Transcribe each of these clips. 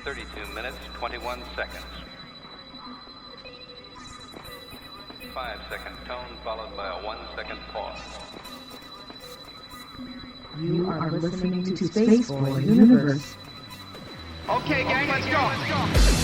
32 minutes, 21 seconds. 5-second tone followed by a 1-second pause. You are listening to Spaceboy Universe. Okay, gang, let's go.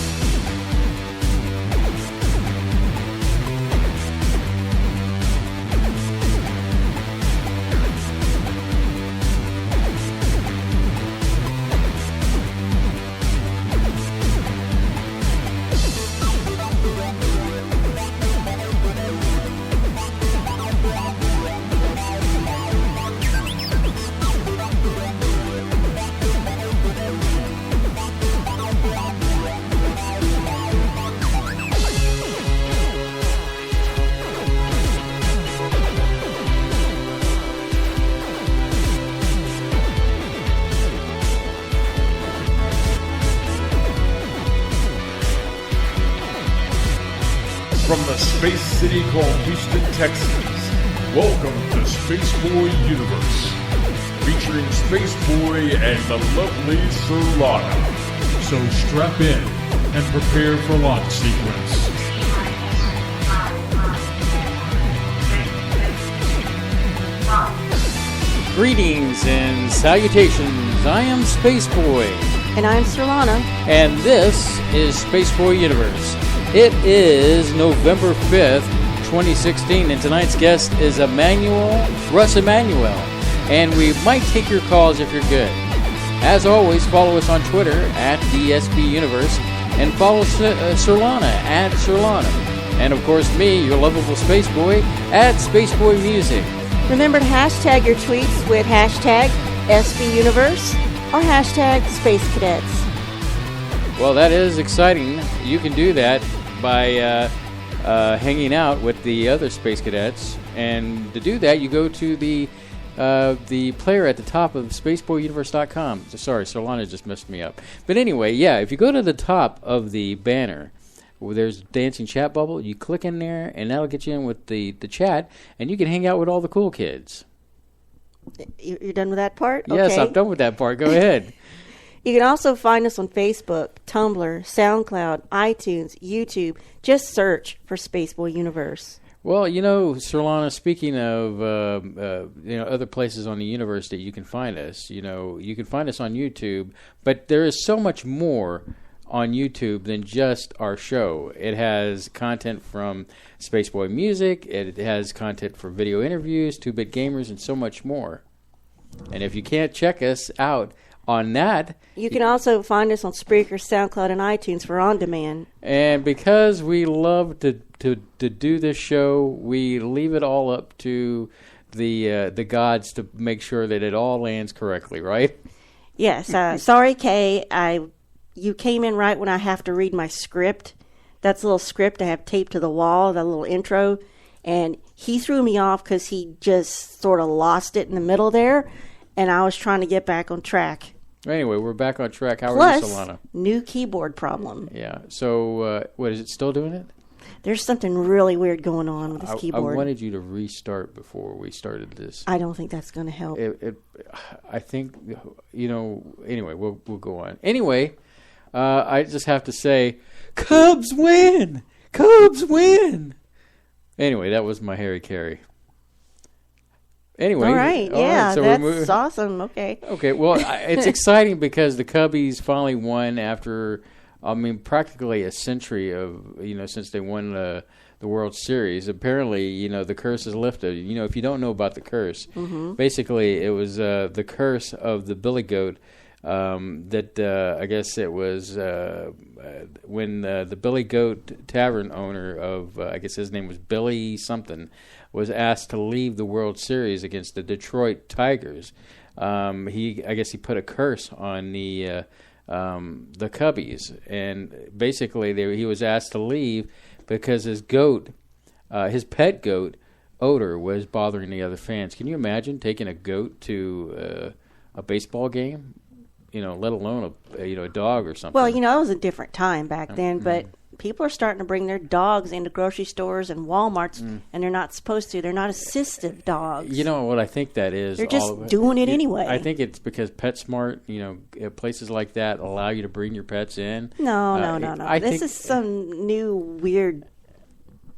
From the space city called Houston, Texas, welcome to Spaceboy Universe, featuring Spaceboy and the lovely Surlana. So strap in and prepare for launch sequence. Greetings and salutations. I am Spaceboy. And I'm Surlana. And this is Spaceboy Universe. It is November 5th, 2016, and tonight's guest is Russ Emanuel. And we might take your calls if you're good. As always, follow us on Twitter at the SBU Universe, and follow Surlana at Surlana. And of course me, your lovable Spaceboy, at Spaceboy Music. Remember to hashtag your tweets with hashtag SB Universe or hashtag Space Cadets. Well, that is exciting. You can do that by hanging out with the other Space Cadets. And to do that, you go to the player at the top of spaceboyuniverse.com. Sorry, Surlana just messed me up. But anyway, yeah, if you go to the top of the banner, where there's dancing chat bubble, you click in there, and that'll get you in with the chat, and you can hang out with all the cool kids. You're done with that part? Yes, okay. I'm done with that part. Go ahead. You can also find us on Facebook, Tumblr, SoundCloud, iTunes, YouTube. Just search for Spaceboy Universe. Well, Surlana, speaking of other places on the universe that you can find us, you can find us on YouTube, but there is so much more on YouTube than just our show. It has content from Spaceboy Music, it has content for video interviews, 2-Bit Gamers, and so much more. And if you can't check us out on that, you can also find us on Spreaker, SoundCloud, and iTunes for on-demand. And because we love to do this show, we leave it all up to the gods to make sure that it all lands correctly, right? Yes. Sorry, Kay. You came in right when I have to read my script. That's a little script I have taped to the wall, that little intro. And he threw me off because he just sort of lost it in the middle there. And I was trying to get back on track. Anyway, we're back on track. How are you, Surlana? New keyboard problem. Yeah. So, what, is it still doing it? There's something really weird going on with this keyboard. I wanted you to restart before we started this. I don't think that's going to help. I think, anyway, we'll go on. Anyway, I just have to say, Cubs win! Cubs win! Anyway, that was my Harry Carey. Anyway, all right, yeah, so that's awesome. Okay, well, it's exciting because the Cubbies finally won after, practically a century of, since they won the World Series. Apparently, the curse is lifted. If you don't know about the curse, basically it was the curse of the Billy Goat. That I guess it was when the Billy Goat Tavern owner of, I guess his name was Billy something, was asked to leave the World Series against the Detroit Tigers. I guess he put a curse on the Cubbies, and basically he was asked to leave because his pet goat, Odor, was bothering the other fans. Can you imagine taking a goat to a baseball game? Let alone a dog or something. Well, it was a different time back then, but people are starting to bring their dogs into grocery stores and Walmarts, and they're not supposed to. They're not assistive dogs. You know what I think that is? They're just doing it anyway. I think it's because PetSmart, places like that allow you to bring your pets in. No. This is some new weird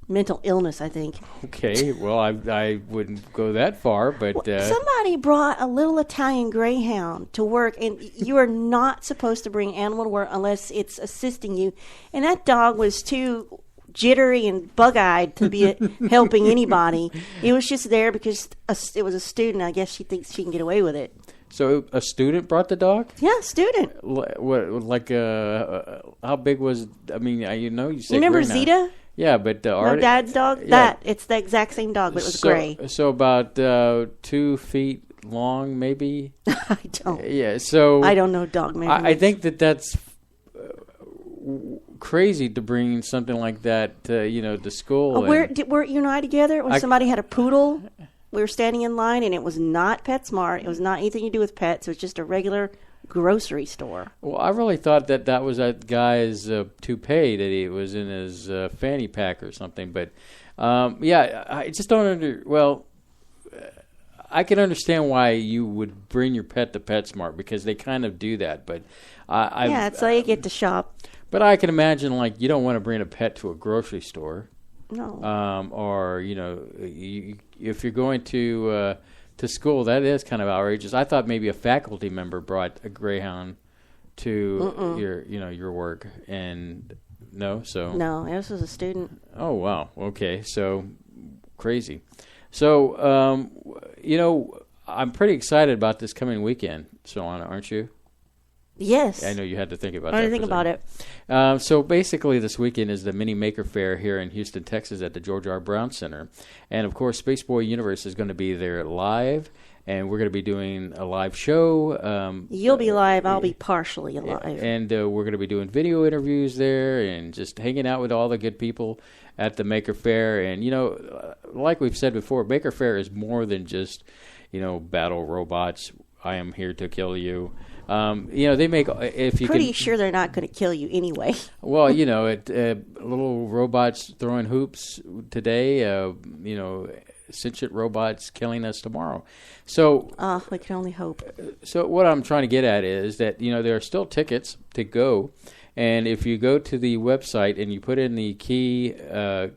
mental illness, I think. Okay, well, I wouldn't go that far, but... somebody brought a little Italian Greyhound to work, and you are not supposed to bring animal to work unless it's assisting you. And that dog was too jittery and bug-eyed to be helping anybody. It was just there because it was a student. I guess she thinks she can get away with it. So a student brought the dog? Yeah, student. What, how big was... I mean, you said... You remember Greyhound. Zeta? Yeah, but my dad's dog. Yeah. It's the exact same dog, but it was gray. So about 2 feet long, maybe. I don't. Yeah. So I don't know dog measurements. I think that's crazy to bring something like that, to school. Were you and I together when somebody had a poodle? We were standing in line, and it was not PetSmart. It was not anything to do with pets. It was just a regular grocery store. Well, I really thought that was that guy's toupee that he was in his fanny pack or something. But I just don't I can understand why you would bring your pet to PetSmart because they kind of do that. But it's how you get to shop. But I can imagine you don't want to bring a pet to a grocery store. No. Or if you're going to school, that is kind of outrageous. I thought maybe a faculty member brought a Greyhound to your work, and no, this was a student. Oh wow, okay, so crazy. So I'm pretty excited about this coming weekend, Surlana, aren't you? Yes. I know you had to think about that. I had to think about it. So basically this weekend is the Mini Maker Fair here in Houston, Texas at the George R. Brown Center. And, of course, Spaceboy Universe is going to be there live, and we're going to be doing a live show. You'll be live. I'll be partially live. And we're going to be doing video interviews there and just hanging out with all the good people at the Maker Fair. And, like we've said before, Maker Fair is more than just, battle robots. I am here to kill you. They make pretty sure they're not going to kill you anyway. Well, little robots throwing hoops today. Sentient robots killing us tomorrow. So we can only hope. So what I'm trying to get at is that there are still tickets to go, and if you go to the website and you put in the key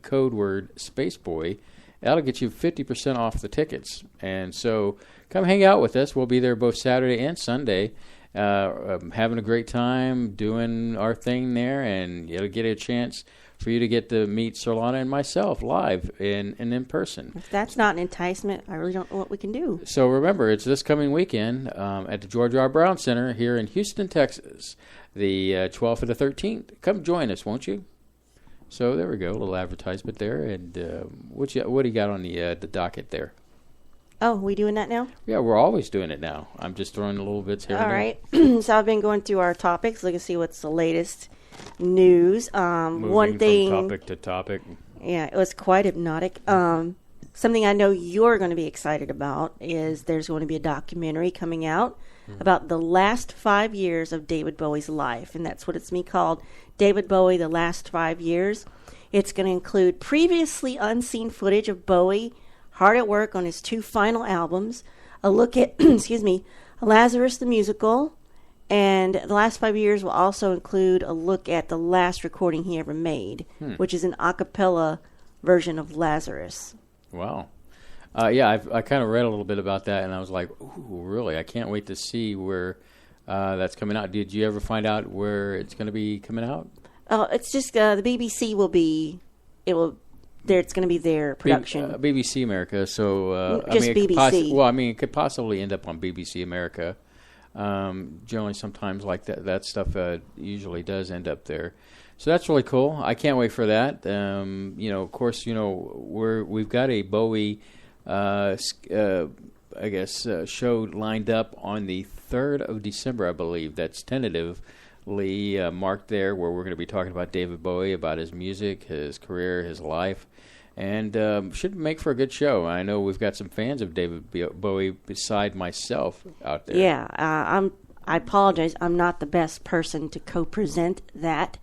code word Spaceboy, that'll get you 50% off the tickets. And so come hang out with us. We'll be there both Saturday and Sunday. Having a great time doing our thing there, and it'll get a chance for you to get to meet Surlana and myself live and in person. If that's not an enticement, I really don't know what we can do. So remember, it's this coming weekend at the George R. Brown Center here in Houston, Texas, the 12th and the 13th. Come join us, won't you? So there we go, a little advertisement there. And what do you got on the docket there? Oh, we doing that now? Yeah, we're always doing it now. I'm just throwing little bits here. All right. So I've been going through our topics, looking to see what's the latest news. One thing from topic to topic. Yeah, it was quite hypnotic. Something I know you're going to be excited about is there's going to be a documentary coming out about the last 5 years of David Bowie's life, and that's what it's called, David Bowie, The Last 5 Years. It's going to include previously unseen footage of Bowie hard at work on his 2 final albums, a look at, Lazarus the Musical, and the last 5 years will also include a look at the last recording he ever made, which is an a cappella version of Lazarus. Wow. I kind of read a little bit about that, and I was like, ooh, really? I can't wait to see where that's coming out. Did you ever find out where it's going to be coming out? It's just the BBC will be, it's going to be their production. BBC America, so... BBC. It could possibly end up on BBC America. Generally, sometimes like that stuff usually does end up there. So that's really cool. I can't wait for that. Of course, we've got a Bowie, show lined up on the 3rd of December, I believe. That's tentatively marked there, where we're going to be talking about David Bowie, about his music, his career, his life. And should make for a good show. I know we've got some fans of David Bowie beside myself out there. Yeah, I apologize. I'm not the best person to co-present that.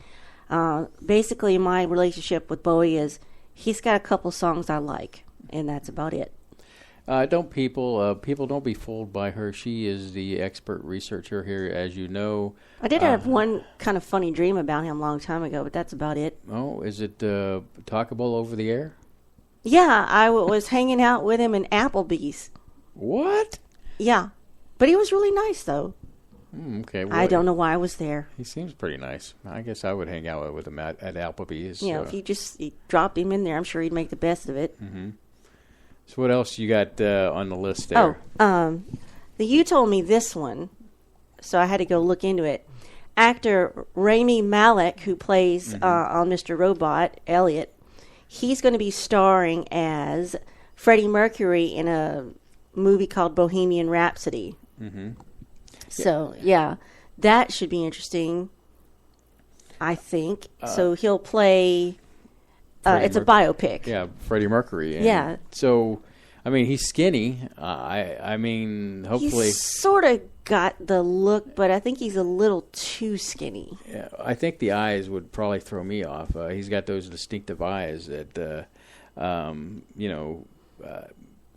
Basically, my relationship with Bowie is he's got a couple songs I like, and that's about it. Don't people don't be fooled by her. She is the expert researcher here, as you know. I did have one kind of funny dream about him a long time ago, but that's about it. Oh, is it talkable over the air? Yeah, I was hanging out with him in Applebee's. What? Yeah, but he was really nice, though. Okay. Well, I don't know why I was there. He seems pretty nice. I guess I would hang out with him at Applebee's. You know, if you dropped him in there, I'm sure he'd make the best of it. Mm-hmm. So what else you got on the list there? You told me this one, so I had to go look into it. Actor Rami Malek, who plays on Mr. Robot, Elliot, he's going to be starring as Freddie Mercury in a movie called Bohemian Rhapsody. Mm-hmm. So, yeah, that should be interesting, I think. So he'll play... it's a biopic. Yeah, Freddie Mercury. Yeah. So, I mean, he's skinny. I mean, hopefully... He's sort of got the look, but I think he's a little too skinny. Yeah, I think the eyes would probably throw me off. He's got those distinctive eyes that,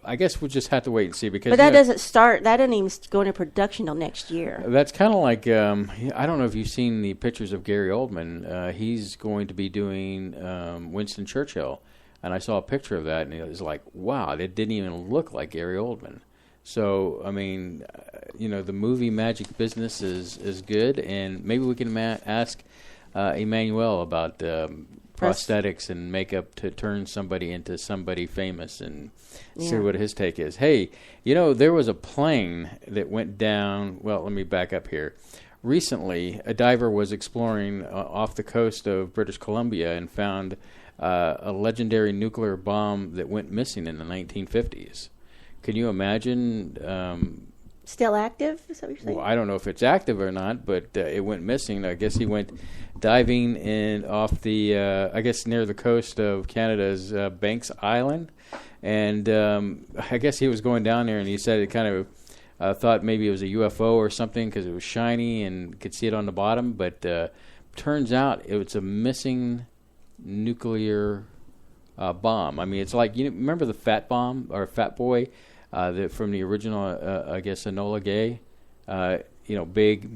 I guess we'll just have to wait and see because. But that doesn't even go into production till next year. That's kind of like I don't know if you've seen the pictures of Gary Oldman. He's going to be doing Winston Churchill, and I saw a picture of that, and it was like, wow, it didn't even look like Gary Oldman. So I mean, the movie magic business is good, and maybe we can ask Emanuel about prosthetics and makeup to turn somebody into somebody famous and see what his take is. Hey, there was a plane that went down. Well, let me back up here. Recently, a diver was exploring off the coast of British Columbia and found a legendary nuclear bomb that went missing in the 1950s. Can you imagine? Still active? Is that what you're saying? Well, I don't know if it's active or not, but it went missing. I guess he went diving in off the, I guess near the coast of Canada's Banks Island, and I guess he was going down there, and he said it kind of thought maybe it was a UFO or something because it was shiny and could see it on the bottom, but turns out it was a missing nuclear bomb. I mean, it's like, remember the Fat Bomb or Fat Boy? From the original, I guess, Enola Gay, big.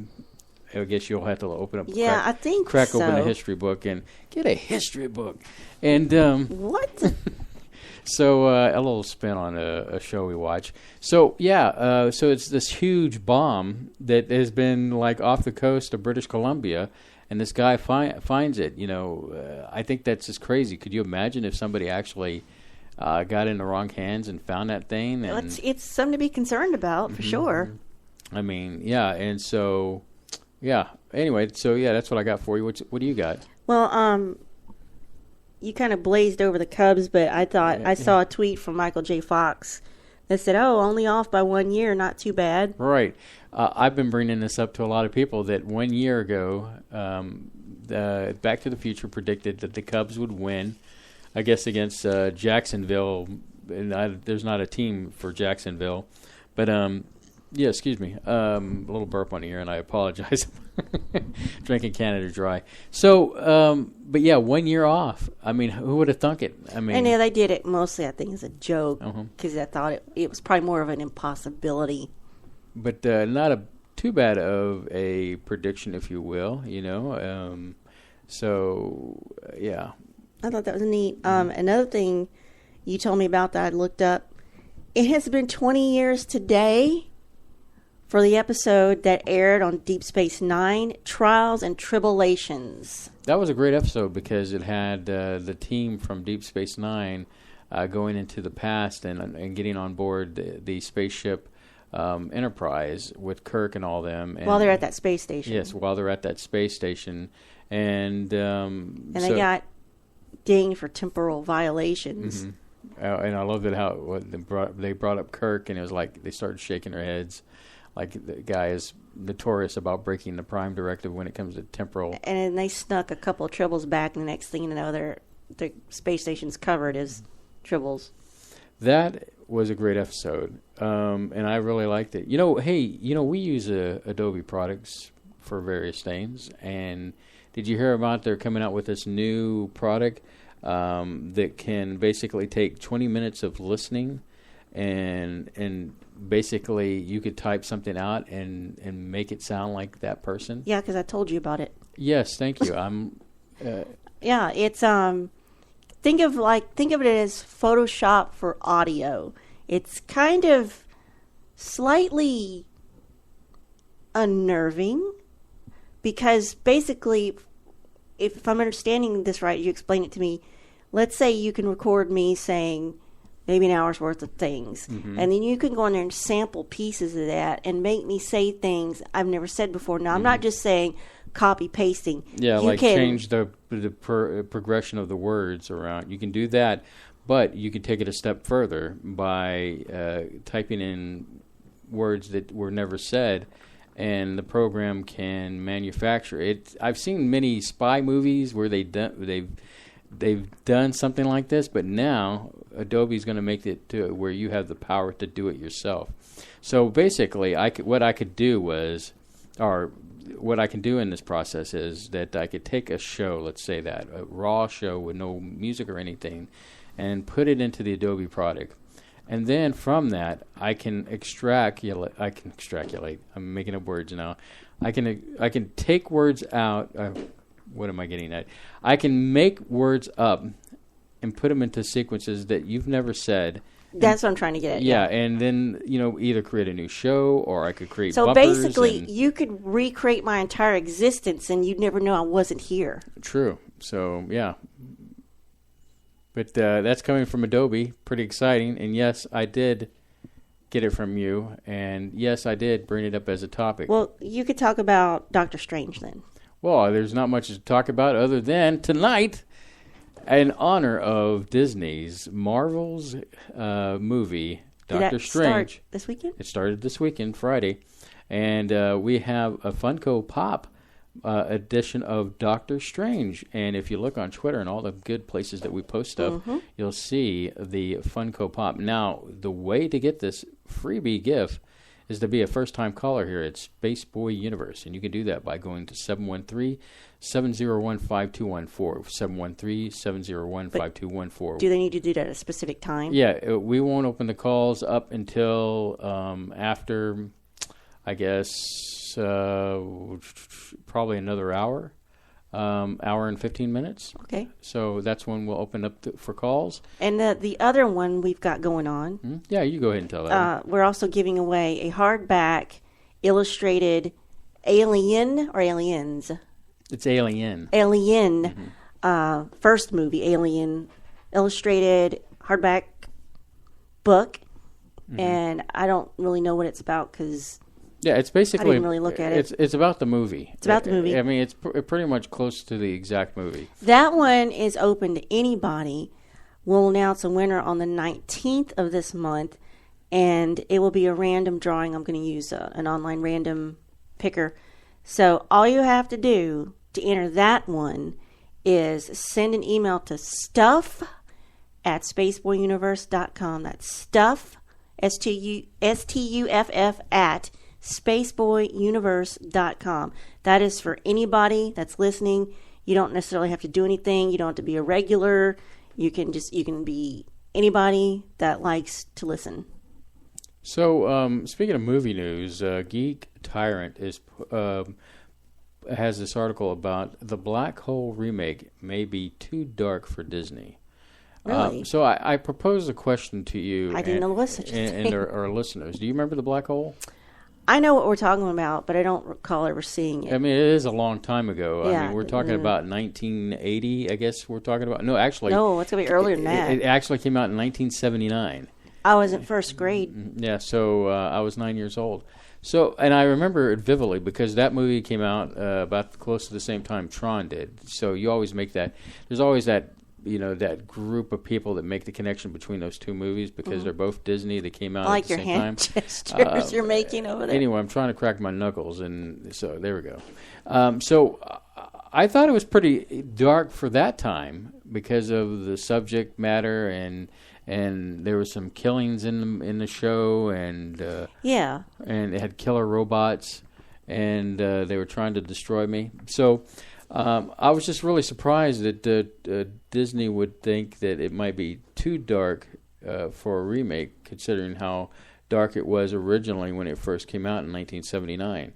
I guess you'll have to open up. Yeah, I think crack so. Open a history book and get a history book, and what? So a little spin on a show we watch. So yeah, so it's this huge bomb that has been like off the coast of British Columbia, and this guy finds it. I think that's just crazy. Could you imagine if somebody actually got in the wrong hands and found that thing? And well, it's something to be concerned about, for sure. I mean, yeah, and so, yeah. Anyway, so yeah, that's what I got for you. What do you got? Well, you kind of blazed over the Cubs, but I thought I saw a tweet from Michael J. Fox that said, "Oh, only off by 1 year, not too bad." Right. I've been bringing this up to a lot of people that 1 year ago, Back to the Future predicted that the Cubs would win. I guess against Jacksonville, and there's not a team for Jacksonville, but yeah, excuse me, a little burp on here, and I apologize. Drinking Canada Dry. So, but yeah, 1 year off. I mean, who would have thunk it? I mean, and yeah, they did it mostly, I think, as a joke because I thought it was probably more of an impossibility. But not too bad of a prediction, if you will. So yeah. I thought that was neat. Another thing you told me about that I looked up, it has been 20 years today for the episode that aired on Deep Space Nine, Trials and Tribulations. That was a great episode because it had the team from Deep Space Nine going into the past and getting on board the spaceship Enterprise with Kirk and all them. And while they're at that space station. Yes, while they're at that space station. And they got dinged for temporal violations. And I loved it how they brought up Kirk, and it was like they started shaking their heads, like the guy is notorious about breaking the Prime Directive when it comes to temporal. And they snuck a couple of tribbles back, and the next thing you know, the space station's covered as tribbles. That was a great episode, and I really liked it. Hey, we use Adobe products for various things. And did you hear about they're coming out with this new product that can basically take 20 minutes of listening, and basically you could type something out and make it sound like that person? Yeah, because I told you about it. Yes, thank you. Yeah, it's think of it as Photoshop for audio. It's kind of slightly unnerving because basically, if I'm understanding this right, you explain it to me. Let's say you can record me saying maybe an hour's worth of things, and then you can go in there and sample pieces of that and make me say things I've never said before. Now, I'm not just saying copy pasting. Yeah, you change the progression of the words around. You can do that, but you can take it a step further by typing in words that were never said, and the program can manufacture it. I've seen many spy movies where they've done something like this, but now Adobe's going to make it to where you have the power to do it yourself. So basically, what I could do what I can do in this process is that I could take a show, let's say that, a raw show with no music or anything, and put it into the Adobe product. And then from that, I can extrapolate. I'm making up words now. I can take words out. What am I getting at? I can make words up and put them into sequences that you've never said. That's what I'm trying to get at. Yeah, and then, either create a new show or I could create So bumpers. So basically, you could recreate my entire existence and you'd never know I wasn't here. True. So, yeah. But that's coming from Adobe. Pretty exciting. And yes, I did get it from you. And yes, I did bring it up as a topic. Well, you could talk about Doctor Strange then. Well, there's not much to talk about other than tonight, in honor of Disney's Marvel's movie, Doctor Strange. Start this weekend? It started this weekend, Friday. And we have a Funko Pop edition of Doctor Strange. And if you look on Twitter and all the good places that we post stuff, you'll see the Funko Pop. Now, the way to get this freebie gift is to be a first-time caller here at Spaceboy Universe. And you can do that by going to 713-701-5214, 713-701-5214. Do they need to do that at a specific time? Yeah, we won't open the calls up until after, I guess, probably another hour. Hour and 15 minutes. Okay. So that's when we'll open up for calls. And the other one we've got going on. Yeah, you go ahead and tell that. We're also giving away a hardback illustrated Alien or Aliens. It's Alien. Alien. First movie, Alien, illustrated hardback book. And I don't really know what it's about because... Yeah, it's basically... I didn't really look at it. It's about the movie. It's about the movie. I mean, it's pretty much close to the exact movie. That one is open to anybody. We'll announce a winner on the 19th of this month, and it will be a random drawing. I'm going to use an online random picker. So all you have to do to enter that one is send an email to stuff@spaceboyuniverse.com. That's stuff, STUFF at spaceboyuniverse.com. That is for anybody that's listening. You don't necessarily have to do anything. You don't have to be a regular. You can be anybody that likes to listen. So, speaking of movie news, Geek Tyrant has this article about the Black Hole remake may be too dark for Disney. Really? So I propose a question to you. I didn't know there was such a thing. And our listeners. Do you remember the Black Hole? I know what we're talking about, but I don't recall ever seeing it. I mean, it is a long time ago. Yeah, I mean, we're talking about 1980, I guess we're talking about. No, actually. No, it's going to be earlier than that. It actually came out in 1979. I was in first grade. Yeah, so I was 9 years old. So, and I remember it vividly because that movie came out about close to the same time Tron did. So you always make that. There's always that, that group of people that make the connection between those two movies because they're both Disney. They came out at the same time. I like your hand gestures you're making over there. Anyway, I'm trying to crack my knuckles, and so there we go. So I thought it was pretty dark for that time because of the subject matter and there was some killings in the show and yeah, and it had killer robots and they were trying to destroy me. So I was just really surprised that Disney would think that it might be too dark for a remake, considering how dark it was originally when it first came out in 1979.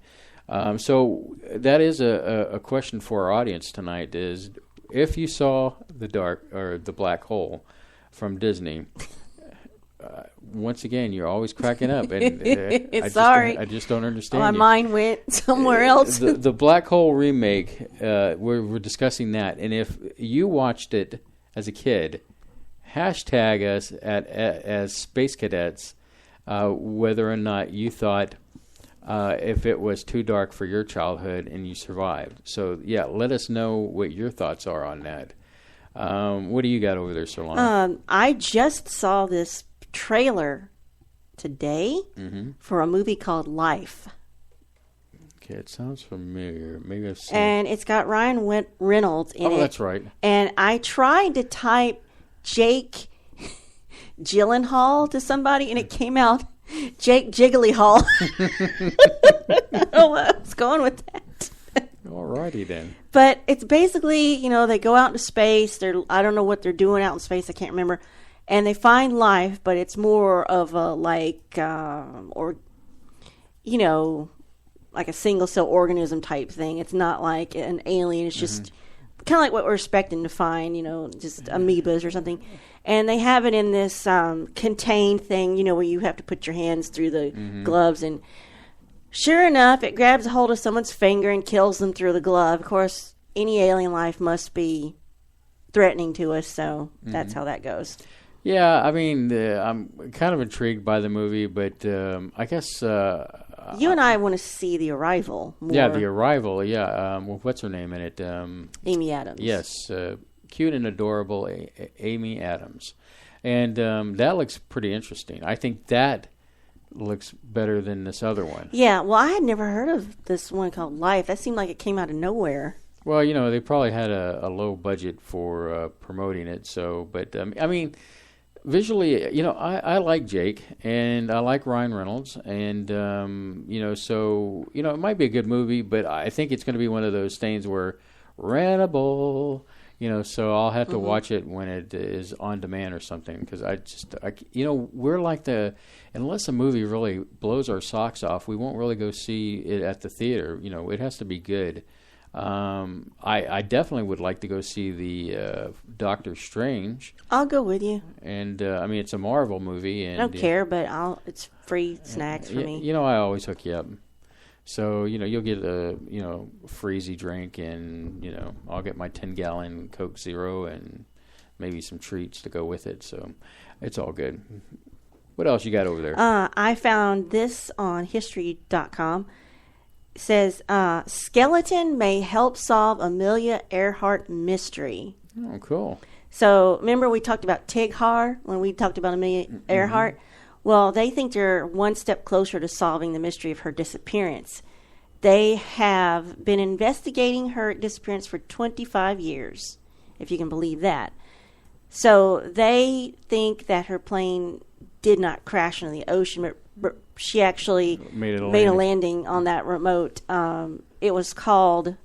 So that is a question for our audience tonight: is if you saw the black hole from Disney. Once again, you're always cracking up, and Sorry, I just don't understand. My mind went somewhere else. The Black Hole remake, we're discussing that, and if you watched it as a kid, hashtag us as Space Cadets, whether or not you thought if it was too dark for your childhood and you survived. So yeah, let us know what your thoughts are on that. What do you got over there, Surlana? I just saw this trailer today for a movie called Life. Okay, it sounds familiar. Maybe I've seen and it's got Ryan Reynolds in it. Oh, that's right. And I tried to type Jake Gyllenhaal to somebody, and it came out Jake Jigglyhall. I don't know where I was going with that. Alrighty then. But it's basically, they go out into space. I don't know what they're doing out in space. I can't remember. And they find life, but it's more of a like a single cell organism type thing. It's not like an alien. It's just kind of like what we're expecting to find, just amoebas or something. And they have it in this contained thing, where you have to put your hands through the gloves. And sure enough, it grabs a hold of someone's finger and kills them through the glove. Of course, any alien life must be threatening to us, so that's how that goes. Yeah, I mean, I'm kind of intrigued by the movie, but I guess... you and I want to see The Arrival more. Yeah, The Arrival, yeah. What's her name in it? Amy Adams. Yes, cute and adorable Amy Adams. And that looks pretty interesting. I think that looks better than this other one. Yeah, well, I had never heard of this one called Life. That seemed like it came out of nowhere. Well, they probably had a low budget for promoting it. So, but, I mean... Visually, I like Jake, and I like Ryan Reynolds, and, so, it might be a good movie, but I think it's going to be one of those things where rentable, so I'll have to watch it when it is on demand or something, because we're like unless a movie really blows our socks off, we won't really go see it at the theater. It has to be good. I definitely would like to go see the Doctor Strange. I'll go with you. And it's a Marvel movie. And I don't care, but it's free snacks for me. I always hook you up. So you'll get a freezy drink, and I'll get my 10-gallon Coke Zero and maybe some treats to go with it. So it's all good. What else you got over there? I found this on History.com. Says skeleton may help solve Amelia Earhart mystery. Oh, cool. So remember we talked about Tigher when we talked about Amelia Earhart? Well, they think they're one step closer to solving the mystery of her disappearance. They have been investigating her disappearance for 25 years, if you can believe that. So they think that her plane did not crash into the ocean, but she actually made a landing on that remote. It was called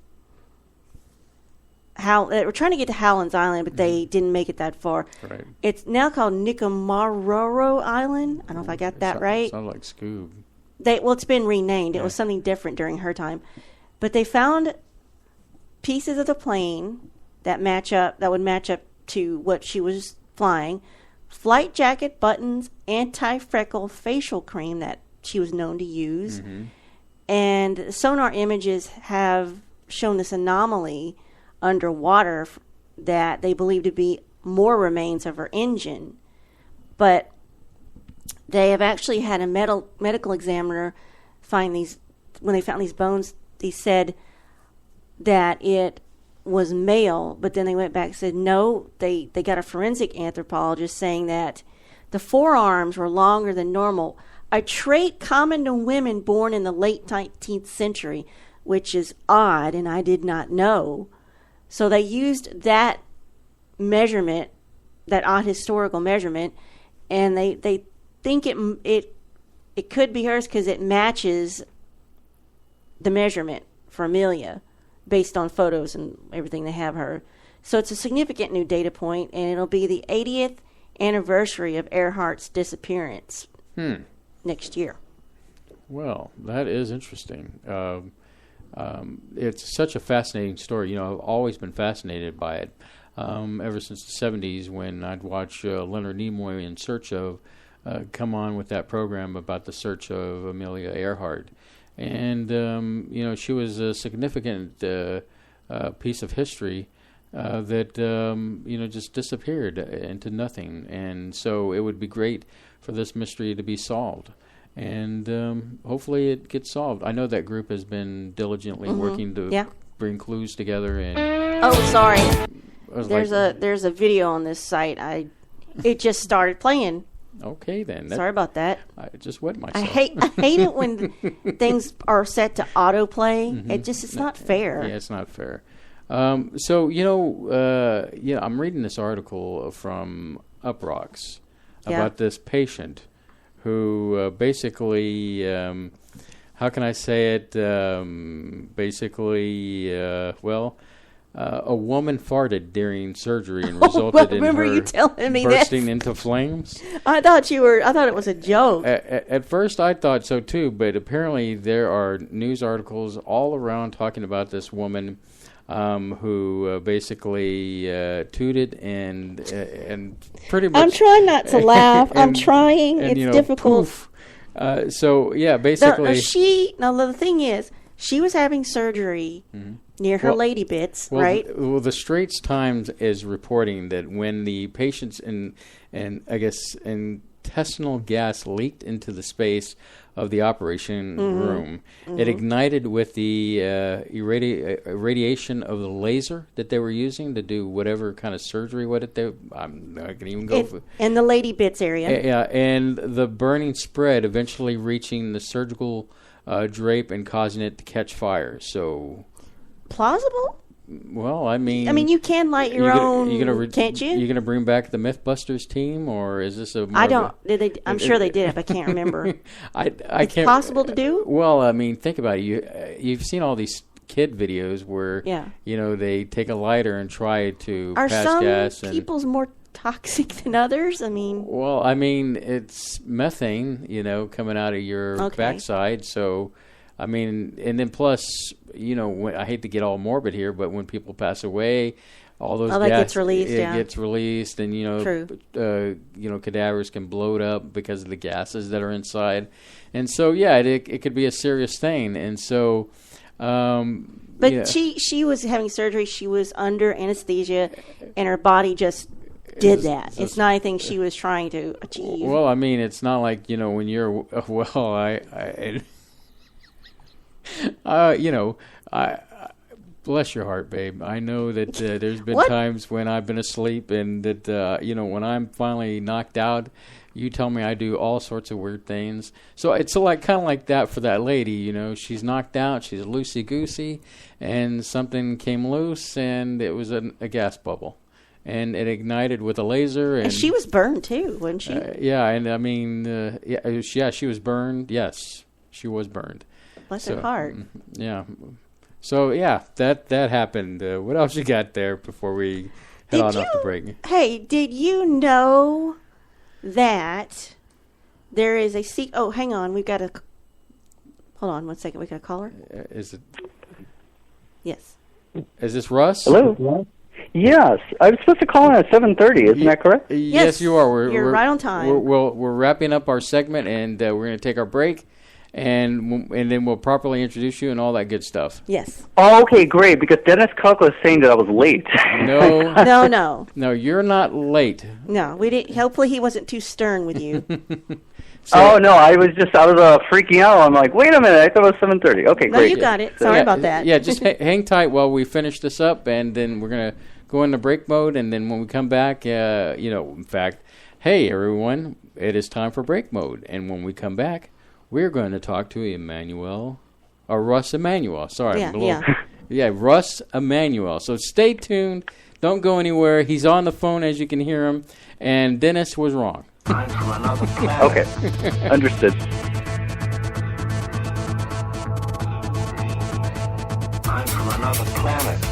they were trying to get to Howland's Island, but they didn't make it that far. Right. It's now called Nikomaroro Island. I don't know if I got that right. Sounds like Scoob. It's been renamed. It was something different during her time. But they found pieces of the plane that would match up to what she was flying. Flight jacket, buttons, anti-freckle facial cream that she was known to use. And sonar images have shown this anomaly underwater that they believe to be more remains of her engine. But they have actually had a medical examiner find these. When they found these bones, they said that it was male, but then they went back and said no. They got a forensic anthropologist saying that the forearms were longer than normal, a trait common to women born in the late 19th century, which is odd, and I did not know. So they used that measurement, that odd historical measurement, and they think it could be hers because it matches the measurement for Amelia based on photos and everything they have her. So it's a significant new data point, and it'll be the 80th anniversary of Earhart's disappearance next year. Well, that is interesting. It's such a fascinating story. You know, I've always been fascinated by it ever since the 70s when I'd watch Leonard Nimoy in Search of come on with that program about the search of Amelia Earhart. And, you know, she was a significant piece of history that, you know, just disappeared into nothing. And so it would be great for this mystery to be solved. And hopefully it gets solved. I know that group has been diligently working to bring clues together. And oh, sorry. There's a video on this site. It just started playing. Okay, then. Sorry about that. I just wet myself. I hate it when things are set to autoplay. It's not fair. Yeah, it's not fair. So, you know, I'm reading this article from Uprocks about this patient who basically, how can I say it? A woman farted during surgery and resulted in her you telling me bursting into flames. I thought it was a joke. At first, I thought so too, but apparently there are news articles all around talking about this woman who basically tooted and pretty much. I'm trying not to laugh. I'm trying. And, it's difficult. Poof. So yeah, basically. The thing is, she was having surgery near her lady bits, right? Well, the Straits Times is reporting that when the patient's intestinal gas leaked into the space of the operation room, it ignited with the irradiation of the laser that they were using to do whatever kind of surgery. I'm not going to even go. In the lady bits area. Yeah, and the burning spread, eventually reaching the surgical drape and causing it to catch fire. So plausible? Well, I mean, you can light your own, can't you? You going to bring back the MythBusters team, or is this a? I don't. I'm sure they did. If I can't remember, it's can't. Possible to do? Well, I mean, think about it. You've seen all these kid videos where they take a lighter and try to pass gas. Are some people's more toxic than others? I mean, well, I mean, it's methane, coming out of your backside. So, I mean, and then plus, I hate to get all morbid here, but when people pass away, all those gas gets released. Gets released, and cadavers can bloat up because of the gases that are inside, and so it could be a serious thing, and so. But she was having surgery. She was under anesthesia, and her body just did that. It's not anything she was trying to achieve. Well, I mean, it's not like when you're I bless your heart, babe. I know that there's been times when I've been asleep, and that when I'm finally knocked out, you tell me I do all sorts of weird things. So it's kind of like that for that lady. She's knocked out, she's loosey goosey, and something came loose, and it was a gas bubble, and it ignited with a laser. And she was burned too, wasn't she? And I mean, she was burned. Yes, she was burned. Bless her heart. Yeah. So that happened. What else you got there before we head off the break? Hey, did you know that there is a Oh, hang on. We've got a. Hold on 1 second. We got a caller. Is it? Yes. Is this Russ? Hello. Yes, I was supposed to call in at 7:30. Isn't that correct? Yes, you are. You're right on time. We're wrapping up our segment, and we're going to take our break. And then we'll properly introduce you and all that good stuff. Yes. Oh, okay, great. Because Dennis Cook was saying that I was late. No. No, you're not late. No, we didn't. Hopefully, he wasn't too stern with you. No, I was freaking out. I'm like, wait a minute, I thought it was 7:30. Okay, no, great. You got it. Sorry about that. Yeah, just hang tight while we finish this up, and then we're gonna go into break mode. And then when we come back, in fact, hey everyone, it is time for break mode. And when we come back, we're going to talk to Russ Emanuel. Sorry. Russ Emanuel. So stay tuned. Don't go anywhere. He's on the phone, as you can hear him. And Dennis was wrong. Okay. Understood. planets.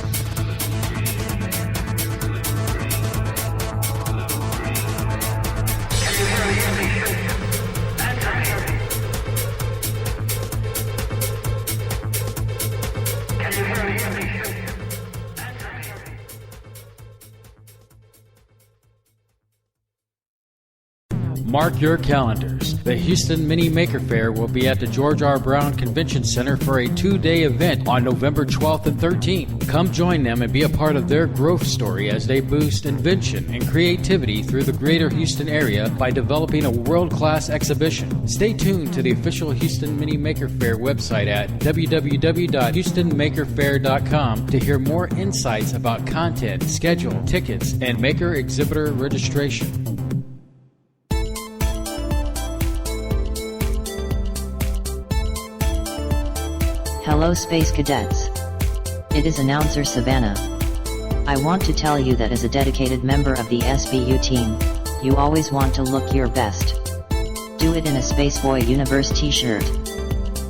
Mark your calendars. The Houston Mini Maker Faire will be at the George R. Brown Convention Center for a 2-day event on November 12th and 13th. Come join them and be a part of their growth story as they boost invention and creativity through the greater Houston area by developing a world-class exhibition. Stay tuned to the official Houston Mini Maker Faire website at www.houstonmakerfair.com to hear more insights about content, schedule, tickets, and maker exhibitor registration. Hello Space Cadets. It is announcer Savannah. I want to tell you that as a dedicated member of the SBU team, you always want to look your best. Do it in a Spaceboy Universe t-shirt.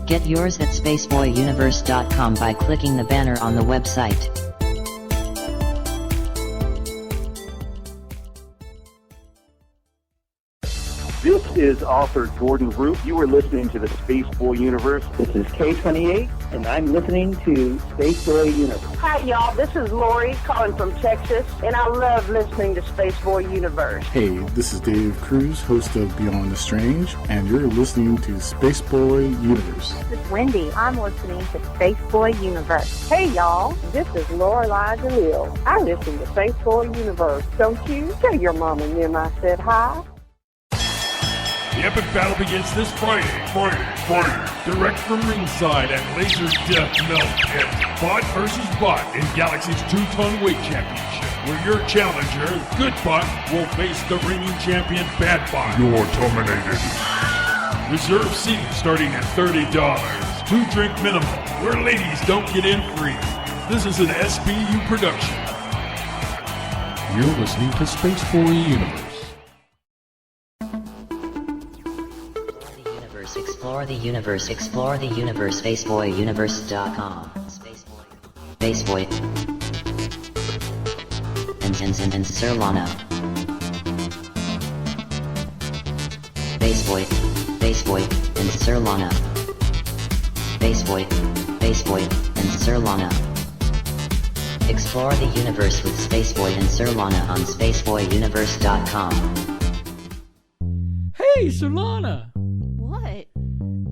Get yours at spaceboyuniverse.com by clicking the banner on the website. This is author Gordon Root. You are listening to the Spaceboy Universe. This is K28, and I'm listening to Spaceboy Universe. Hi, y'all. This is Lori calling from Texas, and I love listening to Spaceboy Universe. Hey, this is Dave Cruz, host of Beyond the Strange, and you're listening to Spaceboy Universe. This is Wendy. I'm listening to Spaceboy Universe. Hey, y'all. This is Lorelai DeLille. I listen to Spaceboy Universe. Don't you? Tell your mom and them I said hi. The epic battle begins this Friday. Direct from ringside at Laser Death Melt Pit. Bot versus Bot in Galaxy's 2-ton weight championship, where your challenger, Good Bot, will face the reigning champion, Bad Bot. You're terminated. Reserve seating starting at $30. 2-drink minimum, where ladies don't get in free. This is an SBU production. You're listening to Spaceboy Universe. Explore the universe, spaceboyuniverse.com. Spaceboy. And Surlana. Spaceboy, and Surlana. Spaceboy, and Surlana. Explore the universe with Spaceboy and Surlana on spaceboyuniverse.com. Hey, Surlana! What?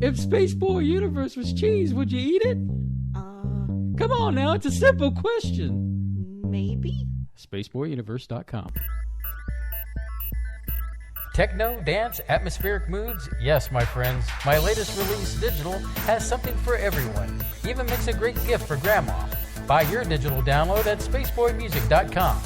If Spaceboy Universe was cheese, would you eat it? Come on now, it's a simple question. Maybe? SpaceboyUniverse.com. Techno, dance, atmospheric moods? Yes, my friends. My latest release, Digital, has something for everyone. Even makes a great gift for Grandma. Buy your digital download at SpaceboyMusic.com.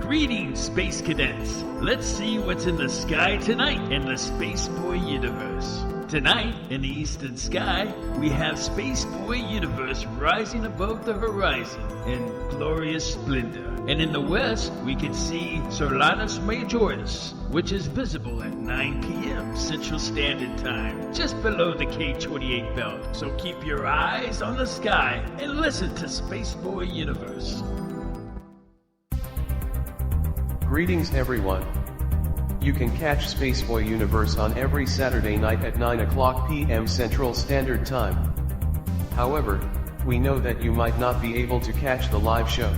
Greetings, Space Cadets! Let's see what's in the sky tonight in the Spaceboy Universe. Tonight, in the eastern sky, we have Spaceboy Universe rising above the horizon in glorious splendor. And in the west, we can see Surlana's Majoris, which is visible at 9 p.m. Central Standard Time, just below the K28 belt. So keep your eyes on the sky and listen to Spaceboy Universe. Greetings everyone. You can catch Spaceboy Universe on every Saturday night at 9 o'clock p.m. Central Standard Time. However, we know that you might not be able to catch the live show.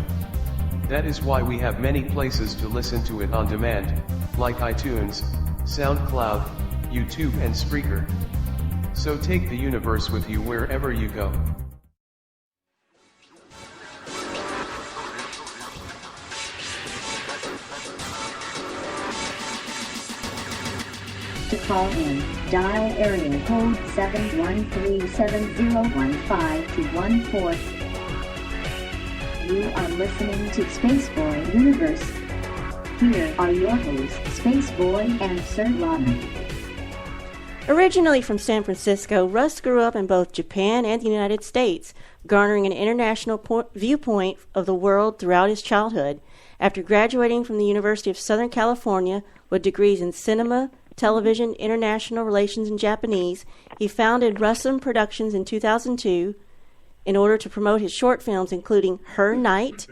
That is why we have many places to listen to it on demand, like iTunes, SoundCloud, YouTube and Spreaker. So take the universe with you wherever you go. To call in, dial area code 713-7015-214. You are listening to Spaceboy Universe. Here are your hosts, Spaceboy and Surlana. Originally from San Francisco, Russ grew up in both Japan and the United States, garnering an international viewpoint of the world throughout his childhood. After graduating from the University of Southern California with degrees in cinema, television, international relations, and Japanese. He founded Russum Productions in 2002 in order to promote his short films, including Her Night,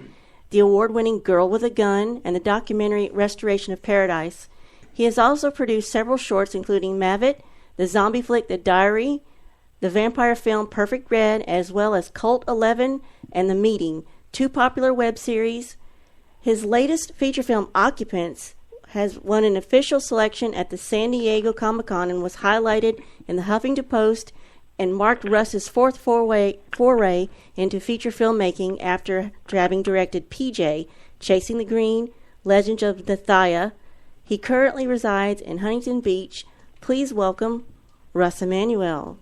the award-winning Girl with a Gun, and the documentary Restoration of Paradise. He has also produced several shorts, including Mavet, the zombie flick The Diary, the vampire film Perfect Red, as well as Cult 11 and The Meeting, 2 popular web series. His latest feature film, Occupants, has won an official selection at the San Diego Comic-Con and was highlighted in the Huffington Post and marked Russ's fourth foray into feature filmmaking after having directed PJ, Chasing the Green, Legends of Nathia. He currently resides in Huntington Beach. Please welcome Russ Emanuel.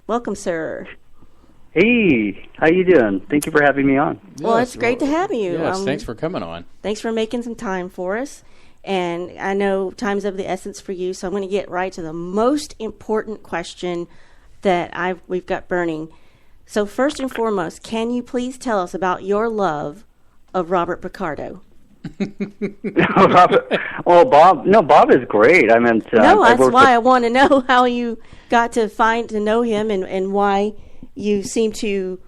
Welcome, sir. Hey, how you doing? Thank you for having me on. Well, it's great to have you. Yes, thanks for coming on. Thanks for making some time for us. And I know time's of the essence for you, so I'm going to get right to the most important question that we've got burning. So first and foremost, can you please tell us about your love of Robert Picardo? Bob is great. I mean, that's why I want to know how you got to know him and why you seem to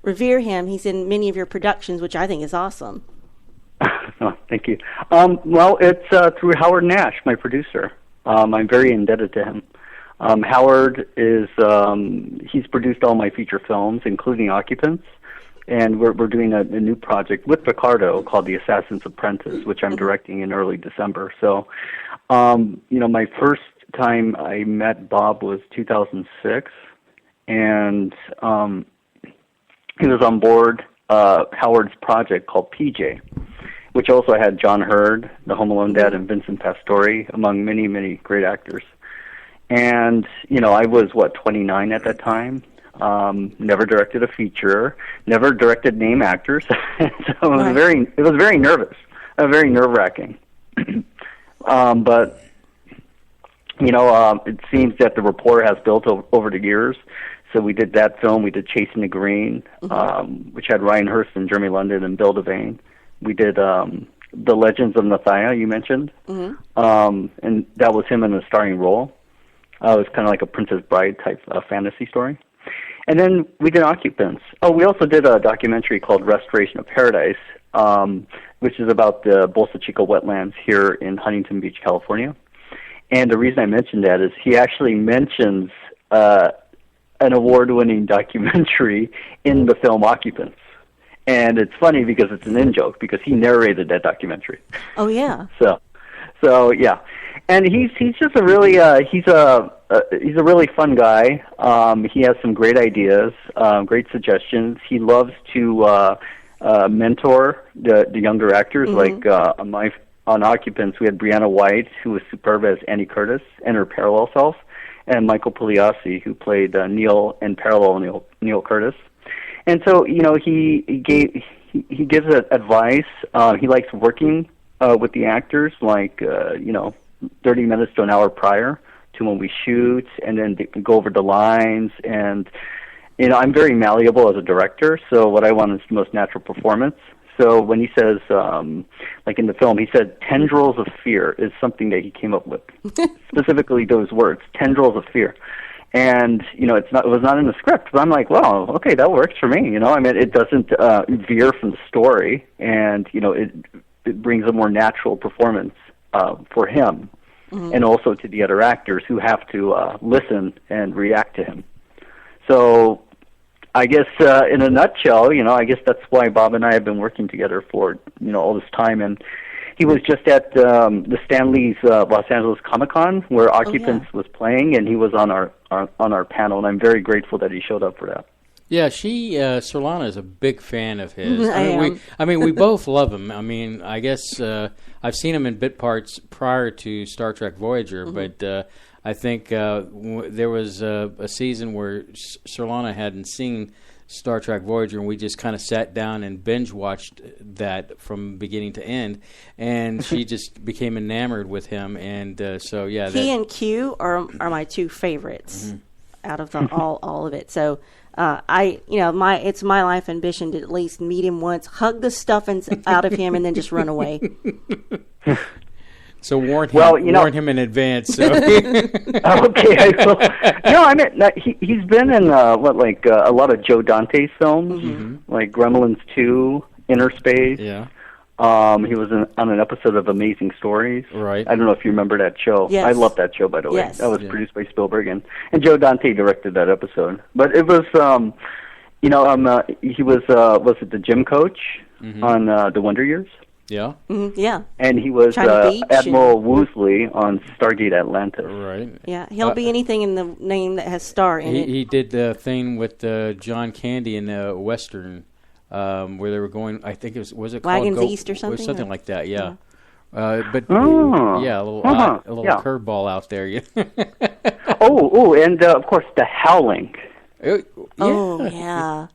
revere him. He's in many of your productions, which I think is awesome. Oh, thank you. Well, it's through Howard Nash, my producer. I'm very indebted to him. Howard is he's produced all my feature films, including Occupants, and we're doing a new project with Picardo called The Assassin's Apprentice, which I'm directing in early December. So, my first time I met Bob was 2006, and he was on board Howard's project called PJ, which also had John Hurd, the Home Alone dad, and Vincent Pastore, among many, many great actors. And, I was, 29 at that time. Never directed a feature, never directed name actors. So it was very nervous, very nerve-wracking. But, it seems that the rapport has built over the years. So we did that film. We did Chasing the Green, which had Ryan Hurst and Jeremy London and Bill Devane. We did The Legends of Nathia, you mentioned, and that was him in a starring role. It was kind of like a Princess Bride type fantasy story. And then we did Occupants. Oh, we also did a documentary called Restoration of Paradise, which is about the Bolsa Chica wetlands here in Huntington Beach, California. And the reason I mentioned that is he actually mentions an award-winning documentary in the film Occupants. And it's funny because it's an in-joke because he narrated that documentary. Oh, yeah. So yeah. And he's just a really he's a really fun guy. He has some great ideas, great suggestions. He loves to mentor the younger actors. Like on Occupants, we had Brianna White, who was superb as Annie Curtis and her parallel self, and Michael Pugliasi, who played Neil and parallel Neil Curtis. And so he gives advice. He likes working with the actors, 30 minutes to an hour prior to when we shoot, and then go over the lines. And I'm very malleable as a director, so what I want is the most natural performance. So when he says, like in the film, he said tendrils of fear is something that he came up with. Specifically those words, tendrils of fear. And, it was not in the script, but I'm like, well, okay, that works for me. It doesn't veer from the story, and, it brings a more natural performance for him, and also to the other actors who have to listen and react to him. So I guess in a nutshell, I guess that's why Bob and I have been working together for, all this time. And he was just at the Stanley's Los Angeles Comic-Con where Occupants was playing, and he was on our panel, and I'm very grateful that he showed up for that. Yeah, Surlana is a big fan of his. We both love him. I guess I've seen him in bit parts prior to Star Trek Voyager, but I think there was a season where Surlana hadn't seen Star Trek Voyager, and we just kind of sat down and binge-watched that from beginning to end, and she just became enamored with him, and so, yeah. He and Q are my two favorites out of all of it, so... it's my life ambition to at least meet him once, hug the stuffings out of him, and then just run away. So warn him in advance. So. Okay, I will. No, I mean he's been in a lot of Joe Dante's films, like Gremlins 2, Inner Space. Yeah. He was on an episode of Amazing Stories. Right. I don't know if you remember that show. Yes. I love that show, by the way. Yes. That was produced by Spielberg, and Joe Dante directed that episode. But it was, he was it the gym coach on The Wonder Years? Yeah. Yeah. And he was Admiral Woosley on Stargate Atlantis. Right. Yeah, he'll be anything in the name that has star in it. He did the thing with John Candy in the Western. Where they were going, I think was it called Wagons East or something? Or something like that, yeah. Yeah. A little curveball out there. Yeah. And of course the Howling. Yeah.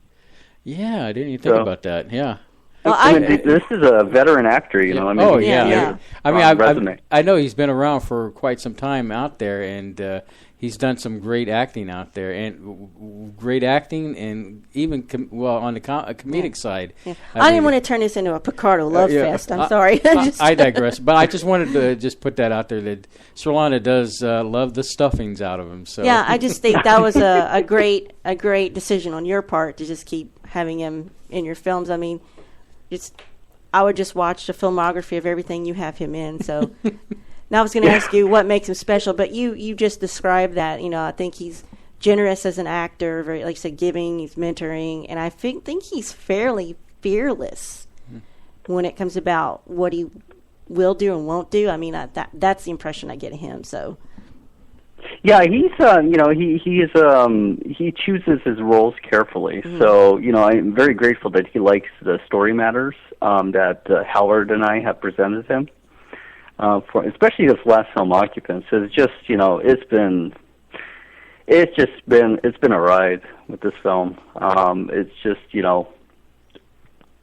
Yeah, I didn't even think about that. Yeah. Well, this is a veteran actor, you know. I mean, I know he's been around for quite some time out there, and he's done some great acting out there, and even on the comedic side. Yeah. I didn't want to turn this into a Picardo love fest. I'm sorry. I digress, but I just wanted to just put that out there that Surlana does love the stuffings out of him. So yeah, I just think that was a great decision on your part to just keep having him in your films. I mean, I would just watch the filmography of everything you have him in. So now I was going to ask you what makes him special, but you just described that. You know, I think he's generous as an actor, very, like you said, giving, he's mentoring, and I think he's fairly fearless when it comes about what he will do and won't do. I mean, that's the impression I get of him. So. Yeah, he's he chooses his roles carefully. So I'm very grateful that he likes the story matters that Howard and I have presented him. For especially this last film, Occupants, it's just it's been a ride with this film. It's just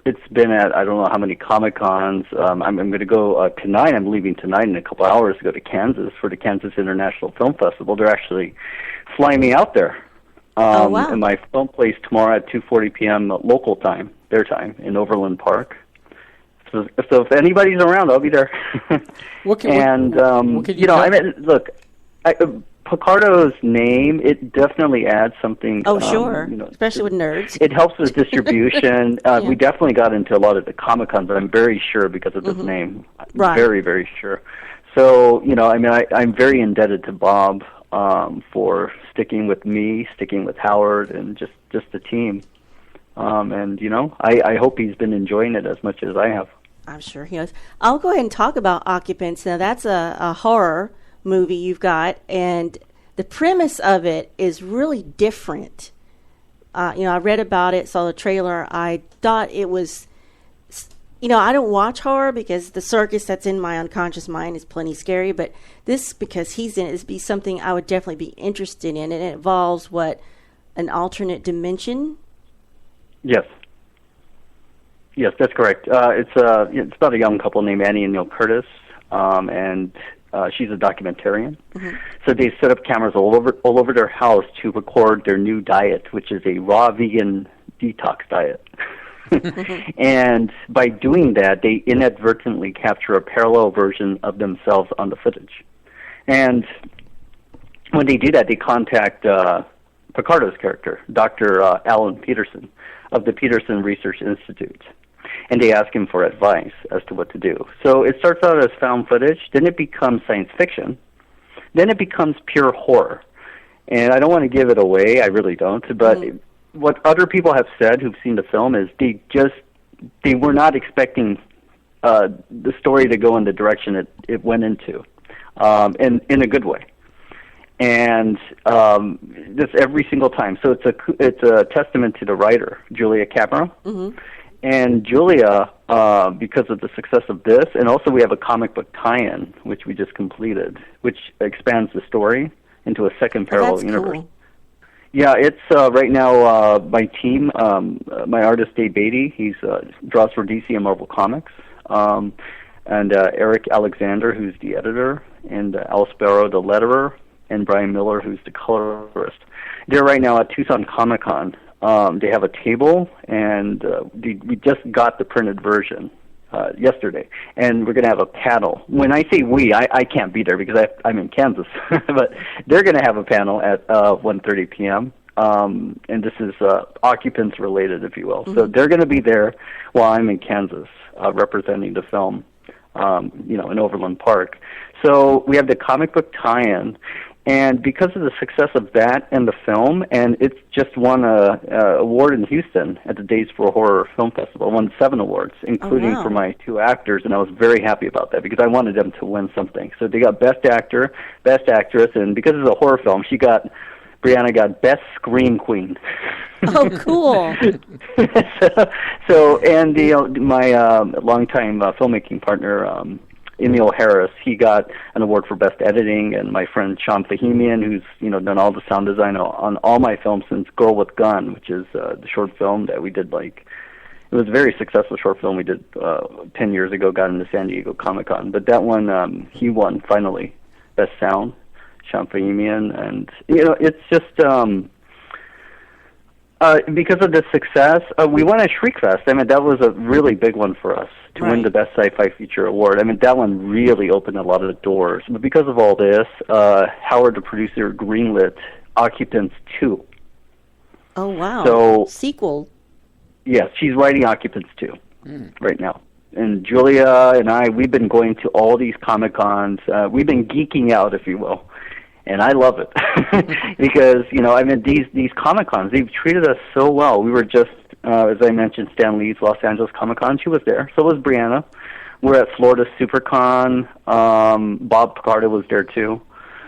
it's been at I don't know how many Comic-Cons. I'm going to go tonight. I'm leaving tonight in a couple hours to go to Kansas for the Kansas International Film Festival. They're actually flying me out there. Wow. And my film plays tomorrow at 2:40 p.m. local time, their time, in Overland Park. So if anybody's around, I'll be there. Look, Picardo's name, it definitely adds something. Oh, sure. Especially with nerds. It helps with distribution. We definitely got into a lot of the Comic-Cons, but I'm very sure because of this name. Right. Very, very sure. So, I'm very indebted to Bob for sticking with me, sticking with Howard, and just the team. I hope he's been enjoying it as much as I have. I'm sure he has. I'll go ahead and talk about Occupants. Now, that's a horror movie you've got, and the premise of it is really different. I read about it, saw the trailer. I thought it was, I don't watch horror because the circus that's in my unconscious mind is plenty scary, but this, because he's in it, would be something I would definitely be interested in, and it involves an alternate dimension? Yes, that's correct. It's about a young couple named Annie and Neil Curtis, and she's a documentarian. So they set up cameras all over their house to record their new diet, which is a raw vegan detox diet. And by doing that, they inadvertently capture a parallel version of themselves on the footage. And when they do that, they contact Picardo's character, Dr. Alan Peterson of the Peterson Research Institute. And they ask him for advice as to what to do. So it starts out as found footage, then it becomes science fiction, then it becomes pure horror. And I don't want to give it away, I really don't, but what other people have said who've seen the film is they were not expecting the story to go in the direction it went into, in a good way. And this every single time. So it's a testament to the writer, Julia Cameron. And Julia, because of the success of this, and also we have a comic book tie-in, which we just completed, which expands the story into a second parallel universe. Cool. Yeah, it's right now my team, my artist Dave Beatty, he's draws for DC and Marvel Comics, and Eric Alexander, who's the editor, and Al Sparrow, the letterer, and Brian Miller, who's the colorist. They're right now at Tucson Comic-Con. They have a table, and we just got the printed version yesterday, and we're going to have a panel. When I say we, I can't be there because I'm in Kansas, but they're going to have a panel at 1:30 p.m. And this is occupants related, if you will. Mm-hmm. So they're going to be there while I'm in Kansas representing the film, in Overland Park. So we have the comic book tie-in, and because of the success of that and the film, and it's just won a award in Houston at the Days for Horror Film Festival, won 7 awards, including for my 2 actors, and I was very happy about that because I wanted them to win something. So they got Best Actor, Best Actress, and because it's a horror film, Brianna got Best Scream Queen. Oh, cool! so and my longtime filmmaking partner, Emil Harris, he got an award for Best Editing, and my friend Sean Fahimian, who's done all the sound design on all my films since Girl with Gun, which is the short film that we did. It was a very successful short film we did 10 years ago. Got into San Diego Comic-Con, but that one he won finally Best Sound. Sean Fahimian, and it's just because of the success, we won at Shriekfest. I mean, that was a really big one for us to win the Best Sci-Fi Feature Award. I mean, that one really opened a lot of doors. But because of all this, Howard, the producer, greenlit Occupants 2. Oh, wow. So, sequel. Yes, she's writing Occupants 2 right now. And Julia and we've been going to all these Comic-Cons. We've been geeking out, if you will. And I love it because, these Comic-Cons, they've treated us so well. We were just, as I mentioned, Stan Lee's Los Angeles Comic-Con. She was there. So was Brianna. We're at Florida SuperCon. Bob Picardo was there, too.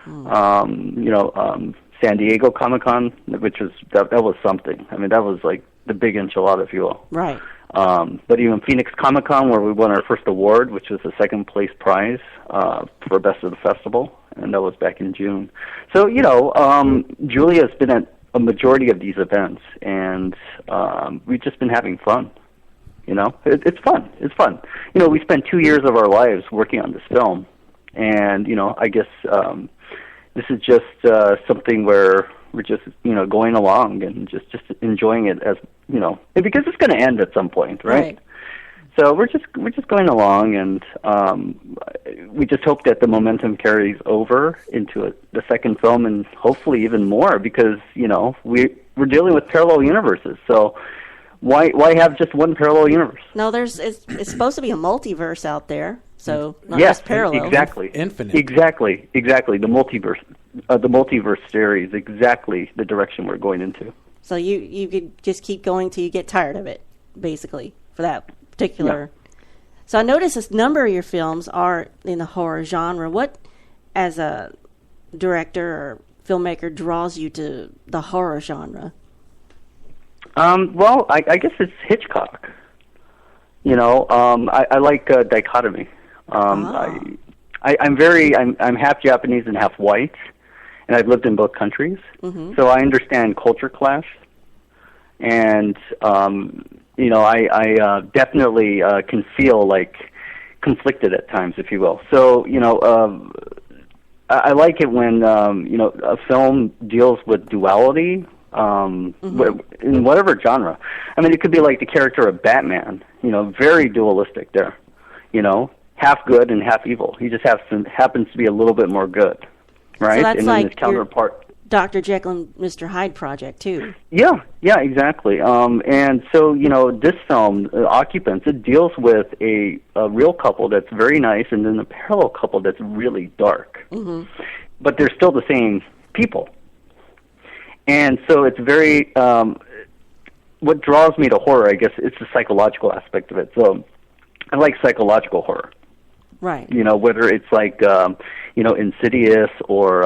San Diego Comic-Con, which was, that was something. I mean, that was like the big enchilada, if you will. Right. But even Phoenix Comic-Con, where we won our first award, which was the second place prize for Best of the Festival, and that was back in June. So, Julia's been at a majority of these events, and we've just been having fun. It's fun. It's fun. We spent 2 years of our lives working on this film, and, I guess this is just something where we're just, going along and just enjoying it as, because it's going to end at some point, right? So we're just going along, and we just hope that the momentum carries over into the second film, and hopefully even more, because we're dealing with parallel universes. So why have just one parallel universe? No, it's supposed to be a multiverse out there, so not just parallel. Exactly, infinite. Exactly. The multiverse theory is exactly the direction we're going into. So you could just keep going till you get tired of it, basically, for that particular. Yeah. So I noticed a number of your films are in the horror genre. What, as a director or filmmaker, draws you to the horror genre? Well, I guess it's Hitchcock. I like dichotomy. I'm half Japanese and half white, and I've lived in both countries, so I understand culture clash, and I definitely can feel like conflicted at times, if you will. So I like it when a film deals with duality. In whatever genre. I mean, it could be like the character of Batman, very dualistic there, half good and half evil. He just happens to be a little bit more good, right? So that's and then his counterpart. Dr. Jekyll and Mr. Hyde project, too. Yeah, exactly. And so, this film, Occupants, it deals with a real couple that's very nice and then a parallel couple that's really dark. But they're still the same people. And so it's very, what draws me to horror, I guess, it's the psychological aspect of it. So I like psychological horror. Right. Whether it's like, Insidious or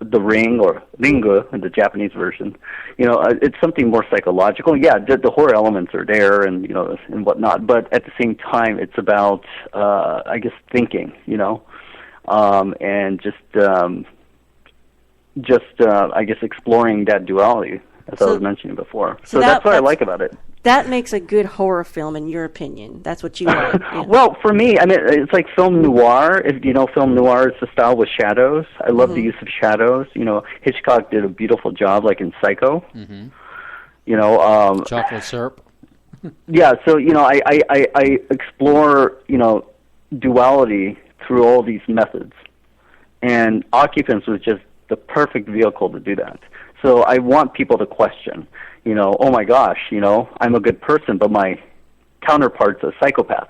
The Ring or Ringu in the Japanese version. It's something more psychological. Yeah, the horror elements are there and, and whatnot. But at the same time, it's about, I guess, thinking, and I guess, exploring that duality, as I was mentioning before. So that's what I like about it. That makes a good horror film, in your opinion. That's what you like. Yeah. Well, for me, I mean, it's like film noir. If film noir, it's the style with shadows. I love the use of shadows. Hitchcock did a beautiful job, like in Psycho. Chocolate syrup. Yeah, so, I explore, duality through all these methods. And Occupants was just the perfect vehicle to do that. So I want people to question, oh my gosh, I'm a good person, but my counterpart's a psychopath.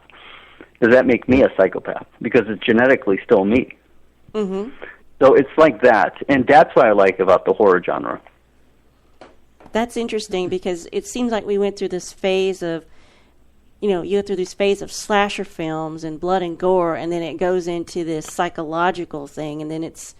Does that make me a psychopath? Because it's genetically still me. Mm-hmm. So it's like that. And that's what I like about the horror genre. That's interesting because it seems like we went through this phase of, you go through this phase of slasher films and blood and gore, and then it goes into this psychological thing, and then it's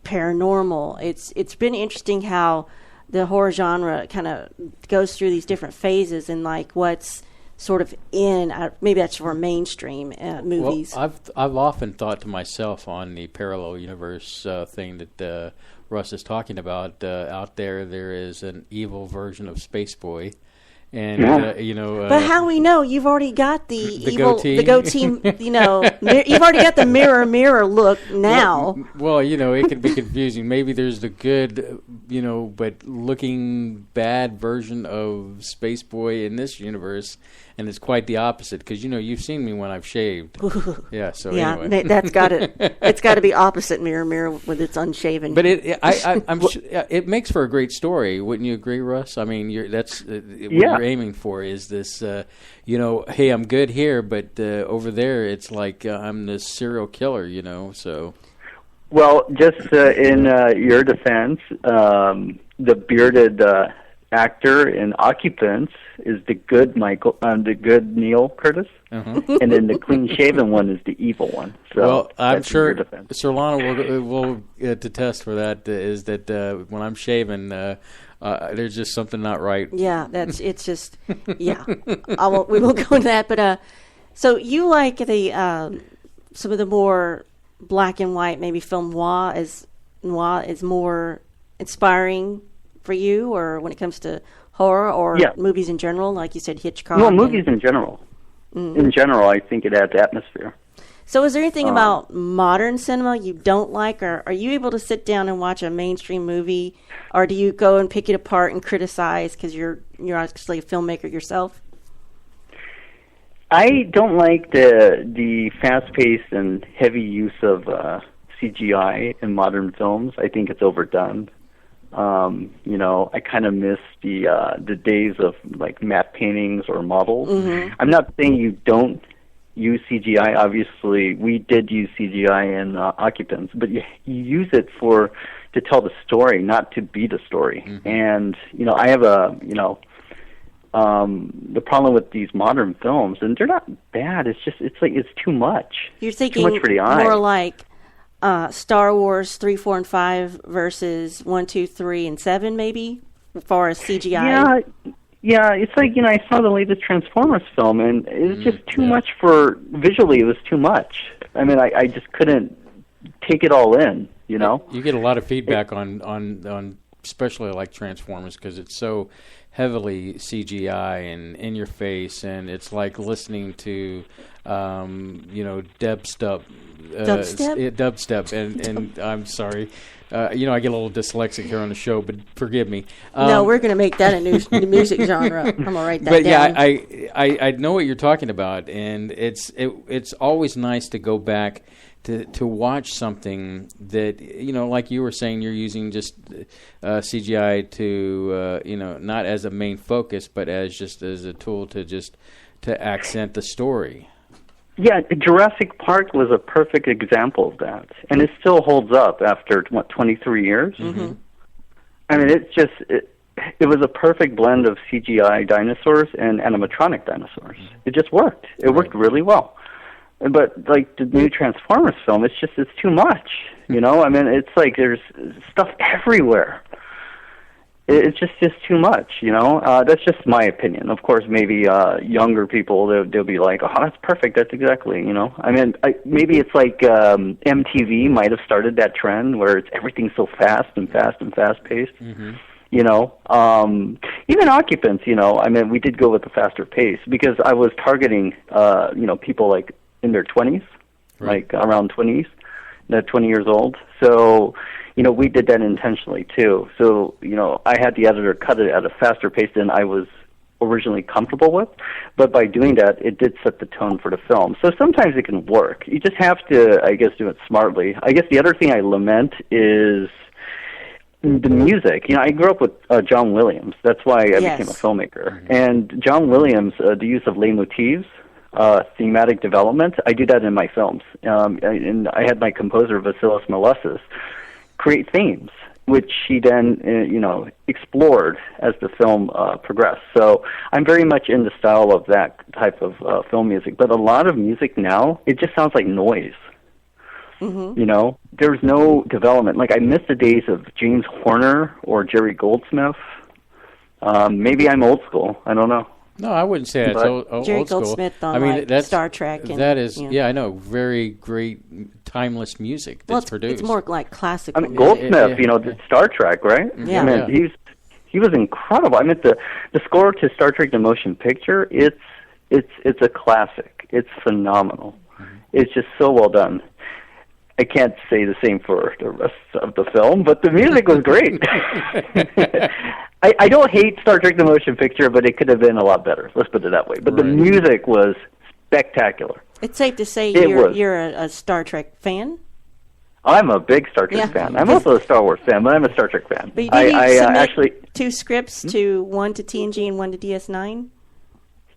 paranormal. It's been interesting how the horror genre kind of goes through these different phases and like what's sort of maybe that's for mainstream movies. Well, I've often thought to myself on the parallel universe thing that Russ is talking about. Out there is an evil version of Spaceboy. And but how we know? You've already got the evil, goatee. the goatee. You've already got the mirror look now. Well, it can be confusing. Maybe there's the good, but looking bad version of Spaceboy in this universe, and it's quite the opposite. Because you've seen me when I've shaved. Yeah. So anyway, that's got it. It's got to be opposite mirror with its unshaven. But it makes for a great story, wouldn't you agree, Russ? I mean, that's what you're aiming for is this, hey, I'm good here, but over there it's like I'm this serial killer, so. Well, just in your defense, the bearded actor in Occupants is the good the good Neil Curtis, and then the clean-shaven one is the evil one. So well, I'm sure Surlana will attest for that. Is that when I'm shaving, there's just something not right. Yeah, it's just yeah. We won't go into that, but so you like the some of the more black and white, maybe film noir is more inspiring for you, or when it comes to horror or movies in general, like you said, Hitchcock? Well, movies in general. Mm-hmm. In general, I think it adds atmosphere. So is there anything about modern cinema you don't like, or are you able to sit down and watch a mainstream movie, or do you go and pick it apart and criticize because you're actually a filmmaker yourself? I don't like the fast-paced and heavy use of CGI in modern films. I think it's overdone. I kind of miss the days of like matte paintings or models. Mm-hmm. I'm not saying you don't use CGI. Obviously, we did use CGI in Occupants, but you use it to tell the story, not to be the story. Mm-hmm. And I have the problem with these modern films, and they're not bad. It's just it's too much. You're thinking too much for the eye. More like Star Wars 3, 4, and 5 versus 1, 2, 3, and 7, maybe, as far as CGI. Yeah. It's like I saw the latest Transformers film, and it was just too much for visually. It was too much. I mean, I just couldn't take it all in. You get a lot of feedback on especially like Transformers because it's so heavily CGI and in your face, and it's like listening to dubstep. Dubstep, and I'm sorry. I get a little dyslexic here on the show, but forgive me. No, we're going to make that a new music genre. I'm going to write that down. But yeah, I know what you're talking about, and it's always nice to go back to watch something that like you were saying, you're using just CGI to not as a main focus, but as a tool to accent the story. Yeah, Jurassic Park was a perfect example of that, and it still holds up after 23 years. Mm-hmm. I mean, it was a perfect blend of CGI dinosaurs and animatronic dinosaurs. It just worked. It worked really well. But like the new Transformers film, it's too much. I mean, it's like there's stuff everywhere. It's just too much, That's just my opinion. Of course, maybe younger people they'll be like, "Oh, that's perfect. That's exactly." I mean, maybe it's like MTV might have started that trend where it's everything's so fast and fast paced. Mm-hmm. Even Occupants. I mean, we did go with the faster pace because I was targeting people like in their 20s, like around 20s, 20 years old. So. We did that intentionally too. So, I had the editor cut it at a faster pace than I was originally comfortable with, but by doing that, it did set the tone for the film. So sometimes it can work. You just have to, I guess, do it smartly. I guess the other thing I lament is the music. You know, I grew up with John Williams. That's why I became a filmmaker. And John Williams, the use of leitmotifs, thematic development, I do that in my films. And I had my composer, Vasilis Melesis, create themes, which he then, explored as the film progressed. So I'm very much in the style of that type of film music. But a lot of music now, it just sounds like noise. Mm-hmm. You know, there's no development. Like, I miss the days of James Horner or Jerry Goldsmith. Maybe I'm old school. I don't know. No, I wouldn't say that's old Jerry school. Goldsmith on that's Star Trek. And, that is, I know, very great, timeless music that's produced. It's more like classical. I mean, Goldsmith, did Star Trek, right? Yeah. I mean, he was incredible. I mean, the score to Star Trek: The Motion Picture, it's a classic. It's phenomenal. Mm-hmm. It's just so well done. I can't say the same for the rest of the film, but the music was great. I don't hate Star Trek: The Motion Picture, but it could have been a lot better. Let's put it that way. But the music was spectacular. It's safe to say you're a Star Trek fan? I'm a big Star Trek fan. I'm also a Star Wars fan, but I'm a Star Trek fan. But you did actually 2 scripts, one to TNG and one to DS9?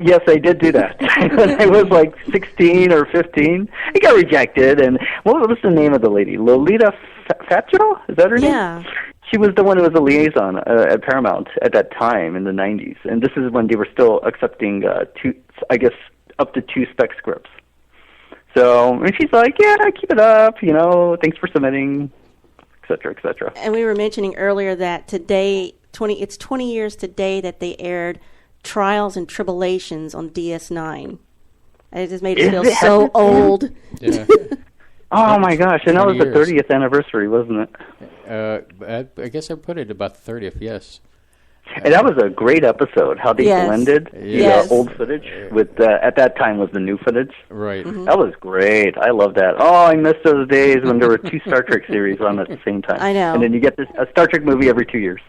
Yes, I did do that. When I was like 16 or 15, it got rejected. And what was the name of the lady? Lolita Fatjo? Is that her name? Yeah. She was the one who was a liaison at Paramount at that time in the 90s. And this is when they were still accepting up to 2 spec scripts. So, and she's like, yeah, keep it up, thanks for submitting, et cetera, et cetera. And we were mentioning earlier that today, it's 20 years today that they aired Trials and Tribulations on DS9. It just made it feel so old. Yeah. Oh my gosh! And that was the 30th anniversary, wasn't it? I guess I put it about the 30th. Yes. And that was a great episode. How they blended the old footage with at that time was the new footage. Right. Mm-hmm. That was great. I love that. Oh, I miss those days when there were 2 Star Trek series on at the same time. I know. And then you get a Star Trek movie every 2 years.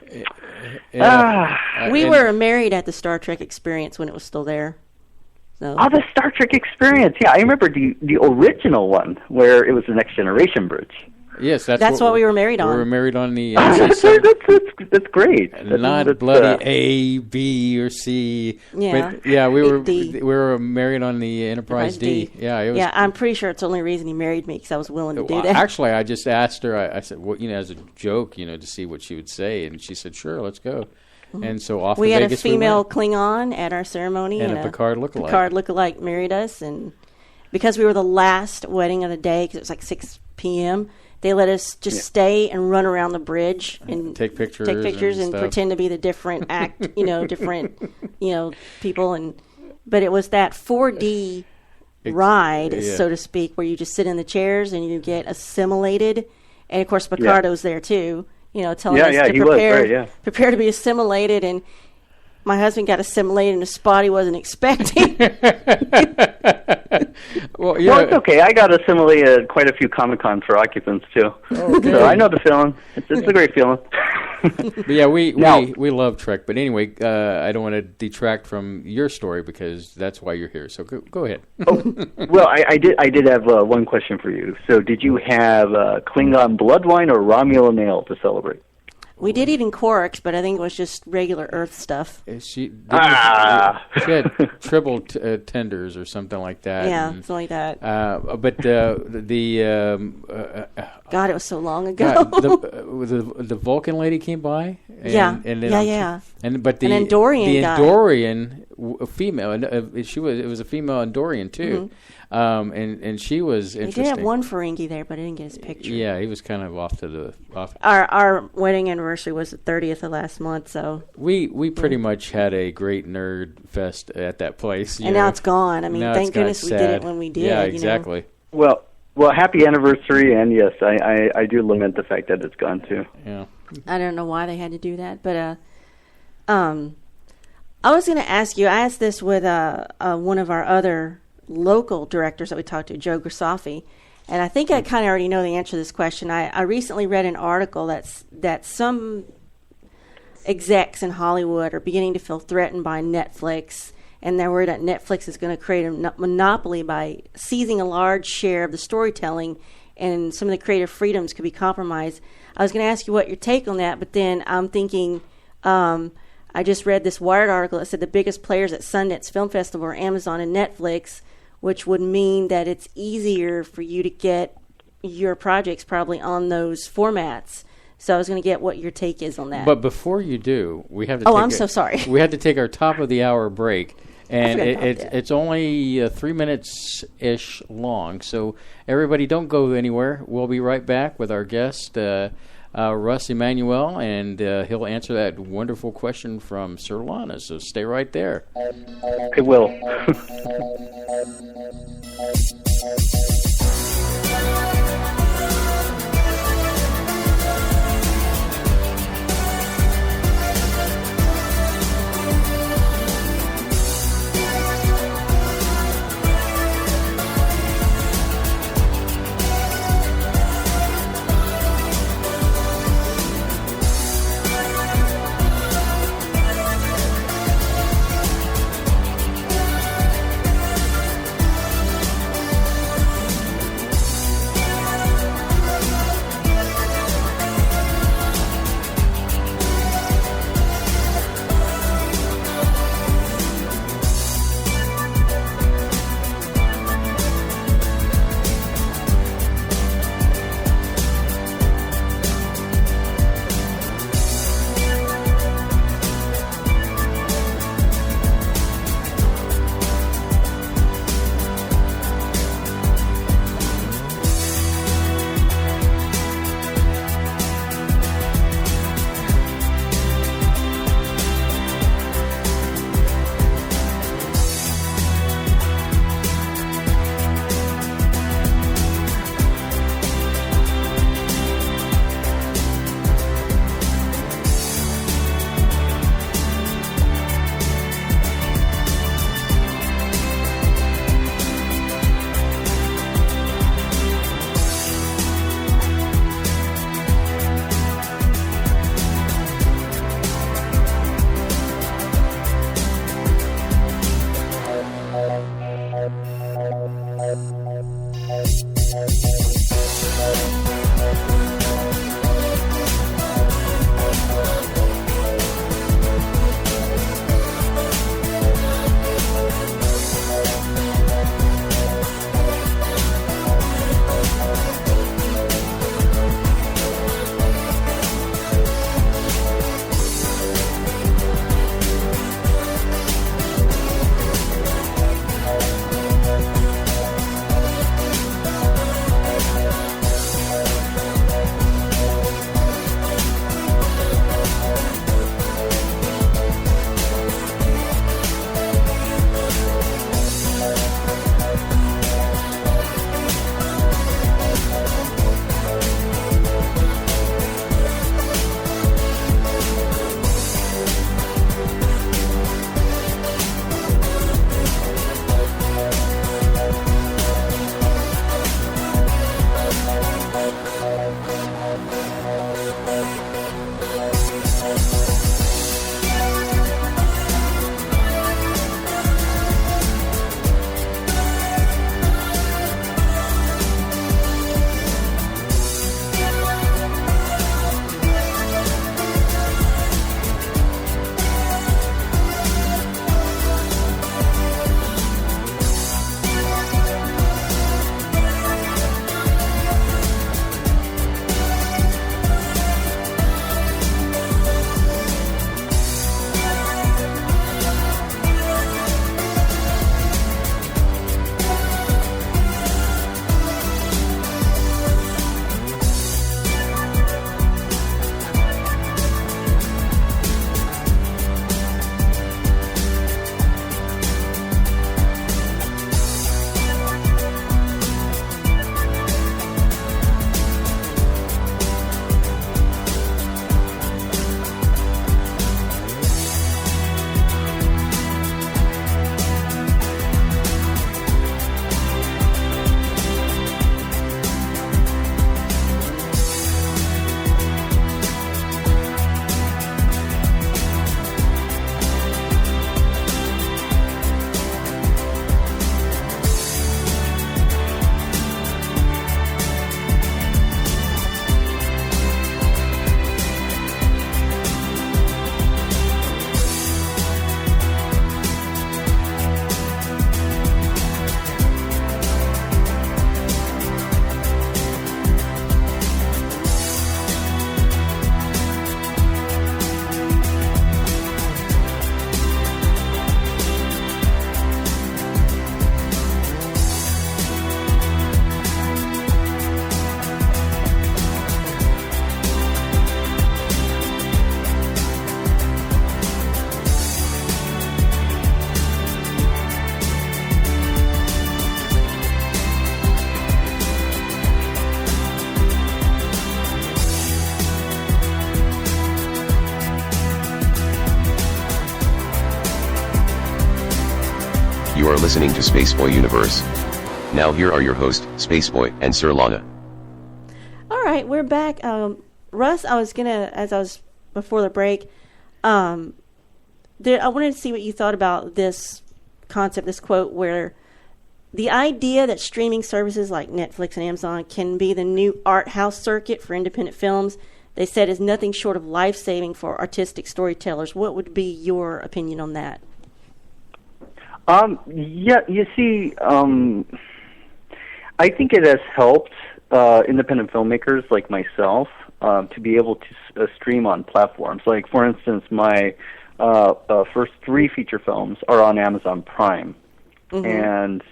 We were married at the Star Trek Experience when it was still there. So. Oh, the Star Trek Experience. Yeah, I remember the original one where it was the Next Generation bridge. Yes, that's what we were married on. We were married on the that's great. Not bloody A, B, or C. Yeah, but we were married on the Enterprise D. Yeah, it was. Yeah, I'm pretty sure it's the only reason he married me because I was willing to do that. Actually, I just asked her. I said, well, as a joke, to see what she would say, and she said, "Sure, let's go." Mm-hmm. And so off we to had Vegas a female Klingon at our ceremony, and a Picard lookalike. Picard lookalike married us, and because we were the last wedding of the day, because it was like 6 p.m. They let us just stay and run around the bridge and take pictures and pretend to be the different people. But it was that 4D ride, so to speak, where you just sit in the chairs and you get assimilated. And of course, Picardo's there too, telling us to prepare to be assimilated. And my husband got assimilated in a spot he wasn't expecting. Well, it's okay. I got assimilated at quite a few Comic-Cons for occupants, too. Okay. So I know the feeling. It's a great feeling. But yeah, we love Trek. But anyway, I don't want to detract from your story because that's why you're here. So go ahead. Well, I did have one question for you. So did you have Klingon blood wine or Romulan ale to celebrate? We did eat in Quarks, but I think it was just regular Earth stuff. She had triple tenders or something like that. Yeah, something like that. But God, it was so long ago. The Vulcan lady came by. And then but the Andorian female, it was a female Andorian too. Mm-hmm. And she was interesting. He did have one Ferengi there, but I didn't get his picture. Yeah, he was kind of off. Our wedding anniversary was the 30th of last month, so we pretty much had a great nerd fest at that place. And now it's gone. I mean, thank goodness we did it when we did. Yeah, exactly. Well, happy anniversary, and yes, I do lament the fact that it's gone too. Yeah, I don't know why they had to do that, but I was going to ask you. I asked this with one of our other local directors that we talked to, Joe Grisafi, and I think I kind of already know the answer to this question. I recently read an article that some execs in Hollywood are beginning to feel threatened by Netflix, and they're worried that Netflix is going to create a monopoly by seizing a large share of the storytelling, and some of the creative freedoms could be compromised. I was going to ask you what your take on that, but then I'm thinking, I just read this Wired article that said the biggest players at Sundance Film Festival are Amazon and Netflix, which would mean that it's easier for you to get your projects probably on those formats. So I was going to get what your take is on that. But before you do, we have to. I'm so sorry. We had to take our top of the hour break, and it's it's only 3 minutes ish long. So everybody, don't go anywhere. We'll be right back with our guest, Russ Emanuel, and he'll answer that wonderful question from Surlana. So stay right there. It will. You are listening to Spaceboy Universe. Now here are your hosts, Spaceboy and Surlana. All right, we're back. Russ, as I was before the break, I wanted to see what you thought about this concept, this quote, where the idea that streaming services like Netflix and Amazon can be the new art house circuit for independent films, they said is nothing short of life-saving for artistic storytellers. What would be your opinion on that? Yeah, you see, I think it has helped independent filmmakers like myself to be able to stream on platforms. Like, for instance, my first 3 feature films are on Amazon Prime. Mm-hmm. And,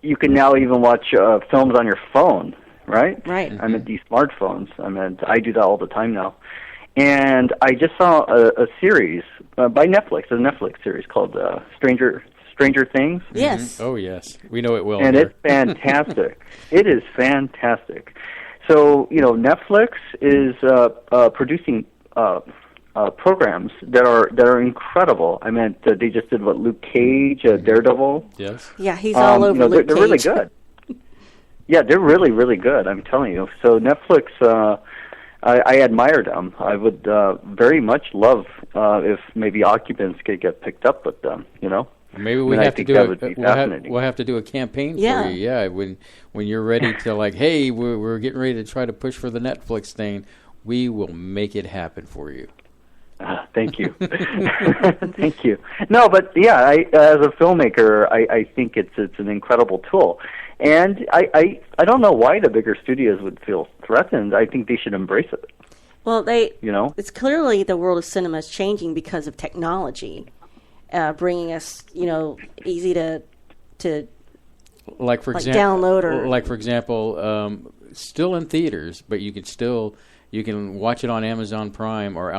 you can now even watch films on your phone, right? Right. Mm-hmm. I mean, these smartphones. I do that all the time now. And I just saw a series by Netflix, a Netflix series called Stranger Things. Yes. Mm-hmm. Oh, yes. We know it well. And it's fantastic. It is fantastic. So, Netflix is producing programs that are incredible. I mean, they just did Luke Cage, Daredevil. Yes. Yeah, he's all over Luke Cage. They're really good. Yeah, they're really, really good, I'm telling you. So Netflix, I admire them. I would very much love if maybe Occupants could get picked up with them, Maybe we'll have to do a campaign for you. Yeah, when you're ready to hey, we're getting ready to try to push for the Netflix thing, we will make it happen for you. Thank you. Thank you. No, but yeah, as a filmmaker, I think it's an incredible tool. And I don't know why the bigger studios would feel threatened. I think they should embrace it. Well, it's clearly the world of cinema is changing because of technology, bringing us, easy to download or for example, still in theaters, but you can watch it on Amazon Prime or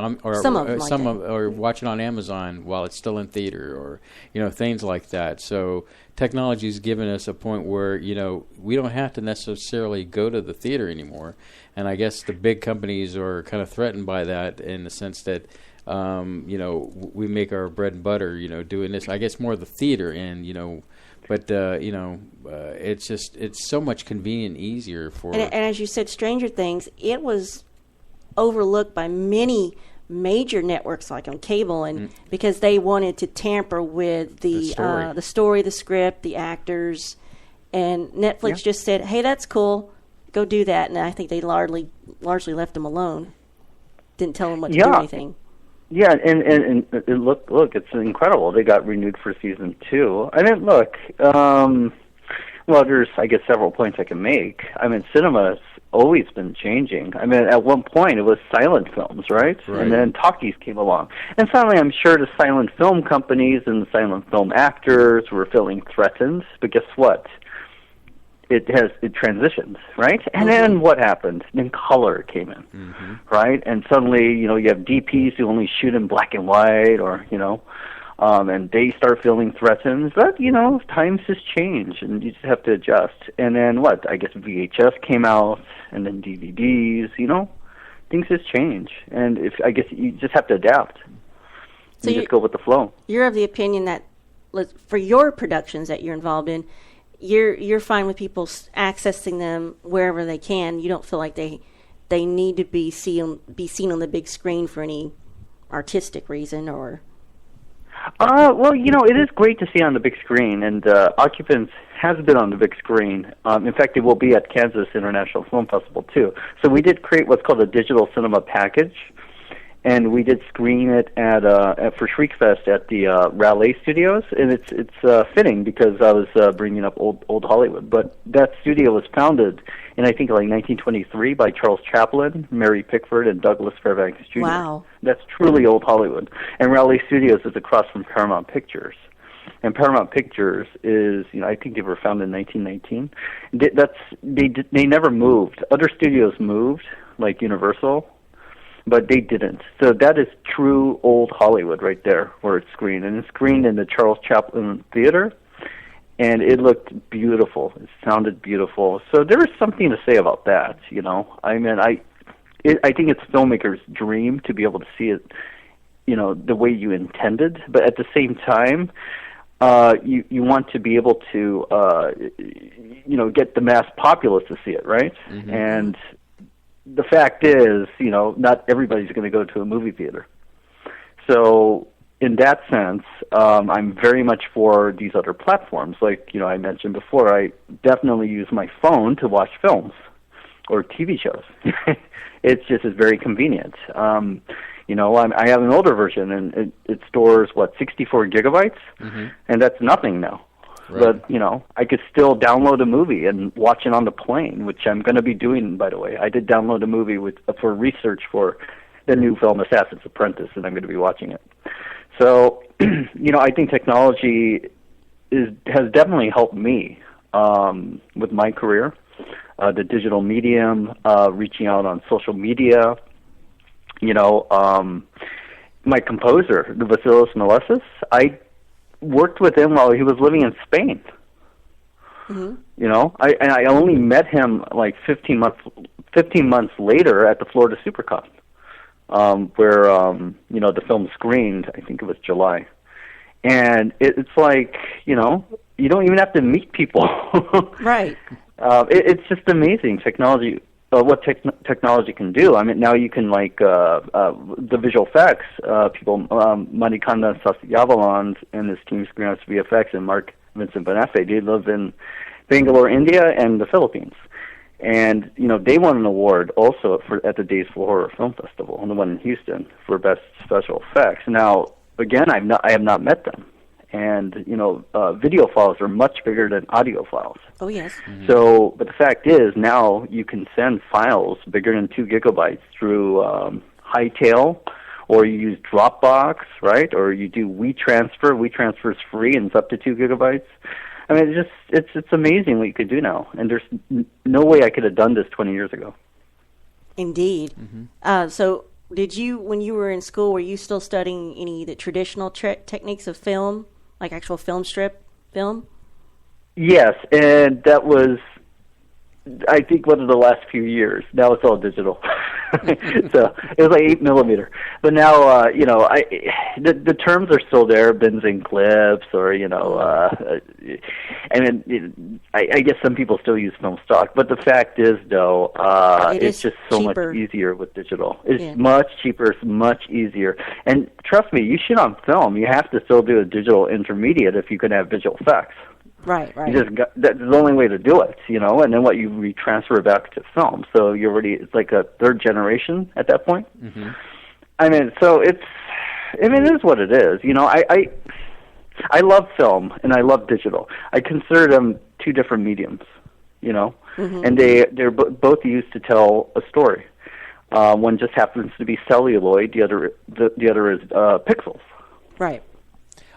watch it on Amazon while it's still in theater, or things like that. So technology's given us a point where we don't have to necessarily go to the theater anymore, and I guess the big companies are kind of threatened by that in the sense that we make our bread and butter doing this. I guess more the theater end, but it's so much convenient, easier for. And as you said, Stranger Things, it was overlooked by many major networks like on cable, and because they wanted to tamper with the story, the script, the actors, and Netflix just said, "Hey, that's cool, go do that." And I think they largely left them alone, didn't tell them what to do anything. Yeah, and look, it's incredible. They got renewed for season 2. I mean, look, well, there's I guess several points I can make. I mean, cinema's always been changing. I mean, at one point it was silent films, right? And then talkies came along. And suddenly I'm sure the silent film companies and the silent film actors were feeling threatened. But guess what? It transitioned, right? And then what happened? Then color came in, right? And suddenly, you have DPs who only shoot in black and white, or, and they start feeling threatened. But, times has changed, and you just have to adjust. And then what? I guess VHS came out, and then DVDs, things just change. And I guess you just have to adapt. So you just go with the flow. You're of the opinion that for your productions that you're involved in, you're fine with people accessing them wherever they can. You don't feel like they need to be seen on the big screen for any artistic reason, or. Well, it is great to see on the big screen, and Occupants has been on the big screen. In fact, it will be at Kansas International Film Festival too. So we did create what's called a digital cinema package, and we did screen it for Shriekfest at the Raleigh Studios, and it's fitting because I was bringing up old Hollywood. But that studio was founded in I think 1923 by Charles Chaplin, Mary Pickford, and Douglas Fairbanks Jr. Wow, that's truly old Hollywood. And Raleigh Studios is across from Paramount Pictures. And Paramount Pictures is, I think they were founded in 1919. They never moved. Other studios moved, like Universal, but they didn't. So that is true old Hollywood right there, where it's screened. And it's screened in the Charles Chaplin Theater, and it looked beautiful. It sounded beautiful. So there is something to say about that, I mean, I think it's filmmakers' dream to be able to see it the way you intended, but at the same time, you want to be able to, get the mass populace to see it, right? Mm-hmm. And the fact is, not everybody's going to go to a movie theater. So in that sense, I'm very much for these other platforms. Like, I mentioned before, I definitely use my phone to watch films or TV shows. It's very convenient. I have an older version, and it stores, 64 gigabytes? Mm-hmm. And that's nothing now. Right. But, I could still download a movie and watch it on the plane, which I'm going to be doing, by the way. I did download a movie for research for the new film Assassin's Apprentice, and I'm going to be watching it. So, I think technology has definitely helped me with my career, the digital medium, reaching out on social media. My composer, Vasilis Melesis, I worked with him while he was living in Spain. Mm-hmm. I only met him like 15 months later at the Florida Super Cup, where the film screened. I think it was July, and it's like you don't even have to meet people. Right. It's just amazing technology. What technology can do. I mean, now you can the visual effects people, Marikanda Sasyavalan and his team, Screen Arts VFX, and Mark Vincent Benefe. They live in Bangalore, India, and the Philippines, and they won an award also at the Days for Horror Film Festival, the one in Houston, for best special effects. Now, again, I have not met them. And, video files are much bigger than audio files. Oh, yes. Mm-hmm. So, but the fact is, now you can send files bigger than 2 gigabytes through Hightail, or you use Dropbox, right? Or you do WeTransfer. WeTransfer is free, and it's up to 2 gigabytes. I mean, it's amazing what you could do now. And there's no way I could have done this 20 years ago. Indeed. Mm-hmm. So, when you were in school, were you still studying any of the traditional techniques of film? Like actual film? Yes, and that was, I think, one of the last few years. Now it's all digital. So it was like 8 millimeter. But now, the terms are still there, bins and clips, or, I guess some people still use film stock. But the fact is, though, it's just so cheaper. Much easier with digital. It's much cheaper, it's much easier. And trust me, you shoot on film, you have to still do a digital intermediate if you can have visual effects. Right. That's the only way to do it, and then you retransfer it back to film. So it's like a third generation at that point. Mm-hmm. I mean, so it is what it is. I love film and I love digital. I consider them two different mediums, Mm-hmm. and they're both used to tell a story. One just happens to be celluloid, the other is pixels. Right.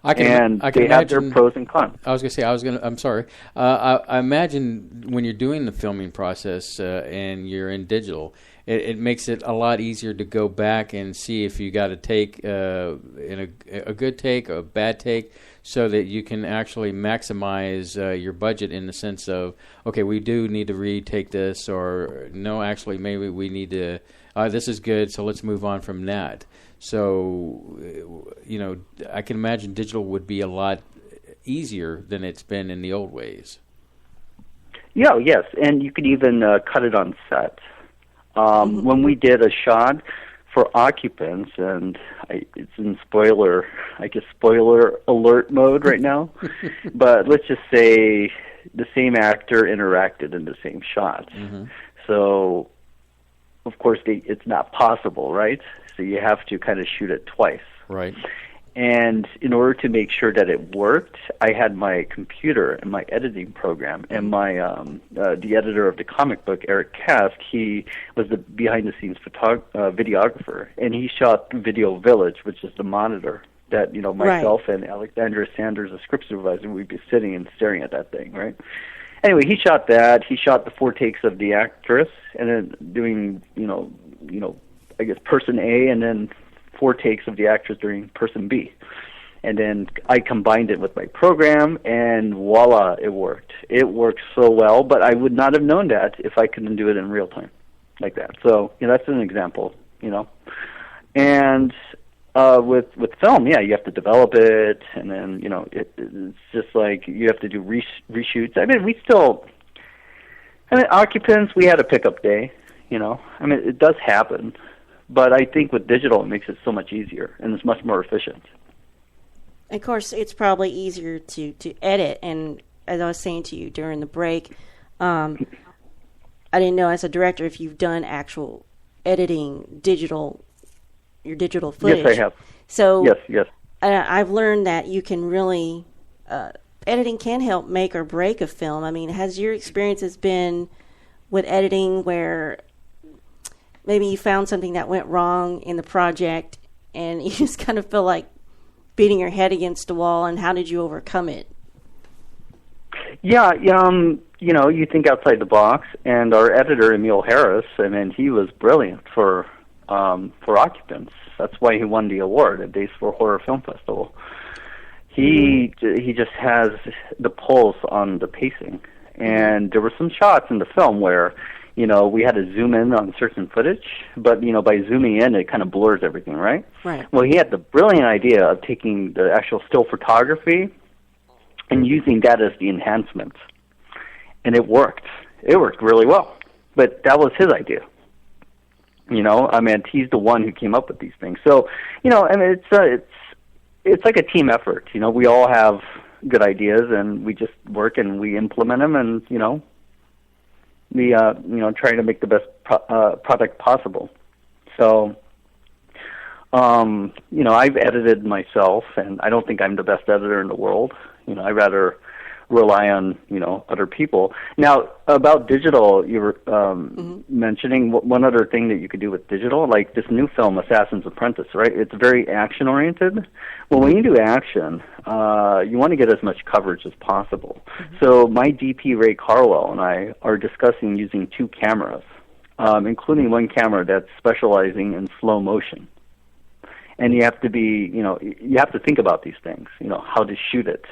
I can they have their pros and cons. I'm sorry. I imagine when you're doing the filming process and you're in digital, it makes it a lot easier to go back and see if you got a take, in a good take, a bad take, so that you can actually maximize your budget in the sense of, okay, we do need to retake this, or no, actually, maybe we need to, this is good, so let's move on from that. So, I can imagine digital would be a lot easier than it's been in the old ways. Yeah, yes, and you could even cut it on set. When we did a shot for Occupants, and it's in spoiler alert mode right now, but let's just say the same actor interacted in the same shot. Mm-hmm. So, of course, it's not possible, right? So you have to kind of shoot it twice. Right. And in order to make sure that it worked, I had my computer and my editing program, and my the editor of the comic book, Eric Kask, he was the behind-the-scenes videographer, and he shot Video Village, which is the monitor that myself and Alexandra Sanders, the script supervisor, we'd be sitting and staring at that thing, right? Anyway, he shot that. He shot the 4 takes of the actress, and then doing I guess person A, and then 4 takes of the actress during person B. And then I combined it with my program, and voila, it worked. It worked so well, but I would not have known that if I couldn't do it in real time like that. So, that's an example, And with film, yeah, you have to develop it, and then it's just like you have to do reshoots. I mean, Occupants, we had a pickup day. I mean, it does happen, but I think with digital, it makes it so much easier and it's much more efficient. Of course, it's probably easier to edit. And as I was saying to you during the break, I didn't know as a director if you've done actual editing your digital footage. Yes, I have. So yes. I've learned that you can really editing can help make or break a film. I mean, has your experiences been with editing where maybe you found something that went wrong in the project and you just kind of feel like beating your head against the wall, and how did you overcome it? Yeah, you think outside the box, and our editor, Emil Harris, I mean, he was brilliant for Occupants. That's why he won the award at Days for Horror Film Festival. He just has the pulse on the pacing. And there were some shots in the film where, we had to zoom in on certain footage, but, by zooming in, it kind of blurs everything, right? Right. Well, he had the brilliant idea of taking the actual still photography and using that as the enhancement. And it worked. It worked really well. But that was his idea. I mean, he's the one who came up with these things. So, I mean, it's like a team effort. We all have good ideas, and we just work and we implement them, and we try to make the best product possible. So, I've edited myself, and I don't think I'm the best editor in the world. I rather rely on other people. Now, about digital, you were mentioning one other thing that you could do with digital, like this new film, Assassin's Apprentice, right? It's very action-oriented. Well, when you do action, you want to get as much coverage as possible. So my DP, Ray Carwell, and I are discussing using 2 cameras, including one camera that's specializing in slow motion. And you have to you have to think about these things, how to shoot it.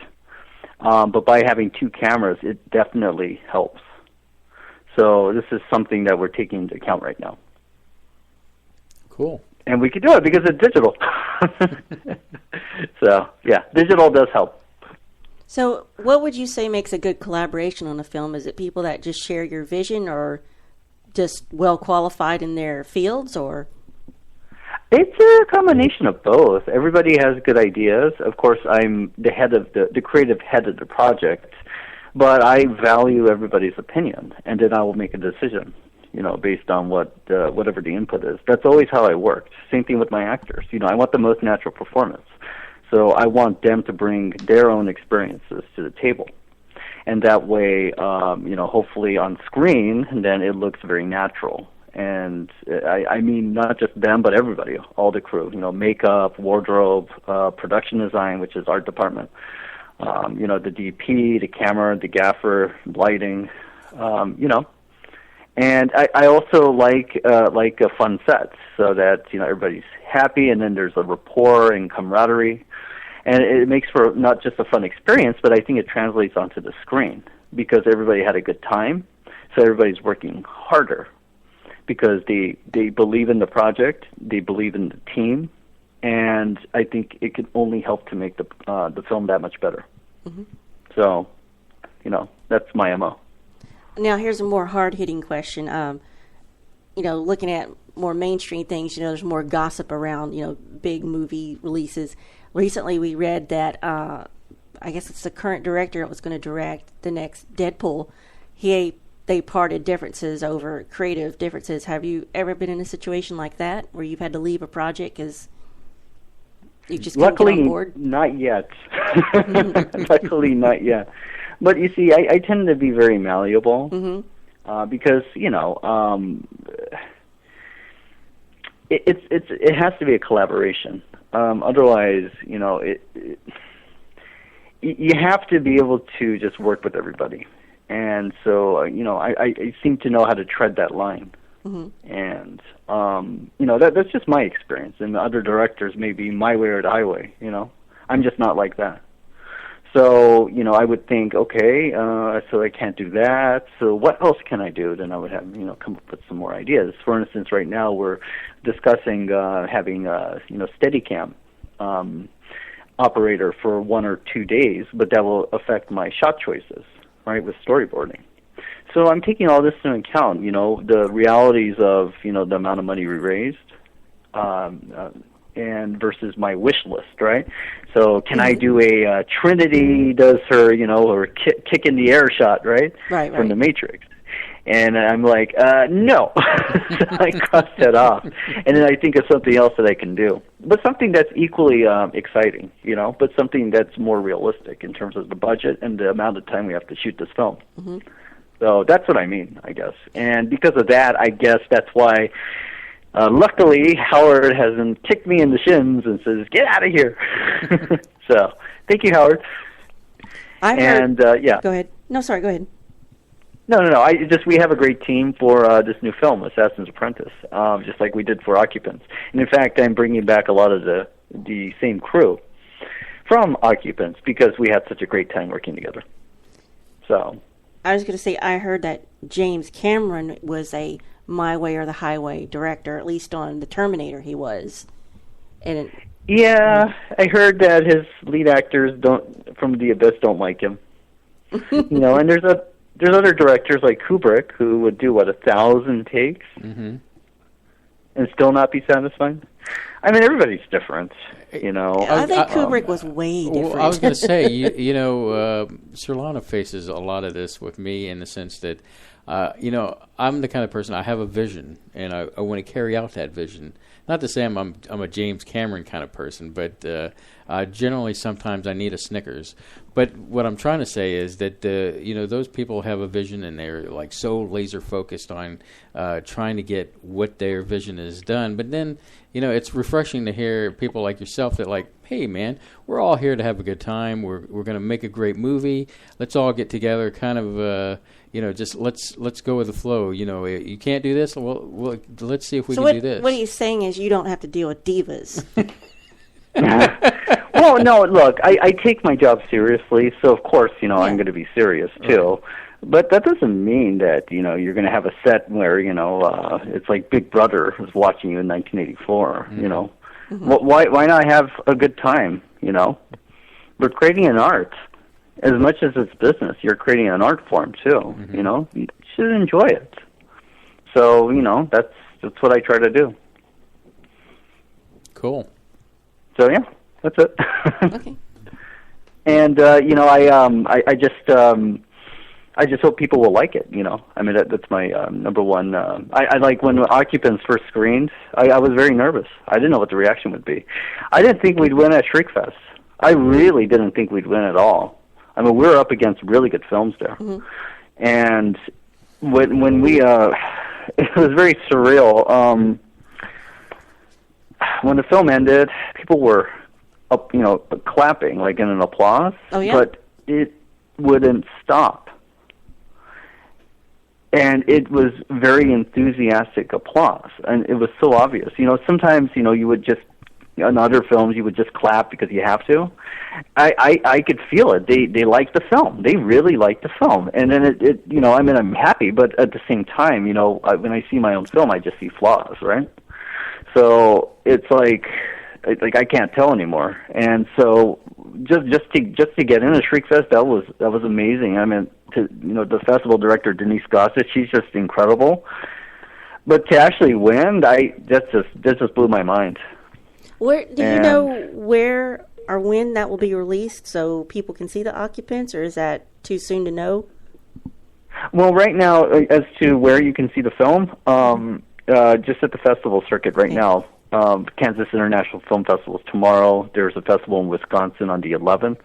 But by having 2 cameras, it definitely helps. So this is something that we're taking into account right now. Cool. And we could do it because it's digital. So, yeah, digital does help. So what would you say makes a good collaboration on a film? Is it people that just share your vision, or just well qualified in their fields, or? It's a combination of both. Everybody has good ideas. Of course, I'm the head of the creative head of the project, but I value everybody's opinion, and then I will make a decision, based on whatever the input is. That's always how I work. Same thing with my actors. I want the most natural performance, so I want them to bring their own experiences to the table, and that way, hopefully on screen, then it looks very natural. And I mean not just them, but everybody, all the crew, makeup, wardrobe, production design, which is art department, the DP, the camera, the gaffer, lighting, And I also like a fun set, so that everybody's happy, and then there's a rapport and camaraderie, and it makes for not just a fun experience, but I think it translates onto the screen because everybody had a good time, so everybody's working harder. Because they believe in the project, they believe in the team, and I think it can only help to make the film that much better. Mm-hmm. So, that's my MO. Now, here's a more hard-hitting question. Looking at more mainstream things, there's more gossip around, big movie releases. Recently, we read that, I guess it's the current director that was going to direct the next Deadpool. They parted differences over creative differences. Have you ever been in a situation like that where you've had to leave a project because you just couldn't get on board? Not yet. Luckily, not yet. But you see, I tend to be very malleable because it has to be a collaboration. Otherwise, you have to be able to just work with everybody. And so, I seem to know how to tread that line. Mm-hmm. And, that's just my experience. And the other directors may be my way or the highway, I'm just not like that. So, I would think, okay, so I can't do that. So what else can I do? Then I would have, come up with some more ideas. For instance, right now we're discussing having a, Steadicam operator for 1 or 2 days, but that will affect my shot choices, right, with storyboarding. So I'm taking all this into account, the realities of, the amount of money we raised, and versus my wish list, right? So can I do a Trinity does her, or kick in the air shot, right? Right. From The Matrix. And I'm like, no. So I crossed that off. And then I think of something else that I can do. But something that's equally exciting, but something that's more realistic in terms of the budget and the amount of time we have to shoot this film. Mm-hmm. So that's what I mean, I guess. And because of that, I guess that's why, luckily, Howard hasn't kicked me in the shins and says, get out of here. So, thank you, Howard. Yeah. Go ahead. No, sorry, go ahead. No. We have a great team for this new film, Assassin's Apprentice, just like we did for Occupants. And in fact, I'm bringing back a lot of the same crew from Occupants because we had such a great time working together. So, I was going to say, I heard that James Cameron was a My Way or the Highway director, at least on The Terminator he was. And yeah, I heard that his lead actors from The Abyss don't like him. And there's other directors like Kubrick who would do 1,000 takes and still not be satisfied. I mean, everybody's different, I think Kubrick was way different. Well, I was going to say, Surlana faces a lot of this with me in the sense that, I'm the kind of person, I have a vision, and I want to carry out that vision. Not to say I'm a James Cameron kind of person, but generally sometimes I need a Snickers. But what I'm trying to say is that those people have a vision and they're like so laser focused on trying to get what their vision is done. But then it's refreshing to hear people like yourself that like, hey man, we're all here to have a good time. We're going to make a great movie. Let's all get together, kind of. Just let's go with the flow. You can't do this. Well, let's see if we can do this. What he's saying is you don't have to deal with divas. Well, no, look, I take my job seriously, so of course, I'm going to be serious too. Right. But that doesn't mean that, you're going to have a set where, it's like Big Brother was watching you in 1984, Mm-hmm. Why not have a good time, We're creating an art. As much as it's business, you're creating an art form too, You should enjoy it. So, that's what I try to do. Cool. So, yeah, that's it. Okay. And, I just hope people will like it, I mean, that's my number one. I like when Occupants first screened, I was very nervous. I didn't know what the reaction would be. I didn't think we'd win at Shriekfest. I really didn't think we'd win at all. I mean, we were up against really good films there. Mm-hmm. And when we, it was very surreal. When the film ended, people were up, clapping, like in an applause. Oh, yeah? But it wouldn't stop. And it was very enthusiastic applause. And it was so obvious. Sometimes, you would just, in other films, you would just clap because you have to. I could feel it. They liked the film. They really liked the film. And then I'm happy, but at the same time, when I see my own film, I just see flaws, right? So it's like I can't tell anymore. And so just to get into Shriekfest, that was amazing. I mean, the festival director Denise Gossett, she's just incredible. But to actually win, that just blew my mind. Do you know where or when that will be released so people can see The Occupants, or is that too soon to know? Well, right now, as to where you can see the film, just at the festival circuit right now. Kansas International Film Festival is tomorrow. There's a festival in Wisconsin on the 11th.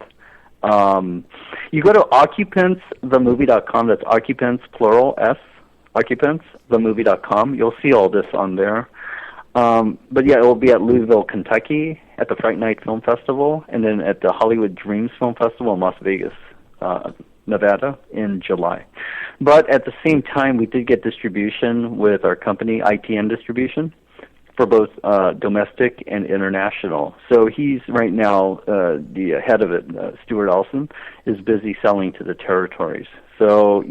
You go to occupantsthemovie.com. That's occupants, plural, S, occupantsthemovie.com. You'll see all this on there. But yeah, it will be at Louisville, Kentucky, at the Fright Night Film Festival, and then at the Hollywood Dreams Film Festival in Las Vegas, Nevada, in July. But at the same time, we did get distribution with our company, ITN Distribution, for both domestic and international. So he's right now the head of it. Stuart Olson is busy selling to the territories. So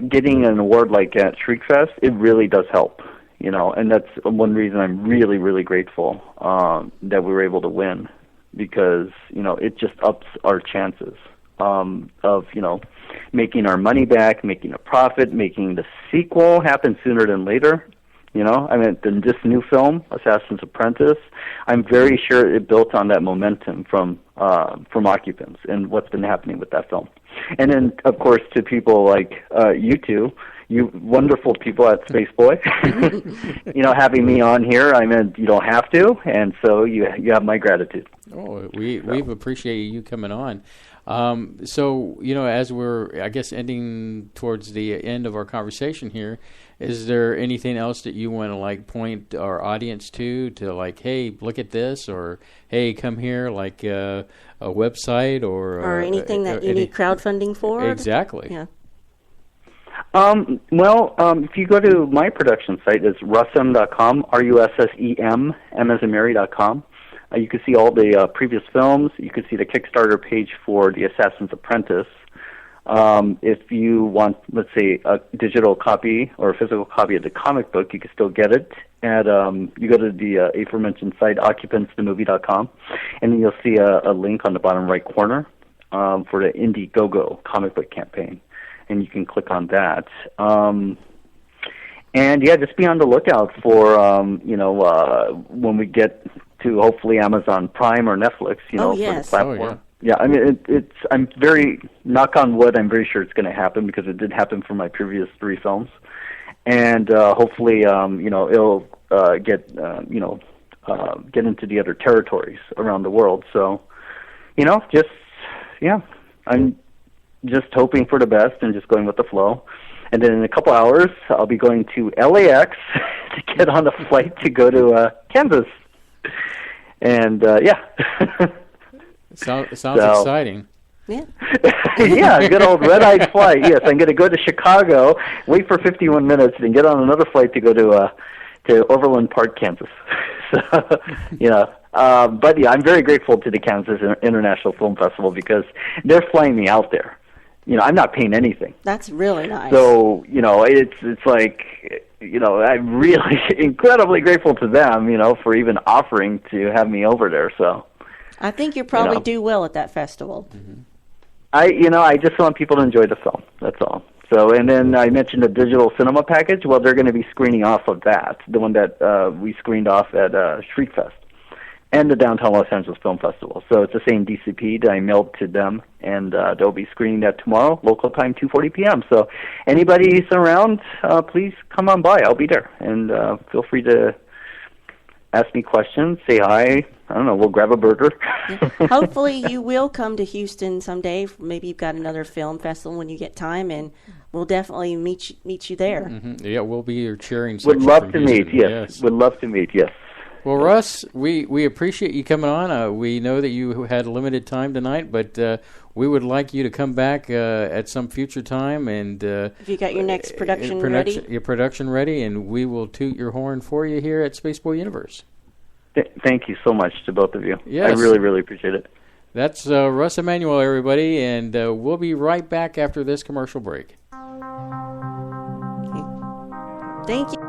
getting an award like at Shriekfest, it really does help. And that's one reason I'm really, really grateful that we were able to win, because it just ups our chances of making our money back, making a profit, making the sequel happen sooner than later. Than this new film, Assassin's Apprentice, I'm very sure it built on that momentum from Occupants and what's been happening with that film. And then, of course, to people like you two, you wonderful people at Spaceboy, having me on here. You don't have to, and so you have my gratitude. Oh, we've appreciated you coming on. So, as we're, I guess, ending towards the end of our conversation here, is there anything else that you want to point our audience to hey, look at this, or hey, come here, a website or anything that you need crowdfunding for? Exactly. Yeah. If you go to my production site, it's russem.com, RUSSEM, M as in Mary.com. You can see all the previous films. You can see the Kickstarter page for The Assassin's Apprentice. If you want, let's say, a digital copy or a physical copy of the comic book, you can still get it. You go to the aforementioned site, occupantsthemovie.com, and then you'll see a link on the bottom right corner for the Indiegogo comic book campaign, and you can click on that. Just be on the lookout for, when we get to hopefully Amazon Prime or Netflix, for the platform. I'm very, knock on wood, I'm very sure it's going to happen, because it did happen for my previous 3 films. And hopefully, it'll get into the other territories around the world. So, I'm just hoping for the best and just going with the flow. And then in a couple hours, I'll be going to LAX to get on a flight to go to Kansas. And Sounds exciting. Yeah. Yeah, good old red-eyed flight. Yes, I'm going to go to Chicago, wait for 51 minutes, and get on another flight to go to Overland Park, Kansas. I'm very grateful to the Kansas International Film Festival, because they're flying me out there. I'm not paying anything. That's really nice. So, it's like, I'm really incredibly grateful to them, for even offering to have me over there. So I think you probably do well at that festival. Mm-hmm. I just want people to enjoy the film. That's all. So, and then I mentioned the digital cinema package. Well, they're going to be screening off of that, the one that we screened off at Shriekfest and the Downtown Los Angeles Film Festival. So it's the same DCP that I mailed to them, and they'll be screening that tomorrow, local time, 2:40 p.m. So anybody who's around, please come on by. I'll be there, and feel free to ask me questions, say hi. I don't know, we'll grab a burger. Hopefully you will come to Houston someday. Maybe you've got another film festival when you get time, and we'll definitely meet you there. Mm-hmm. Yeah, we'll be your cheering section. Would love to meet, yes. Would love to meet, yes. Well, Russ, we appreciate you coming on. We know that you had limited time tonight, but we would like you to come back at some future time. And if you got your next production ready? Your production ready, and we will toot your horn for you here at Spaceboy Universe. Thank you so much to both of you. Yes. I really, really appreciate it. That's Russ Emanuel, everybody, and we'll be right back after this commercial break. Thank you.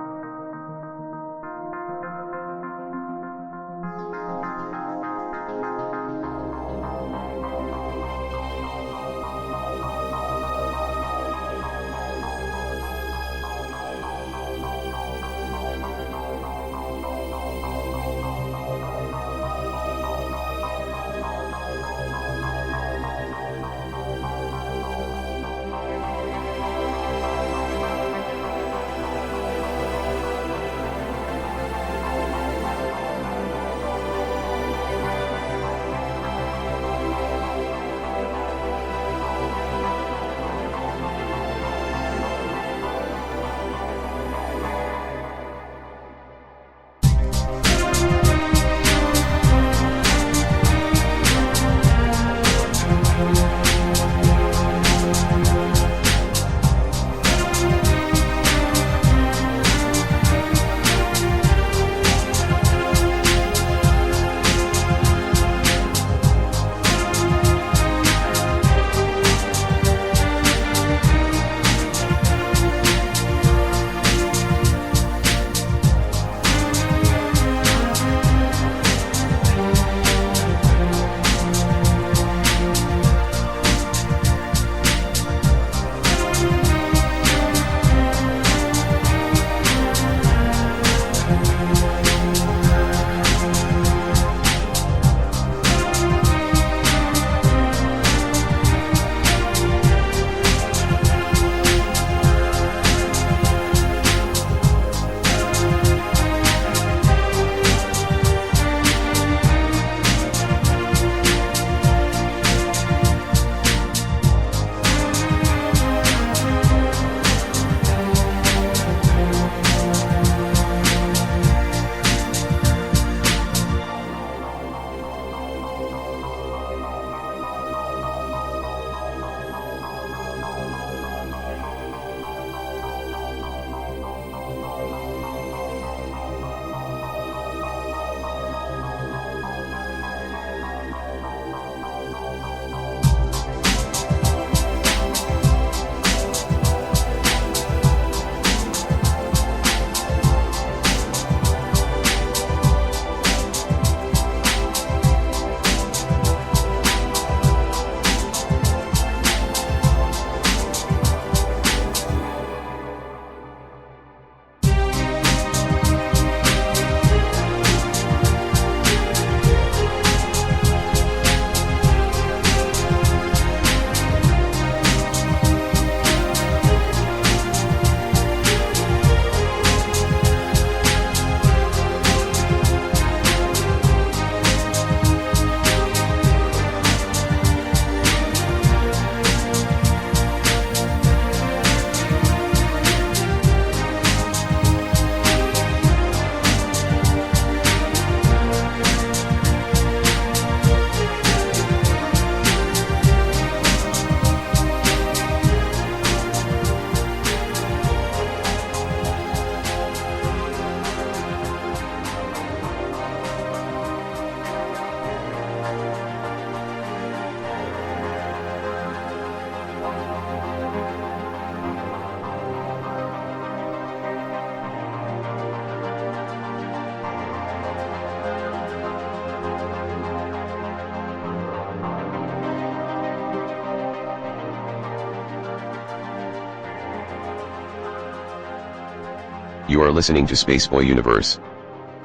You are listening to Spaceboy Universe.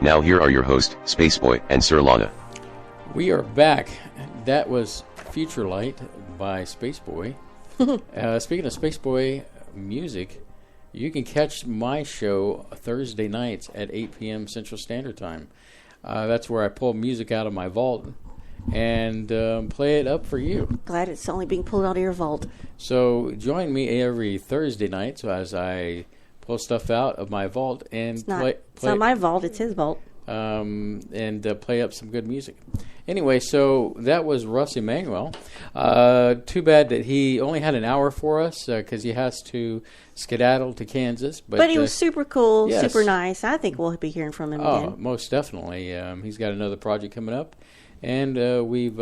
Now here are your hosts, Spaceboy and Surlana. We are back. That was Future Light by Spaceboy. Speaking of Spaceboy music, you can catch my show Thursday nights at 8 p.m. Central Standard Time. That's where I pull music out of my vault and play it up for you. Glad it's only being pulled out of your vault. So join me every Thursday night as I pull stuff out of my vault and it's not my vault, it's his vault. And play up some good music. Anyway, so that was Russ Emanuel. Too bad that he only had an hour for us because he has to skedaddle to Kansas. But he was super cool, yes. super nice. I think we'll be hearing from him again. Most definitely. He's got another project coming up. And we've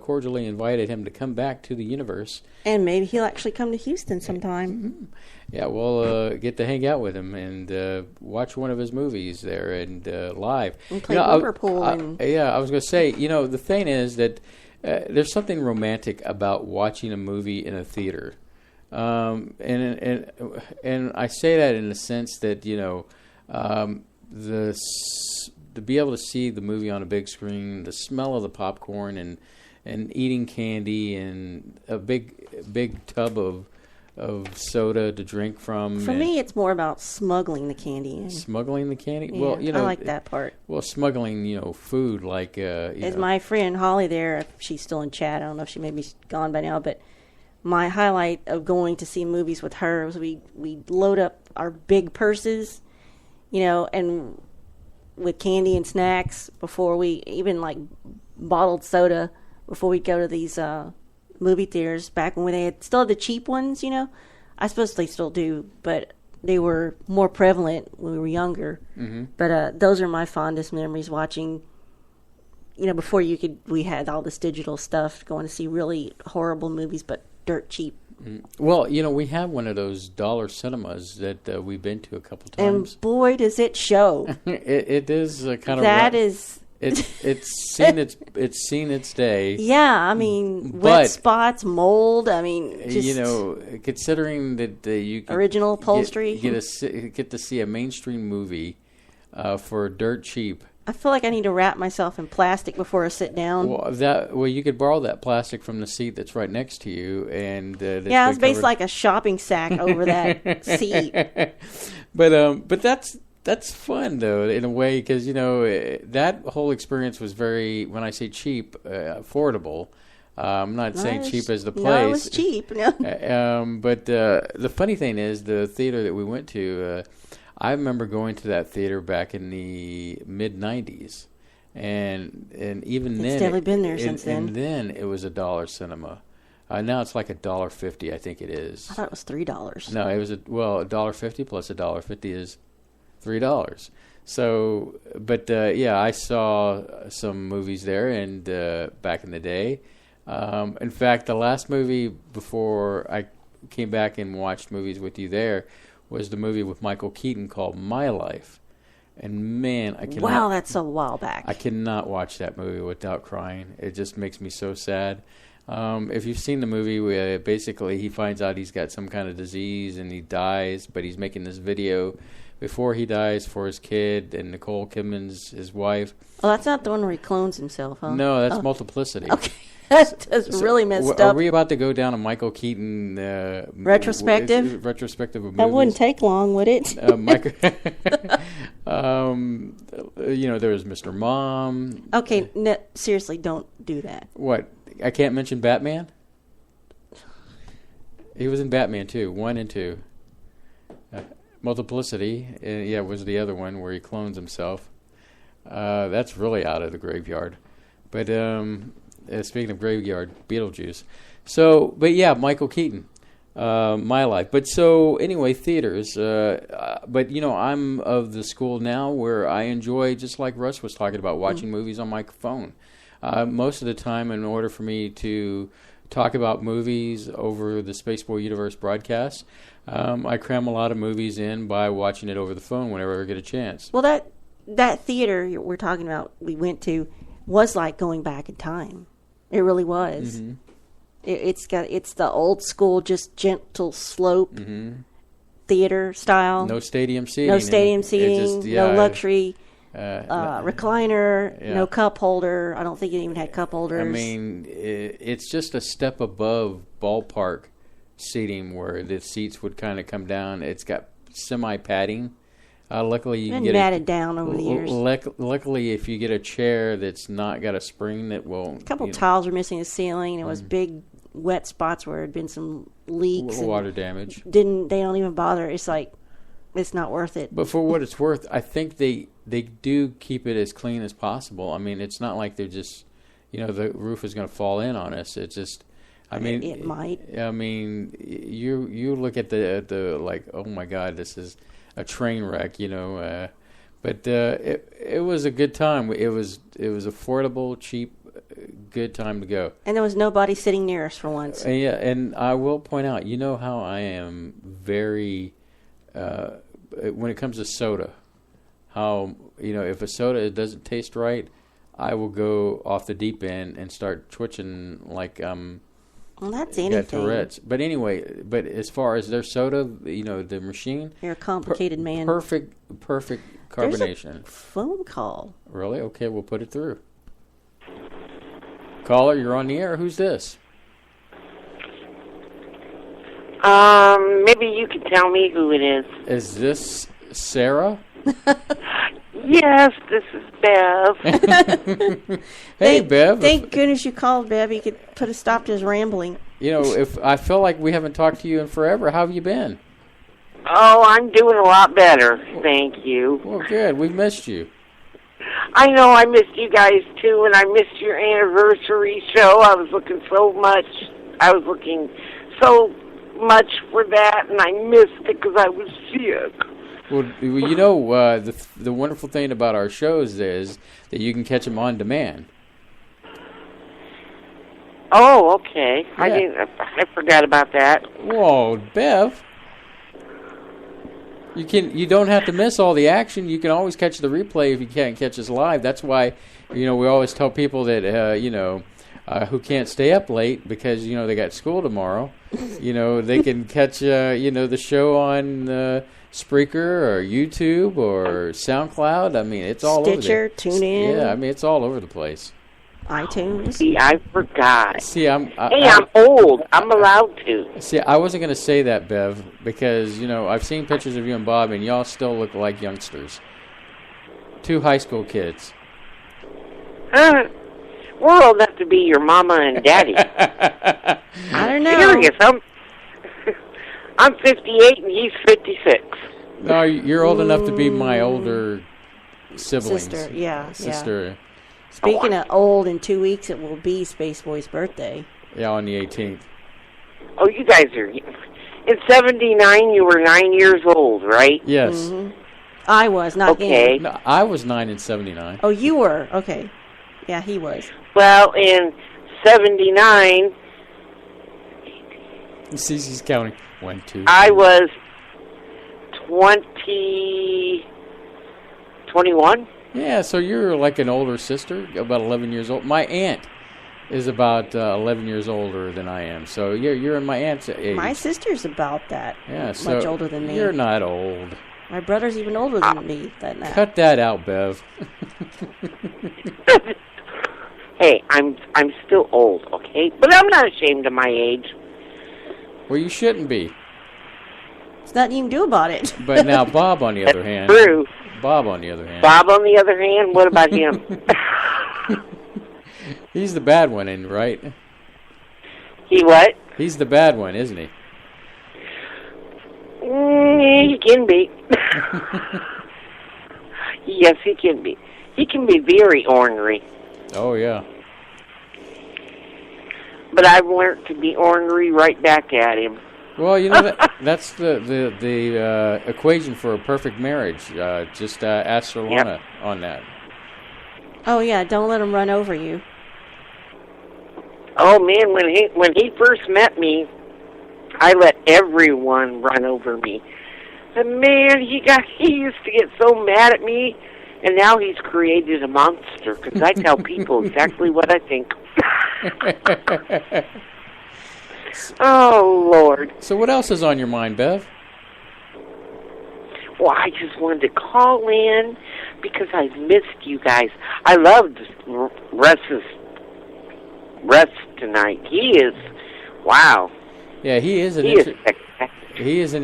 cordially invited him to come back to the universe. And maybe he'll actually come to Houston sometime. Mm-hmm. Yeah, we'll get to hang out with him and watch one of his movies there and live. And play Liverpool. Yeah, I was going to say, the thing is that there's something romantic about watching a movie in a theater. And I say that in the sense that, to be able to see the movie on a big screen, the smell of the popcorn and eating candy and a big tub of soda to drink from. For me, it's more about smuggling the candy in. Smuggling the candy? Yeah, well, I like that part. Well, smuggling, food like. Is my friend Holly there? If she's still in chat, I don't know if she may be gone by now, but my highlight of going to see movies with her was we load up our big purses, and with candy and snacks before we even like bottled soda before we go to these movie theaters back when they still had the cheap ones, I suppose they still do, but they were more prevalent when we were younger. Mm-hmm. But those are my fondest memories watching, before we had all this digital stuff, going to see really horrible movies, but dirt cheap. Mm-hmm. Well, we have one of those dollar cinemas that we've been to a couple times. And boy, does it show. It is kind of... That is... It's seen its day. Yeah, I mean, wet spots, mold. I mean, just considering that you original upholstery, get to see a mainstream movie for dirt cheap. I feel like I need to wrap myself in plastic before I sit down. Well, you could borrow that plastic from the seat that's right next to you, and it's basically like a shopping sack over that seat. But that's fun, though, in a way, because, that whole experience was very, when I say cheap, affordable. I'm not saying cheap as the place. No, it was cheap. But the funny thing is, the theater that we went to, I remember going to that theater back in the mid-'90s. And even then... It's definitely been there since then. And then it was a dollar cinema. Now it's like $1.50, I think it is. I thought it was $3. No, it was $1.50 plus $1.50 is $3. So, but I saw some movies there, and back in the day. In fact, the last movie before I came back and watched movies with you there was the movie with Michael Keaton called My Life. And man, I cannot... Wow, that's a while back. I cannot watch that movie without crying. It just makes me so sad. If you've seen the movie, basically he finds out he's got some kind of disease and he dies, but he's making this video before he dies for his kid, and Nicole Kidman's his wife. Oh, that's not the one where he clones himself, huh? No, that's Multiplicity. Okay. That's really messed up. Are we about to go down a Michael Keaton retrospective? Retrospective of movies? That wouldn't take long, would it? There was Mr. Mom. Okay, seriously, don't do that. What? I can't mention Batman? He was in Batman 2, 1 and 2. Multiplicity, was the other one where he clones himself. That's really out of the graveyard. But speaking of graveyard, Beetlejuice. So, but yeah, Michael Keaton, My Life. But so anyway, theaters. But I'm of the school now where I enjoy, just like Russ was talking about, watching movies on my phone. Most of the time, in order for me to talk about movies over the Spaceboy Universe broadcast, I cram a lot of movies in by watching it over the phone whenever I get a chance. Well, that theater we're talking about, we went to, was like going back in time. It really was. Mm-hmm. It's the old school, just gentle slope theater style. No stadium seating. No stadium seating. No luxury recliner. Yeah. No cup holder. I don't think it even had cup holders. I mean, it's just a step above ballpark seating where the seats would kind of come down. It's got semi-padding. Luckily, you can get matted down over the years. Luckily, if you get a chair that's not got a spring that will... A couple tiles were missing the ceiling. It was big wet spots where there had been some leaks. Water damage. They don't even bother. It's like, it's not worth it. But for what it's worth, I think they do keep it as clean as possible. I mean, it's not like they're just, the roof is going to fall in on us. It's just... I mean, it might. I mean, you look at the like, oh my God, this is a train wreck, But it was a good time. It was affordable, cheap, good time to go. And there was nobody sitting near us for once. Yeah, and I will point out, how I am very when it comes to soda. How if a soda doesn't taste right, I will go off the deep end and start twitching like Well, that's anything. Tourette's. But anyway, as far as their soda, the machine. You're a complicated man. Perfect carbonation. There's a phone call. Really? Okay, we'll put it through. Caller, you're on the air. Who's this? Maybe you can tell me who it is. Is this Sarah? Yes, this is Bev. Hey, Bev. Thank goodness you called, Bev. You could put a stop to his rambling. If I feel like we haven't talked to you in forever, how have you been? Oh, I'm doing a lot better. Thank you. Well, good. We've missed you. I know I missed you guys, too, and I missed your anniversary show. I was looking so much for that, and I missed it because I was sick. Well, the wonderful thing about our shows is that you can catch them on demand. Oh, okay. Yeah. I forgot about that. Whoa, Bev. You don't have to miss all the action. You can always catch the replay if you can't catch us live. That's why, we always tell people that, who can't stay up late because, they got school tomorrow. They can catch, the show on Spreaker or YouTube or SoundCloud. I mean, it's all over there. Stitcher, TuneIn. Yeah, I mean, it's all over the place. iTunes. See, I forgot. See, I'm old. I'm allowed to. See, I wasn't going to say that, Bev, because, I've seen pictures of you and Bob, and y'all still look like youngsters. 2 high school kids. We're old enough to be your mama and daddy. I don't know. Serious, I'm 58 and he's 56. No, you're old enough to be my older siblings. Sister, yeah. Sister. Speaking of old, in 2 weeks it will be Spaceboy's birthday. Yeah, on the 18th. Oh, you guys are... In 79, you were 9 years old, right? Yes. Mm-hmm. I was, not okay. him. No, I was 9 in 79. Oh, you were? Okay. Yeah, he was. Well, in 79... Cece's counting. 1, 2. I was 21. Yeah, so you're like an older sister, about 11 years old. My aunt is about 11 years older than I am, so you're in my aunt's age. My sister's about that. Yeah, so much older than me. You're not old. My brother's even older than me. Cut that out, Bev. Hey, I'm still old, okay? But I'm not ashamed of my age. Well, you shouldn't be. There's nothing you can do about it. But now Bob, on the other hand. True. Bob, on the other hand. What about him? He's the bad one, right? He what? He's the bad one, isn't he? He can be. Yes, he can be. He can be very ornery. Oh, yeah. But I've learned to be ornery right back at him. Well, that's the equation for a perfect marriage. Just ask Surlana on that. Oh yeah, don't let him run over you. Oh man, when he first met me, I let everyone run over me. And man, he used to get so mad at me, and now he's created a monster because I tell people exactly what I think. Oh, Lord. So what else is on your mind, Bev? Well, I just wanted to call in because I've missed you guys. I loved Russ tonight. He is, wow. Yeah, he is an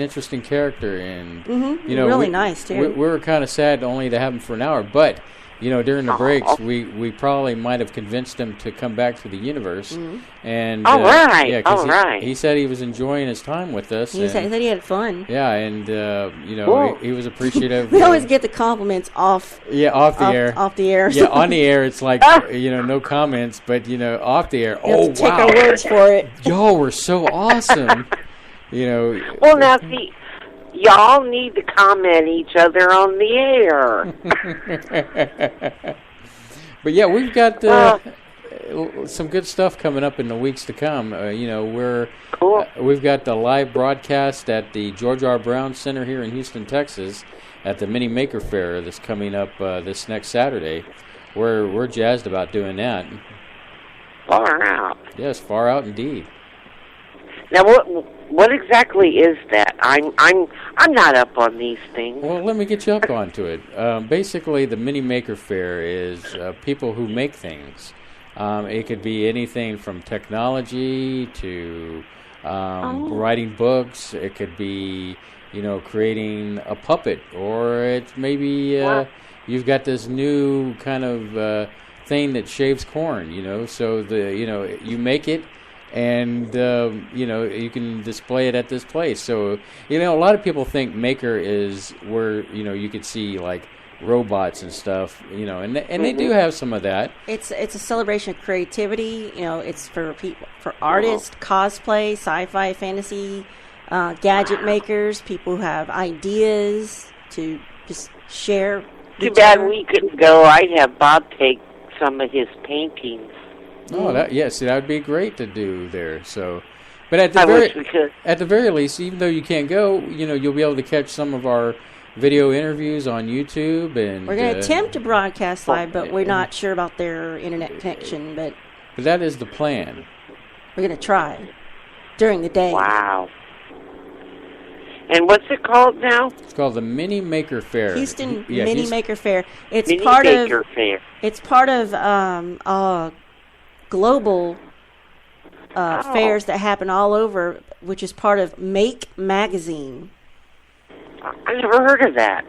interesting character, and you know, really nice too. We were kind of sad only to have him for an hour, but you know, during the breaks, we probably might have convinced him to come back to the universe. And all right, yeah, all right. He said he was enjoying his time with us. He said he had fun. Yeah, and you know, he was appreciative. We always get the compliments off. Yeah, off the air. Off the air. Yeah, on the air, it's like you know, no comments, but you know, off the air. You have to take our words for it. Y'all were so awesome. You know. Well, now see, y'all need to comment each other on the air. But yeah, we've got some good stuff coming up in the weeks to come. You know, we've got the live broadcast at the George R. Brown Center here in Houston, Texas, at the Mini Maker Fair that's coming up this next Saturday. We're jazzed about doing that. Far out. Yes, far out indeed. Now, what exactly is that? I'm not up on these things. Well, let me get you up onto it. Basically, the Mini Maker Fair is people who make things. It could be anything from technology to writing books. It could be, you know, creating a puppet, or it's maybe you've got this new kind of thing that shaves corn. You know, so you make it. And, you know, you can display it at this place. So, you know, a lot of people think Maker is where, you know, you could see, like, robots and stuff, you know, and they do have some of that. It's a celebration of creativity. You know, it's for people, for artists, cosplay, sci-fi, fantasy, gadget makers, people who have ideas to just share. Too bad we couldn't go. I'd have Bob take some of his paintings. Oh, that would be great to do there. So, but at the very least, even though you can't go, you know, you'll be able to catch some of our video interviews on YouTube, and we're going to attempt to broadcast live, but we're not sure about their internet connection. But that is the plan. We're going to try during the day. Wow. And what's it called now? It's called the Mini Maker Fair. Houston Mini Maker Fair. It's Mini part Maker of. Fair. It's part of global fairs that happen all over, which is part of Make Magazine. I never heard of that.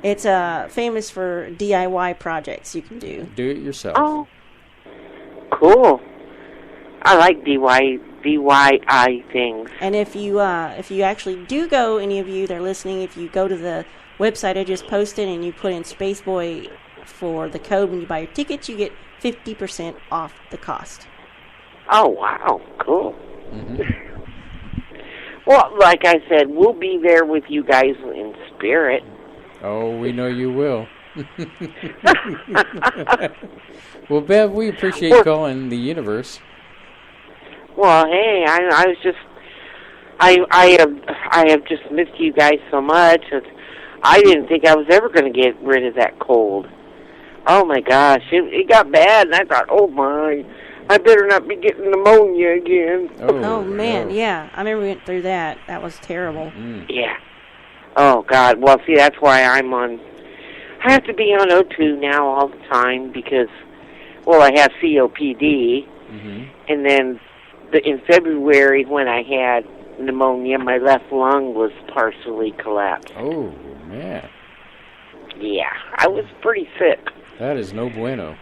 It's famous for DIY projects you can do. Do it yourself. Oh, cool. I like DIY things. And if you actually do go, any of you that are listening, if you go to the website I just posted and you put in Spaceboy for the code when you buy your tickets, you get 50% off the cost. Oh, wow. Cool. Well, like I said, we'll be there with you guys in spirit. Oh, we know you will. Well, Bev, we appreciate you calling the universe. Well, hey, I was just, I have just missed you guys so much. I didn't think I was ever going to get rid of that cold. Oh my gosh, it got bad, and I thought, oh my, I better not be getting pneumonia again. Oh man, yeah, I remember we went through that. That was terrible. Yeah. Oh God. Well, see, that's why I have to be on O2 now all the time because, well, I have COPD, and then in February when I had pneumonia, my left lung was partially collapsed. Oh man. Yeah, I was pretty sick. That is no bueno.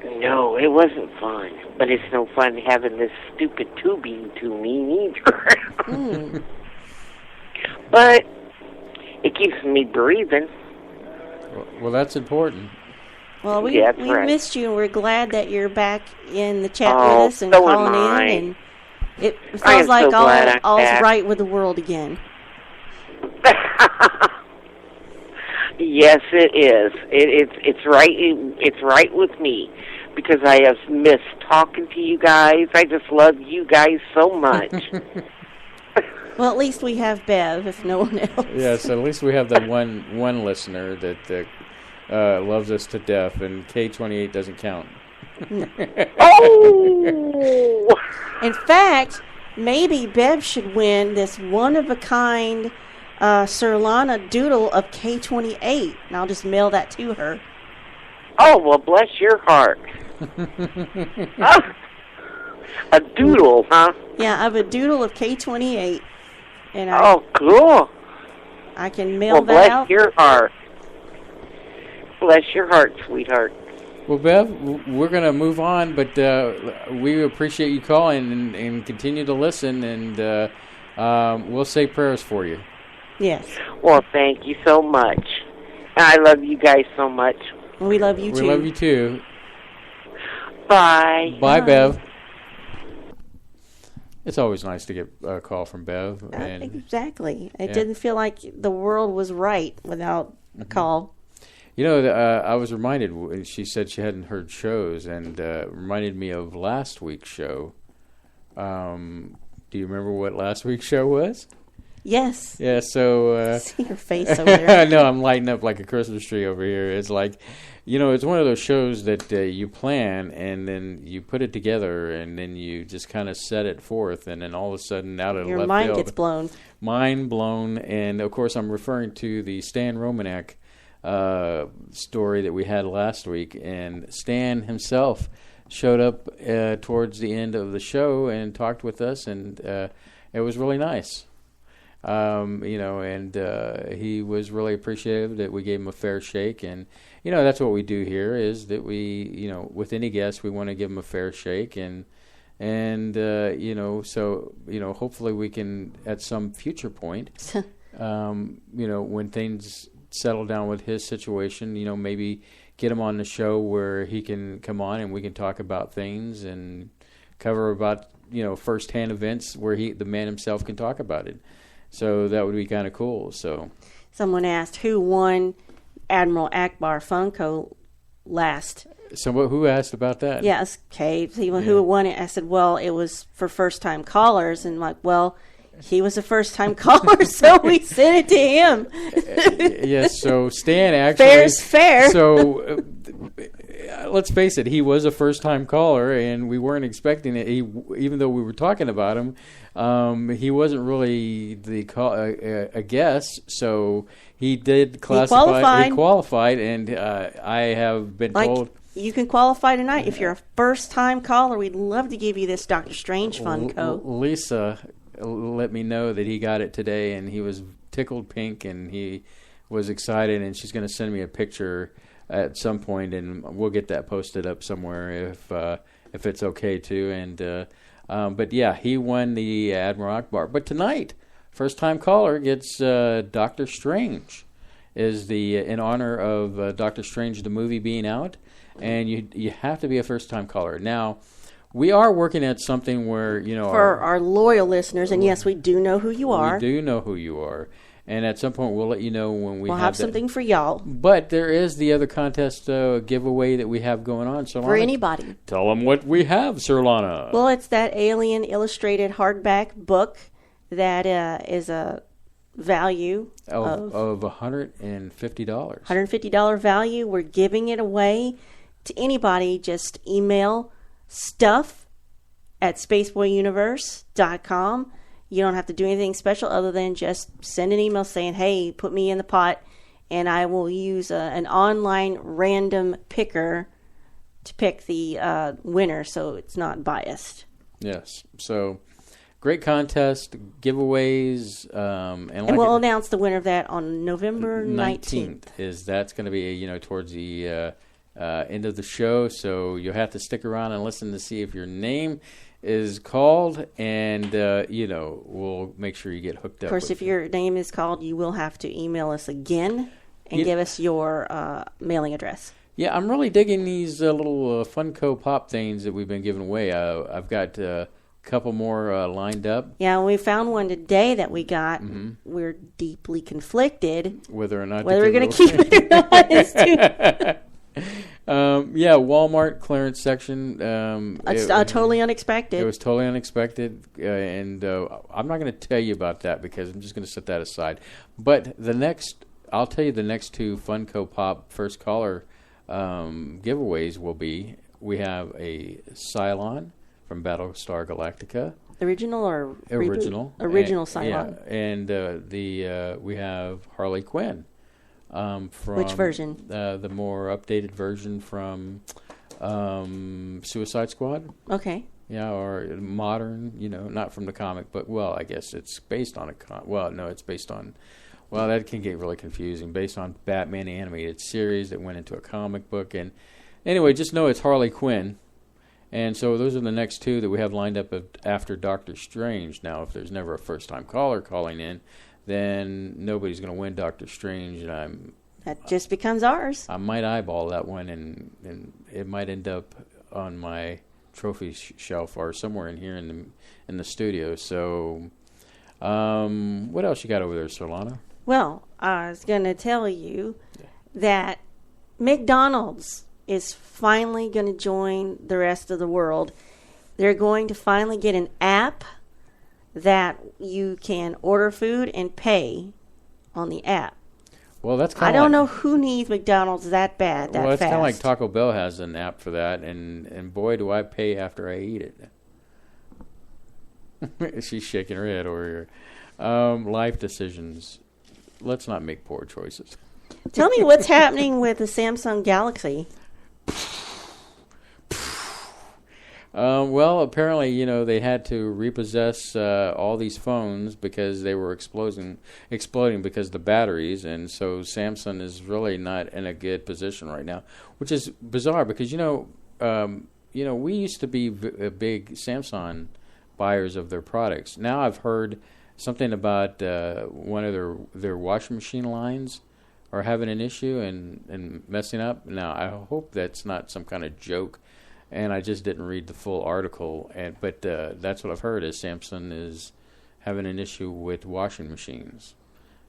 No, it wasn't fun. But it's no fun having this stupid tubing to me either. But it keeps me breathing. Well, that's important. Well, we missed you, and we're glad that you're back in the chat with us and so calling in. And it feels like all's right with the world again. Yes, it is. It's right. It's right with me because I have missed talking to you guys. I just love you guys so much. Well, at least we have Bev, if no one else. Yes, at least we have that one listener that loves us to death, and K28 doesn't count. In fact, maybe Bev should win this one-of-a-kind Surlana doodle of K28, and I'll just mail that to her. Oh, well, bless your heart. A doodle, huh? Yeah, I have a doodle of K28. And cool. I can mail that bless out. Your heart. Bless your heart, sweetheart. Well, Bev, we're going to move on, but we appreciate you calling and continue to listen, and we'll say prayers for you. Yes. Well, thank you so much. I love you guys so much. We love you, too. We love you, too. Bye. Bye, Bev. It's always nice to get a call from Bev. Exactly. It didn't feel like the world was right without a call. You know, I was reminded, she said she hadn't heard shows, and reminded me of last week's show. Do you remember what last week's show was? Yes. Yeah, so... see your face over there. I know, I'm lighting up like a Christmas tree over here. It's like, you know, it's one of those shows that you plan, and then you put it together, and then you just kind of set it forth, and then all of a sudden, out of your left mind field, gets blown. Mind blown, and of course I'm referring to the Stan Romanek story that we had last week, and Stan himself showed up towards the end of the show and talked with us, and it was really nice. You know, and he was really appreciative that we gave him a fair shake, and you know, that's what we do here, is that we, you know, with any guest, we want to give him a fair shake, and you know, so, you know, hopefully we can, at some future point, you know, when things settle down with his situation, you know, maybe get him on the show where he can come on and we can talk about things and cover about, you know, first-hand events where the man himself can talk about it. So that would be kind of cool. So, someone asked who won Admiral Akbar Funko last. So who asked about that? Yes, Kate. Who won it? I said, well, it was for first-time callers, and like, well, he was a first-time caller, so we sent it to him. Yes. So Stan actually fair's fair. So let's face it, he was a first-time caller, and we weren't expecting it. Even though we were talking about him. He wasn't really a guest, so he did classify. He qualified, and I have been told you can qualify tonight if you're a first-time caller. We'd love to give you this Doctor Strange Funko. Lisa let me know that he got it today, and he was tickled pink, and he was excited, and she's going to send me a picture at some point, and we'll get that posted up somewhere if it's okay too, and. But yeah, he won the Admiral Akbar. But tonight, first-time caller gets Doctor Strange, is in honor of Doctor Strange the movie being out, and you have to be a first-time caller. Now, we are working at something where, you know, for our loyal listeners, and yes, we do know who you are. We do know who you are. And at some point, we'll let you know when we'll have something for y'all. But there is the other contest giveaway that we have going on. Surlana, for anybody. Tell them what we have, Surlana. Well, it's that Alien illustrated hardback book that is a value of $150. $150 value. We're giving it away to anybody. Just email stuff@spaceboyuniverse.com. You don't have to do anything special other than just send an email saying, hey, put me in the pot, and I will use an online random picker to pick the winner so it's not biased. Yes. So, great contest, giveaways. And we'll announce the winner of that on November 19th. That's going to be, you know, towards the end of the show, so you'll have to stick around and listen to see if your name is called, and you know, we'll make sure you get hooked up. Of course, if your name is called, you will have to email us again and give us your mailing address. Yeah, I'm really digging these little Funko Pop things that we've been giving away. I've got a couple more lined up. Yeah, we found one today that we got. Mm-hmm. We're deeply conflicted whether or not we're going to keep it or not. Yeah, Walmart clearance section. It's totally unexpected. It was totally unexpected, and I'm not going to tell you about that because I'm just going to set that aside. But I'll tell you the next two Funko Pop first caller giveaways will be, we have a Cylon from Battlestar Galactica. Original or original? Reboot? Original Cylon. Yeah, and we have Harley Quinn. From which version? The more updated version from Suicide Squad. Okay. Yeah, or modern, not from the comic, but, well, I guess it's based on it's based on, well, that can get really confusing, based on Batman animated series that went into a comic book. And anyway, just know it's Harley Quinn. And so those are the next two that we have lined up after Doctor Strange. Now, if there's never a first-time caller calling in, then nobody's going to win Doctor Strange, and that just becomes ours. I might eyeball that one, and it might end up on my trophy shelf or somewhere in here in the studio. So, what else you got over there, Surlana? Well, I was going to tell you that McDonald's is finally going to join the rest of the world. They're going to finally get an app that you can order food and pay on the app. Well, that's kind of I don't know who needs McDonald's that bad, that fast. Well, it's kind of like Taco Bell has an app for that, and boy, do I pay after I eat it. She's shaking her head over here. Life decisions. Let's not make poor choices. Tell me what's happening with the Samsung Galaxy. Well, apparently, they had to repossess all these phones because they were exploding because of the batteries, and so Samsung is really not in a good position right now, which is bizarre because we used to be big Samsung buyers of their products. Now I've heard something about one of their washing machine lines are having an issue and messing up. Now I hope that's not some kind of joke. And I just didn't read the full article, but that's what I've heard is Samsung is having an issue with washing machines.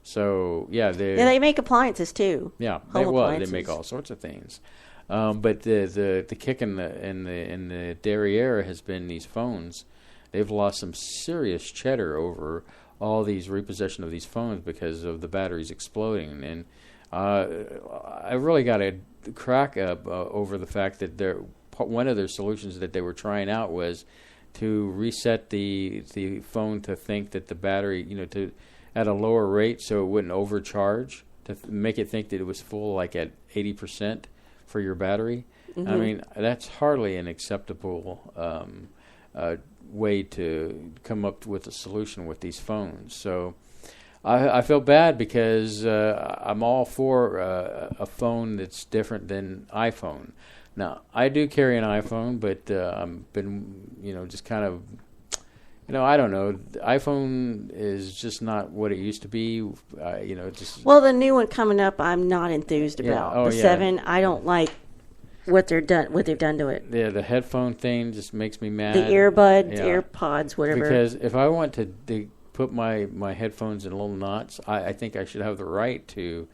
So they make appliances too. Yeah, they make all sorts of things. But the kick in the derriere has been these phones. They've lost some serious cheddar over all these repossession of these phones because of the batteries exploding. And I really got a crack up over the fact that one of their solutions that they were trying out was to reset the phone to think that the battery, to at a lower rate so it wouldn't overcharge, to make it think that it was full, like at 80% for your battery. Mm-hmm. I mean, that's hardly an acceptable way to come up with a solution with these phones. So I feel bad because I'm all for a phone that's different than iPhone. Now, I do carry an iPhone, but I've been, just kind of, I don't know. The iPhone is just not what it used to be. Well, the new one coming up, I'm not enthused about. The 7, I don't like what they've done to it. Yeah, the headphone thing just makes me mad. The earbuds, AirPods, whatever. Because if I want to put my headphones in little knots, I think I should have the right to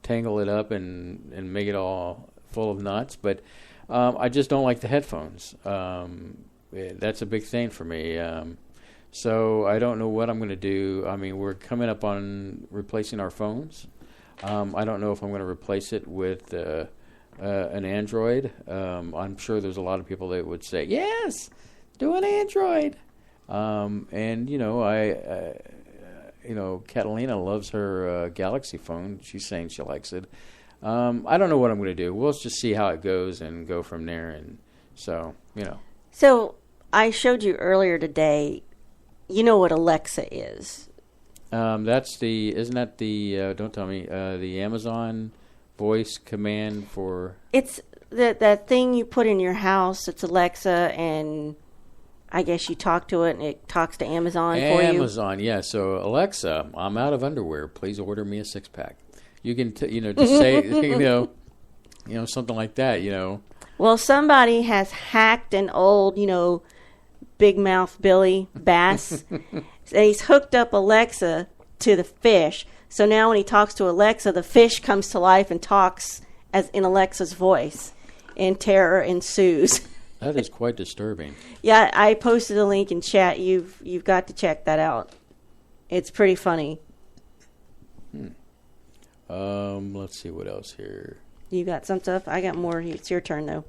tangle it up and make it all full of knots, but I just don't like the headphones. That's a big thing for me. So I don't know what I'm going to do. I mean, we're coming up on replacing our phones. I don't know if I'm going to replace it with an Android. I'm sure there's a lot of people that would say, yes, do an Android. And, Catalina loves her Galaxy phone. She's saying she likes it. I don't know what I'm going to do. We'll just see how it goes and go from there. And so, So I showed you earlier today, what Alexa is. Isn't that the, don't tell me, the Amazon voice command for... It's that thing you put in your house. It's Alexa, and I guess you talk to it and it talks to Amazon for you. Amazon, yeah. So Alexa, I'm out of underwear. Please order me a 6-pack. You can, just say, something like that, Well, somebody has hacked an old, big mouth Billy Bass. And he's hooked up Alexa to the fish. So now when he talks to Alexa, the fish comes to life and talks as in Alexa's voice, and terror ensues. That is quite disturbing. Yeah, I posted a link in chat. You've got to check that out. It's pretty funny. Let's see what else here. You got some stuff? I got more. It's your turn, though.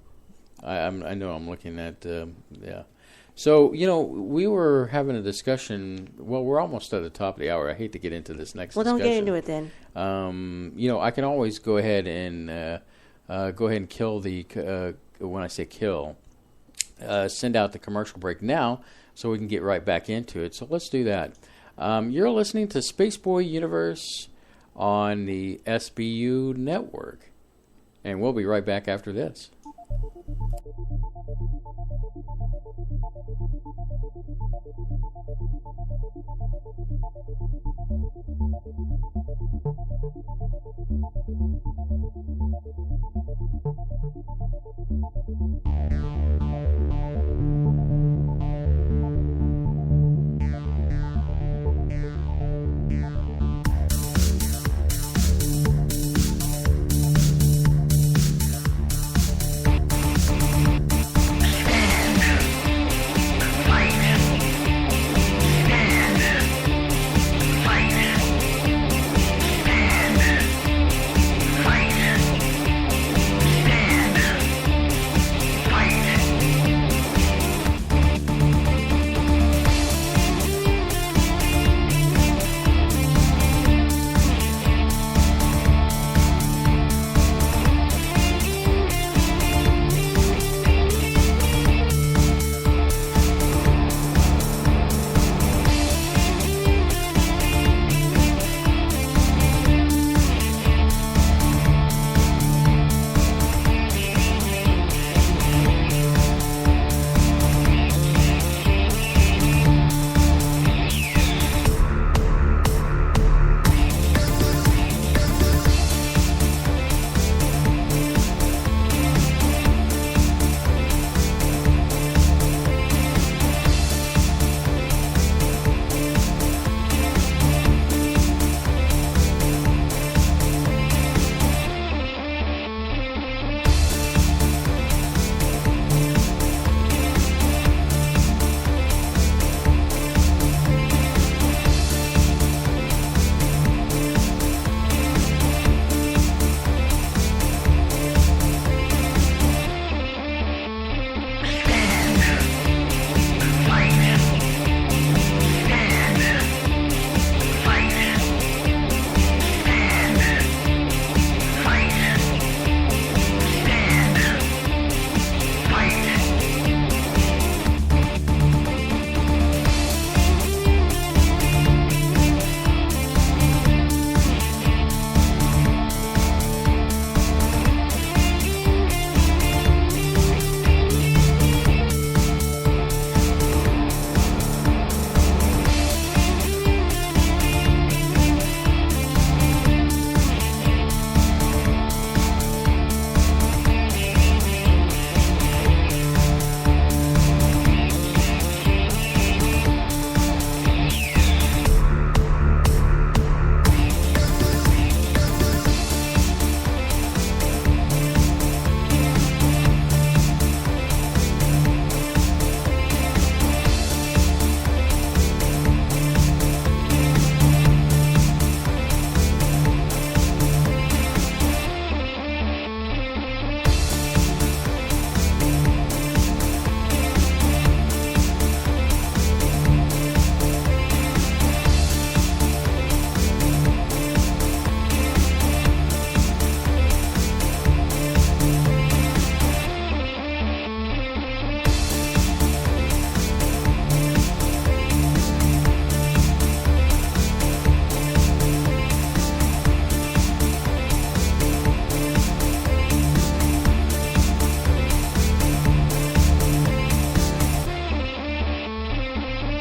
I know I'm looking at, yeah. So, we were having a discussion. Well, we're almost at the top of the hour. I hate to get into this next discussion. Well, don't get into it then. I can always go ahead and kill the, when I say kill, send out the commercial break now so we can get right back into it. So let's do that. You're listening to Spaceboy Universe on the SBU network. And we'll be right back after this.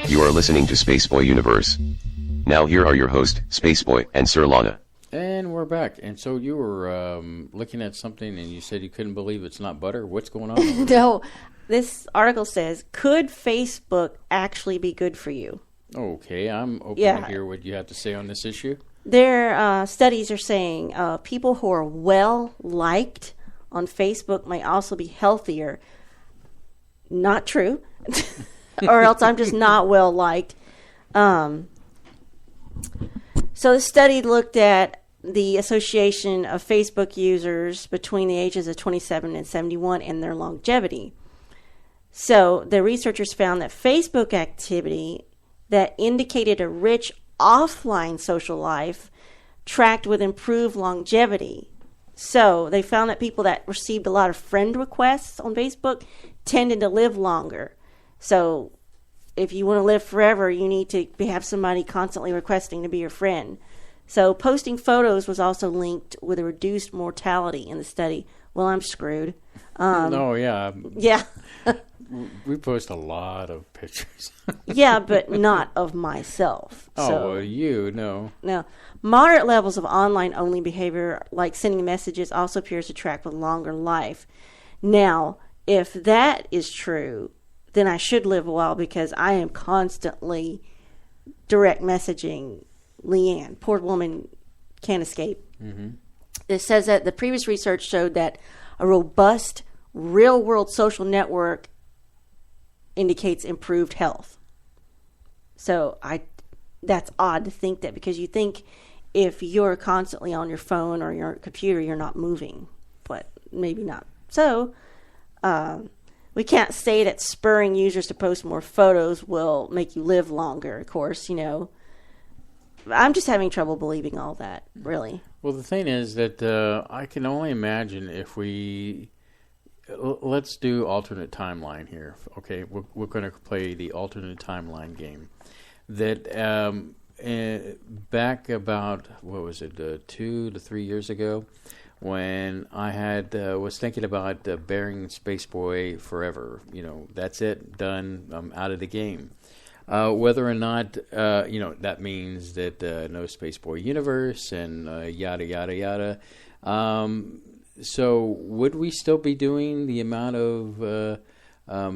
You are listening to Spaceboy Universe. Now here are your hosts, Spaceboy and Surlana. And we're back. And so you were looking at something and you said you couldn't believe it's not butter. What's going on? No, this article says, could Facebook actually be good for you? Okay, I'm open to hear what you have to say on this issue. Their studies are saying people who are well-liked on Facebook may also be healthier. Not true. Or else I'm just not well-liked. So the study looked at the association of Facebook users between the ages of 27 and 71 and their longevity. So the researchers found that Facebook activity that indicated a rich offline social life tracked with improved longevity. So they found that people that received a lot of friend requests on Facebook tended to live longer. So if you want to live forever, you need to have somebody constantly requesting to be your friend. So posting photos was also linked with a reduced mortality in the study. Well, I'm screwed. Oh, yeah. Yeah. We post a lot of pictures. Yeah, but not of myself. Oh, So, well, you, no. no. Moderate levels of online-only behavior, like sending messages, also appears to track with longer life. Now, if that is true, then I should live a while because I am constantly direct messaging Leanne. Poor woman can't escape. Mm-hmm. It says that the previous research showed that a robust, real-world social network indicates improved health. So that's odd to think that, because you think if you're constantly on your phone or your computer, you're not moving, but maybe not. So we can't say that spurring users to post more photos will make you live longer. Of course, I'm just having trouble believing all that, really. Well, the thing is that I can only imagine if we... Let's do alternate timeline here. Okay, we're going to play the alternate timeline game. That back about, 2 to 3 years ago, when I had was thinking about bearing Spaceboy forever. That's it, done. I'm out of the game. Whether or not that means that no Spaceboy universe and yada yada yada. So would we still be doing the amount of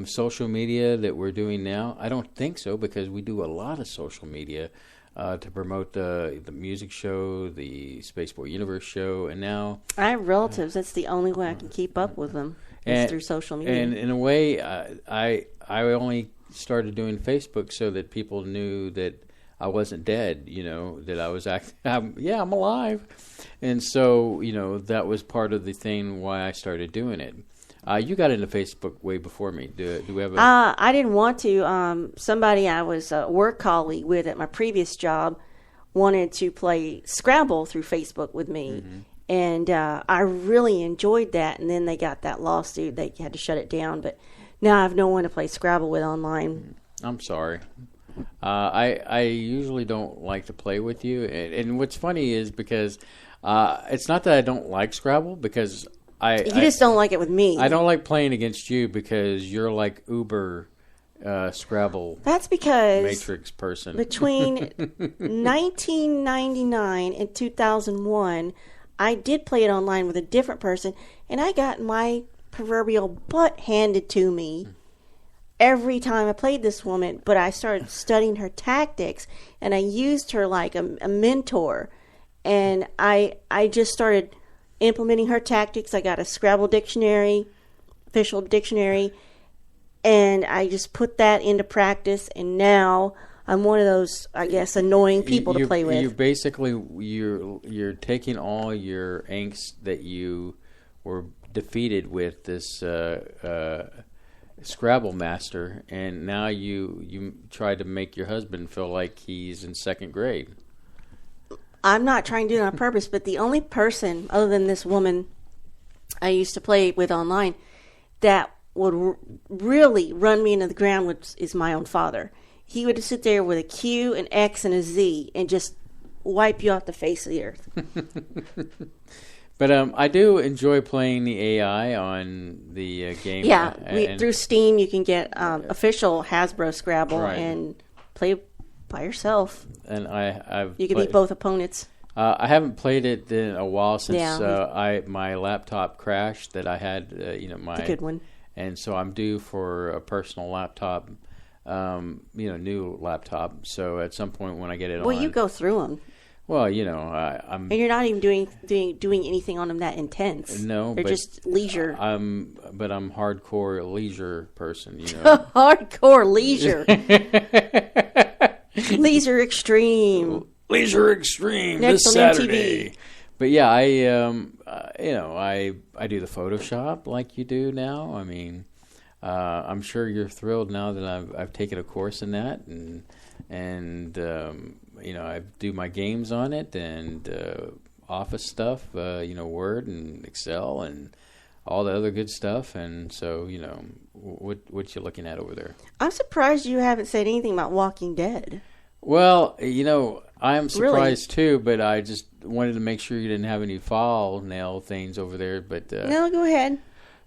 social media that we're doing now? I don't think so, because we do a lot of social media to promote the music show, the Spaceboy Universe show, and now... I have relatives. That's the only way I can keep up with them, is through social media. And in a way, I only started doing Facebook so that people knew that I wasn't dead, that I was I'm alive. And so, that was part of the thing why I started doing it. You got into Facebook way before me. Do we have I didn't want to. Somebody I was a work colleague with at my previous job wanted to play Scrabble through Facebook with me. Mm-hmm. And I really enjoyed that. And then they got that lawsuit. They had to shut it down. But now I have no one to play Scrabble with online. I'm sorry. I usually don't like to play with you, and what's funny is because it's not that I don't like Scrabble, because you just don't like it with me. I don't like playing against you because you're like uber Scrabble. That's because Matrix person. Between 1999 and 2001, I did play it online with a different person, and I got my proverbial butt handed to me every time I played this woman. But I started studying her tactics, and I used her like a mentor, and I just started implementing her tactics. I got a Scrabble dictionary, official dictionary, and I just put that into practice, and now I'm one of those, I guess, annoying people to play with. You basically you're taking all your angst that you were defeated with this Scrabble master, and now you try to make your husband feel like he's in second grade. I'm not trying to do it on purpose, but the only person other than this woman I used to play with online that would really run me into the ground is my own father. He would sit there with a Q, an X, and a Z and just wipe you off the face of the earth. But I do enjoy playing the AI on the game. Yeah, through Steam you can get official Hasbro Scrabble and play by yourself. And you can beat both opponents. I haven't played it in a while since my laptop crashed that I had. It's a good one. And so I'm due for a personal laptop, new laptop. So at some point when I get it on, you go through them. Well, I'm. And you're not even doing anything on them that intense. No, they're just leisure. But I'm hardcore leisure person. Hardcore leisure. Leisure Extreme. Leisure Extreme next this on Saturday. MTV. But yeah, I do the Photoshop like you do now. I mean, I'm sure you're thrilled now that I've taken a course in that, and I do my games on it and Office stuff, Word and Excel and all the other good stuff. And so, what you looking at over there? I'm surprised you haven't said anything about Walking Dead. Well, I'm surprised too, but I just wanted to make sure you didn't have any file nail things over there. But no, go ahead.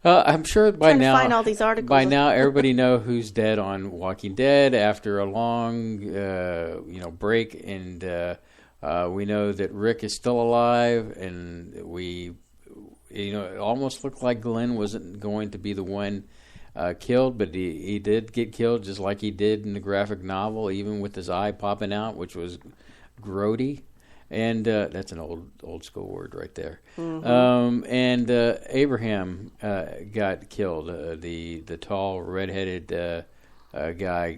I'm sure by now, to find all these articles. By now, everybody know who's dead on Walking Dead after a long, break, and we know that Rick is still alive, and it almost looked like Glenn wasn't going to be the one killed, but he did get killed just like he did in the graphic novel, even with his eye popping out, which was grody. And that's an old school word right there. Mm-hmm. And Abraham got killed, the tall redheaded guy,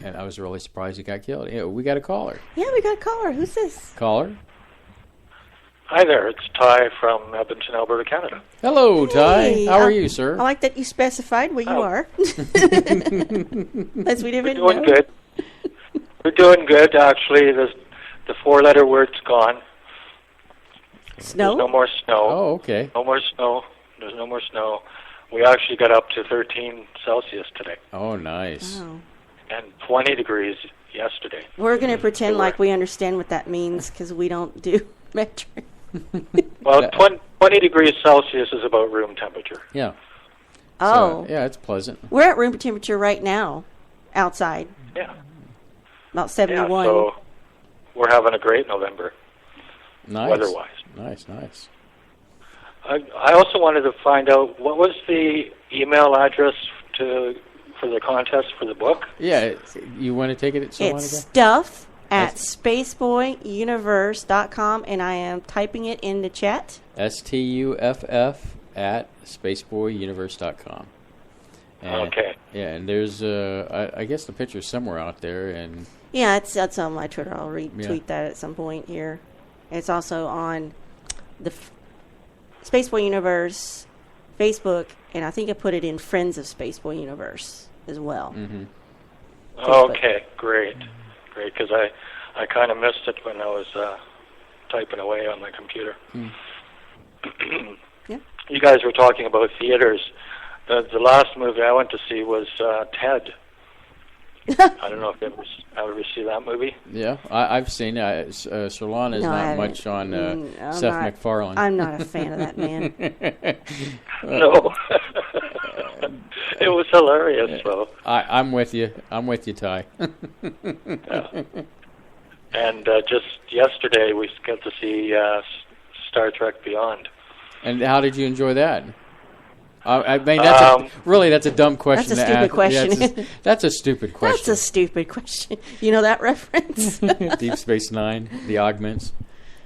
and I was really surprised he got killed. Yeah, we got a caller. Yeah, we got a caller. Who's this? Caller? Hi there, it's Ty from Edmonton, Alberta, Canada. Hello, Ty. Hey, How are you, sir? I like that you specified where you are. As we didn't know. We're doing good. We're doing good, actually. The four-letter word's gone. Snow? There's no more snow. Oh, okay. No more snow. There's no more snow. We actually got up to 13 Celsius today. Oh, nice. Wow. And 20 degrees yesterday. We're going to pretend like we understand what that means because we don't do metric. Well, 20 degrees Celsius is about room temperature. Yeah. Oh. So, yeah, it's pleasant. We're at room temperature right now, outside. Yeah. About 71. Yeah, so we're having a great November, nice. Weather-wise. Nice. I also wanted to find out, what was the email address for the contest for the book? Yeah, you want to take it? It's stuff at spaceboyuniverse.com, and I am typing it in the chat. STUFF at spaceboyuniverse.com. Okay. Yeah, and there's, I guess the picture's somewhere out there, and... Yeah, that's on my Twitter. I'll retweet that at some point here. It's also on the Spaceboy Universe Facebook, and I think I put it in Friends of Spaceboy Universe as well. Mm-hmm. Okay, great, because I kind of missed it when I was typing away on my computer. Yeah. You guys were talking about theaters. The last movie I went to see was Ted. I don't know if you ever see that movie. Yeah, I've seen it. Surlana is not much on Seth MacFarlane. I'm not a fan of that man. No. It was hilarious, though. I'm with you. Ty. Yeah. And just yesterday, we got to see Star Trek Beyond. And how did you enjoy that? I mean, that's a dumb question. That's a stupid question. Yeah, that's a stupid question. That's a stupid question. You know that reference? Deep Space Nine, the augments.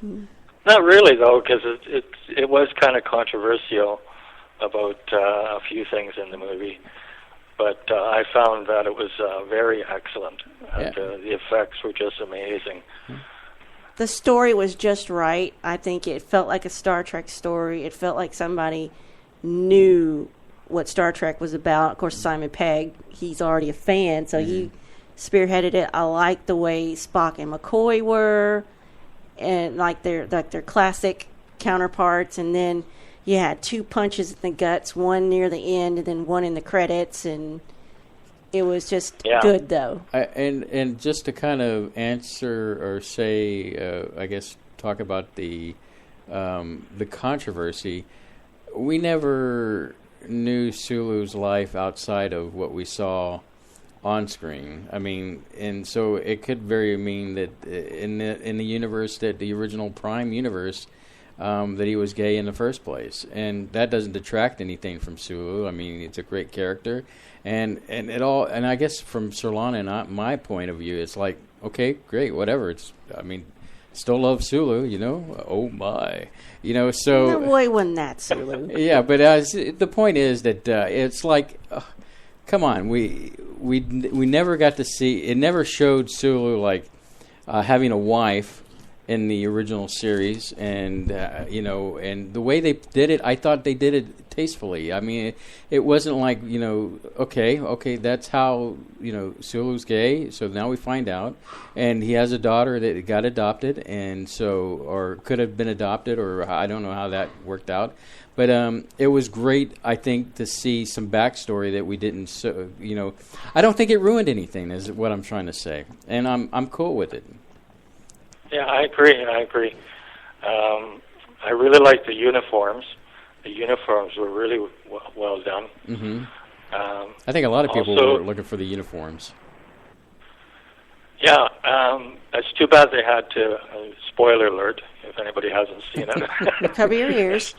Not really, though, because it was kind of controversial about a few things in the movie. But I found that it was very excellent. And, the effects were just amazing. The story was just right. I think it felt like a Star Trek story. It felt like somebody knew what Star Trek was about. Of course, Simon Pegg, he's already a fan, so he spearheaded it. I liked the way Spock and McCoy were, and like their classic counterparts. And then you had two punches in the guts, one near the end and then one in the credits, and it was just good, though. And just to kind of answer or say, I guess, talk about the controversy. We never knew Sulu's life outside of what we saw on screen. I mean, and so it could very mean that in the universe, that the original Prime universe, that he was gay in the first place, and that doesn't detract anything from Sulu. I mean, it's a great character, and I guess from Surlana and my point of view, it's like, okay, great, whatever. Still love Sulu, Oh my, So no boy wasn't that Sulu. Yeah, but the point is that it's like, come on, we never got to see. It never showed Sulu like having a wife in the original series, and and the way they did it, I thought they did it tastefully. I mean, it wasn't like okay, that's how Sulu's gay, so now we find out, and he has a daughter that got adopted, and so or could have been adopted, or I don't know how that worked out. But it was great, I think, to see some backstory that we didn't. I don't think it ruined anything. Is what I'm trying to say, and I'm cool with it. Yeah, I agree. I really like the uniforms. The uniforms were really well done. Mm-hmm. I think a lot of people were looking for the uniforms. Yeah, it's too bad they had to. Spoiler alert! If anybody hasn't seen it, cover your ears.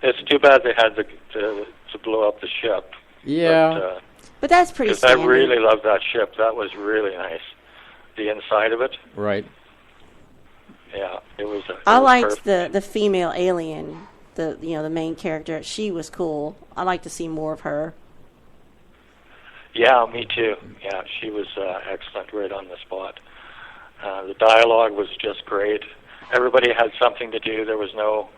It's too bad they had to blow up the ship. Yeah, but that's pretty. Because I really love that ship. That was really nice. The inside of it. Right. Yeah, it was. I liked the female alien, the main character. She was cool. I like to see more of her. Yeah, me too. Yeah, she was excellent, right on the spot. The dialogue was just great. Everybody had something to do. There was no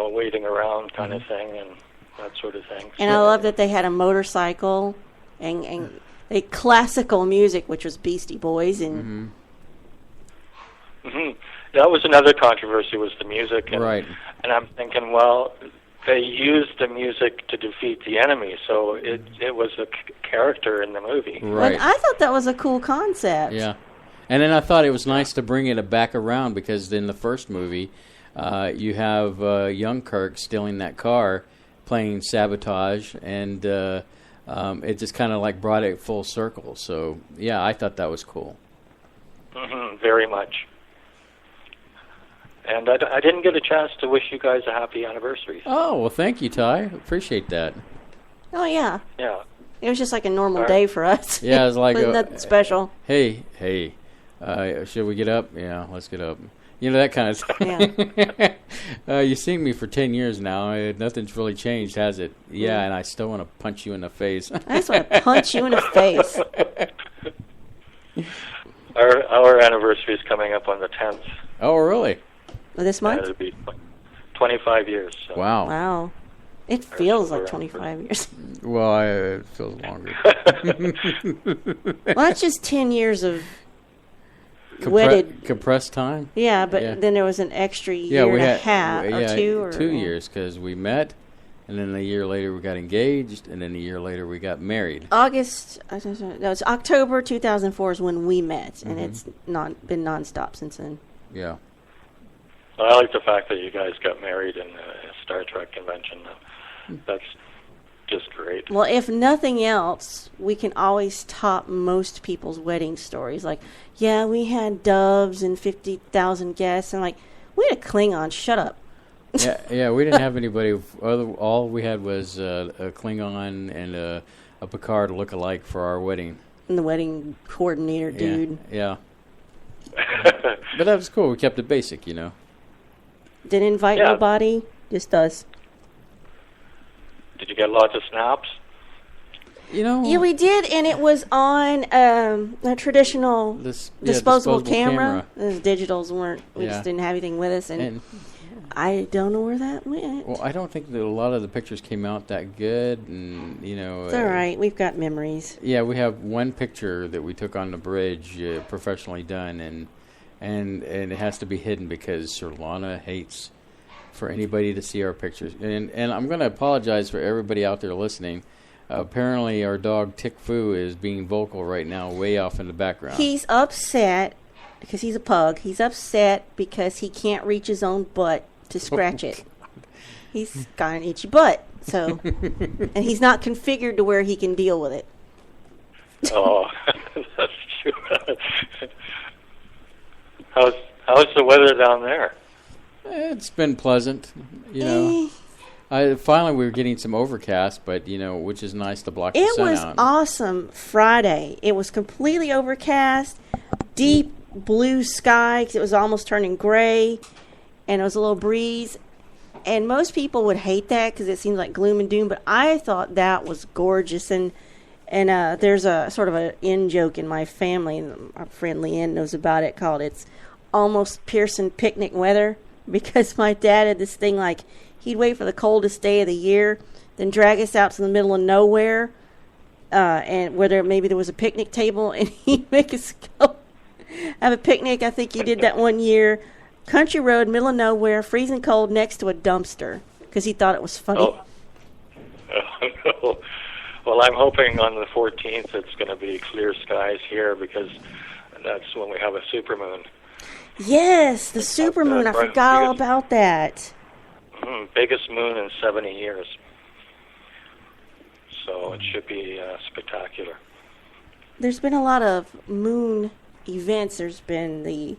waiting around kind of thing and that sort of thing. And I love that they had a motorcycle and a classical music, which was Beastie Boys, and that was another controversy, was the music. And, right. And I'm thinking, well, they used the music to defeat the enemy, so it was a character in the movie. Right. And I thought that was a cool concept. Yeah. And then I thought it was nice to bring it back around, because in the first movie, you have young Kirk stealing that car, playing Sabotage, and it just kind of like brought it full circle. So, yeah, I thought that was cool. Very much. And I didn't get a chance to wish you guys a happy anniversary. Oh, well, thank you, Ty. Appreciate that. Oh, yeah. Yeah. It was just like a normal day for us. Yeah, it was like... nothing special. Hey, should we get up? Yeah, let's get up. That kind of thing. Yeah. You've seen me for 10 years now. Nothing's really changed, has it? Yeah, and I still want to punch you in the face. I just want to punch you in the face. Our anniversary is coming up on the 10th. Oh, really? This month? It'll be 25 years. So. Wow. It feels like 25 years. Well, it feels longer. Well, that's just 10 years of wedded compressed time. Yeah, but then there was an extra year and a half or two. Or 2 years, because we met, and then a year later we got engaged, and then a year later we got married. It's October 2004 is when we met, and it's been nonstop since then. Yeah. Well, I like the fact that you guys got married in a Star Trek convention. That's just great. Well, if nothing else, we can always top most people's wedding stories. Like, yeah, we had doves and 50,000 guests, and like, we had a Klingon. Shut up. Yeah, we didn't have anybody. All we had was a Klingon and a Picard look-alike for our wedding. And the wedding coordinator dude. Yeah. But that was cool. We kept it basic, Didn't invite nobody, just us. Did you get lots of snaps? Yeah, we did, and it was on a traditional disposable camera. Those digitals weren't. We just didn't have anything with us, and I don't know where that went. Well, I don't think that a lot of the pictures came out that good, and it's all right. We've got memories. Yeah, we have one picture that we took on the bridge, professionally done, and it has to be hidden because Surlana hates for anybody to see our pictures. And I'm going to apologize for everybody out there listening. Apparently, our dog Tick Fu is being vocal right now, way off in the background. He's upset because he's a pug. He's upset because he can't reach his own butt to scratch it. He's got an itchy butt, so and he's not configured to where he can deal with it. Oh, that's true. How's the weather down there? It's been pleasant, Finally, we were getting some overcast, but which is nice to block the sun out. It was awesome Friday. It was completely overcast, deep blue sky because it was almost turning gray, and it was a little breeze. And most people would hate that because it seems like gloom and doom, but I thought that was gorgeous. And And there's a sort of an in joke in my family, and my friend Leanne knows about it, called It's Almost Pearson Picnic Weather, because my dad had this thing like he'd wait for the coldest day of the year, then drag us out to the middle of nowhere, and where maybe there was a picnic table, and he'd make us go have a picnic. I think he did that one year. Country road, middle of nowhere, freezing cold, next to a dumpster, because he thought it was funny. Oh, no. Well, I'm hoping on the 14th it's going to be clear skies here, because that's when we have a supermoon. Yes, the supermoon. I forgot all about that. Biggest moon in 70 years. So it should be spectacular. There's been a lot of moon events. There's been the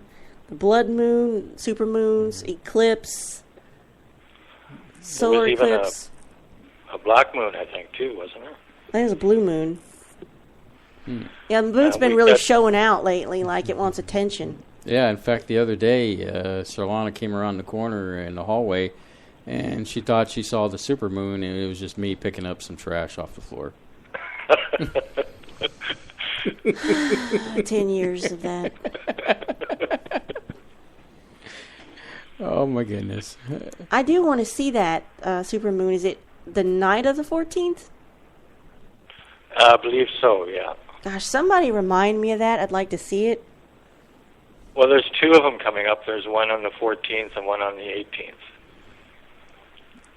blood moon, supermoons, eclipse, solar there was even eclipse. A black moon, I think, too, wasn't there? I think it was a blue moon. Yeah, the moon's been really showing out lately, like it wants attention. Yeah, in fact, the other day, Surlana came around the corner in the hallway, and she thought she saw the supermoon, and it was just me picking up some trash off the floor. 10 years of that. Oh, my goodness. I do want to see that supermoon. Is it the night of the 14th? I believe so, yeah. Gosh, somebody remind me of that. I'd like to see it. Well, there's two of them coming up. There's one on the 14th and one on the 18th.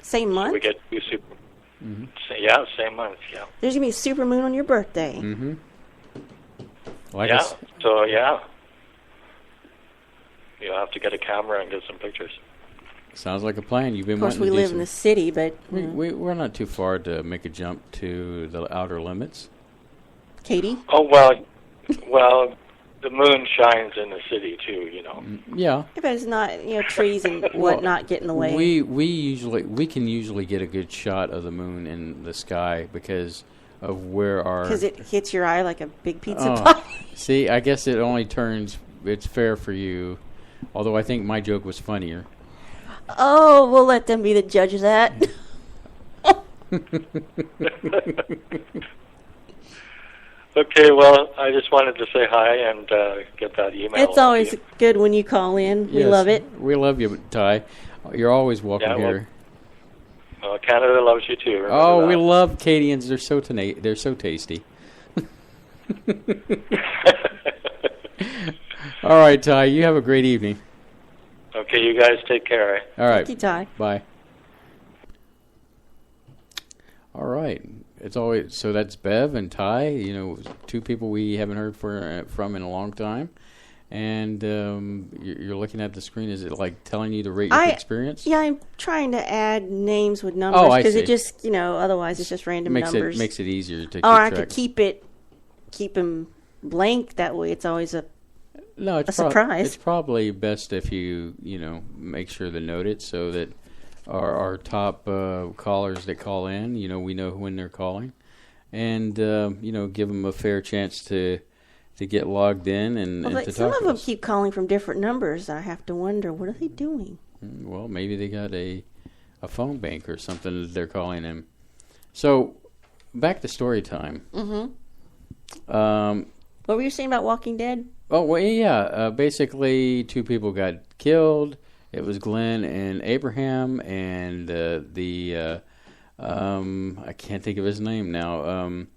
Same month? So we get two super. Yeah, same month, yeah. There's going to be a supermoon on your birthday. Mm-hmm. So, yeah. You'll have to get a camera and get some pictures. Sounds like a plan. You've been. Of course, we live in the city, but we're not too far to make a jump to the outer limits. Katie? Oh well, the moon shines in the city too. You know. Yeah. If it's not, trees and whatnot get in the way. We can usually get a good shot of the moon in the sky because of where our. Because it hits your eye like a big pizza pie. See, I guess it only turns. It's fair for you, although I think my joke was funnier. Oh, we'll let them be the judge of that. Okay, well, I just wanted to say hi and get that email. It's always good when you call in. We love it. We love you, Ty. You're always welcome here. Well, Canada loves you too. Oh, we love Cadians. They're so they're so tasty. All right, Ty. You have a great evening. Okay, you guys take care. All right. Thank you, Ty. Bye. All right. It's always so that's Bev and Ty. Two people we haven't heard from in a long time. And you're looking at the screen. Is it like telling you to rate your experience? Yeah, I'm trying to add names with numbers because it just otherwise it's just random numbers. Makes it easier to keep track. I could keep them blank. That way, it's always a surprise. It's probably best if you make sure to note it so that our top callers that call in, we know when they're calling, and give them a fair chance to get logged in and to talk to us. Some of them keep calling from different numbers. I have to wonder, what are they doing? Well, maybe they got a phone bank or something that they're calling in. So, back to story time. Mm-hmm. What were you saying about Walking Dead? Oh, well, yeah. Basically, two people got killed. It was Glenn and Abraham, and I can't think of his name now.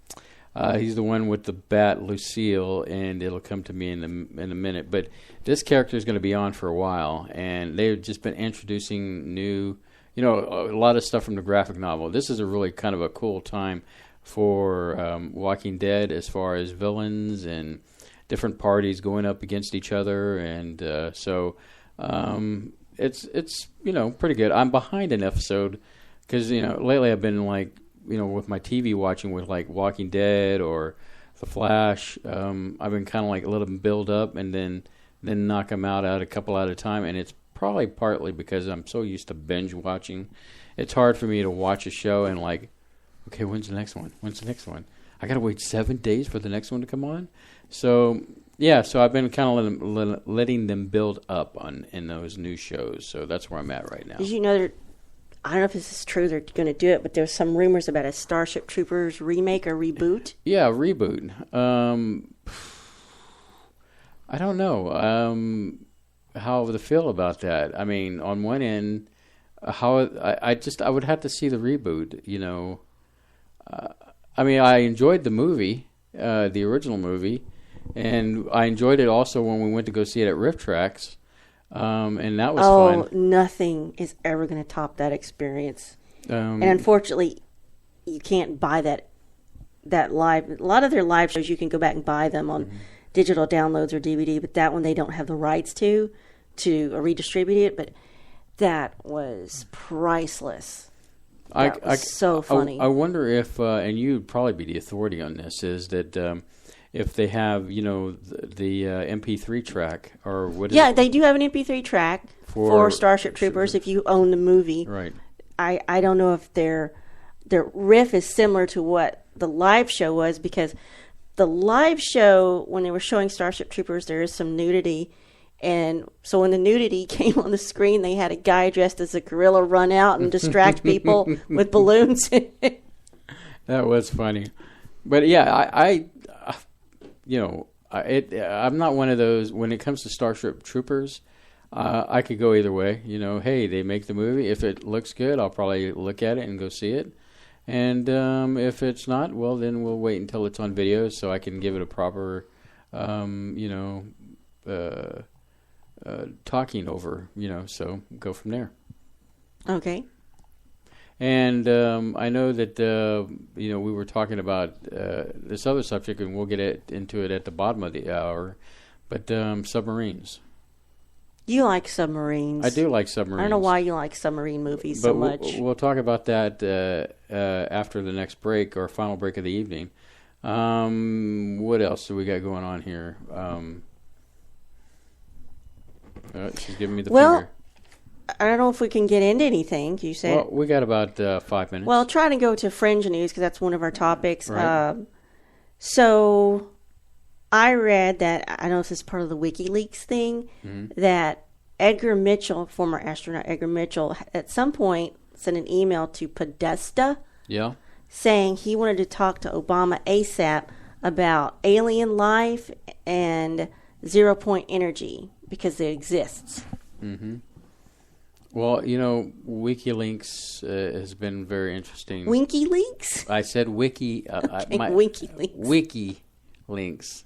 He's the one with the bat, Lucille, and it'll come to me in a minute. But this character is going to be on for a while, and they've just been introducing new, a lot of stuff from the graphic novel. This is a really kind of a cool time for Walking Dead as far as villains and different parties going up against each other, and so it's pretty good. I'm behind an episode because lately I've been like with my TV watching with like Walking Dead or The Flash. I've been kind of like let them build up and then knock them out a couple at a time, and it's probably partly because I'm so used to binge watching. It's hard for me to watch a show and like, okay, when's the next one? I got to wait 7 days for the next one to come on. So, yeah, I've been kind of letting them build up in those new shows. So that's where I'm at right now. Did you know I don't know if this is true, they're going to do it, but there's some rumors about a Starship Troopers remake or reboot. Yeah, reboot. I don't know how to feel about that. I mean, on one end, I would have to see the reboot, you know. I mean, I enjoyed the movie, the original movie, and I enjoyed it also when we went to go see it at Rift Tracks. And that was fun. Oh, nothing is ever going to top that experience. And unfortunately, you can't buy that live. A lot of their live shows, you can go back and buy them on digital downloads or DVD, but that one they don't have the rights to redistribute it. But that was priceless. That was so funny. I wonder if, and you'd probably be the authority on this, is that if they have, you know, the MP3 track or what is it? They do have an MP3 track for Starship Troopers if you own the movie. Right. I don't know if their riff is similar to what the live show was, because the live show, when they were showing Starship Troopers, there is some nudity. And so when the nudity came on the screen, they had a guy dressed as a gorilla run out and distract people with balloons. That was funny. But yeah, I'm not one of those, when it comes to Starship Troopers, I could go either way. You know, hey, they make the movie. If it looks good, I'll probably look at it and go see it. And if it's not, well, then we'll wait until it's on video so I can give it a proper, talking over, you know, so go from there. Okay. And I know that, we were talking about this other subject, and we'll get into it at the bottom of the hour, but submarines. You like submarines. I do like submarines. I don't know why you like submarine movies so much. We'll talk about that after the next break, or final break of the evening. What else do we got going on here? She's giving me the finger. I don't know if we can get into anything. You said. Well, we got about 5 minutes. Well, try to go to fringe news because that's one of our topics. Right. So I read that, I don't know if this is part of the WikiLeaks thing, that Edgar Mitchell, former astronaut Edgar Mitchell, at some point sent an email to Podesta saying he wanted to talk to Obama ASAP about alien life and zero-point energy because it exists. Mm-hmm. Well, you know, WikiLeaks has been very interesting. WikiLeaks? I said Wiki. WikiLeaks. WikiLeaks.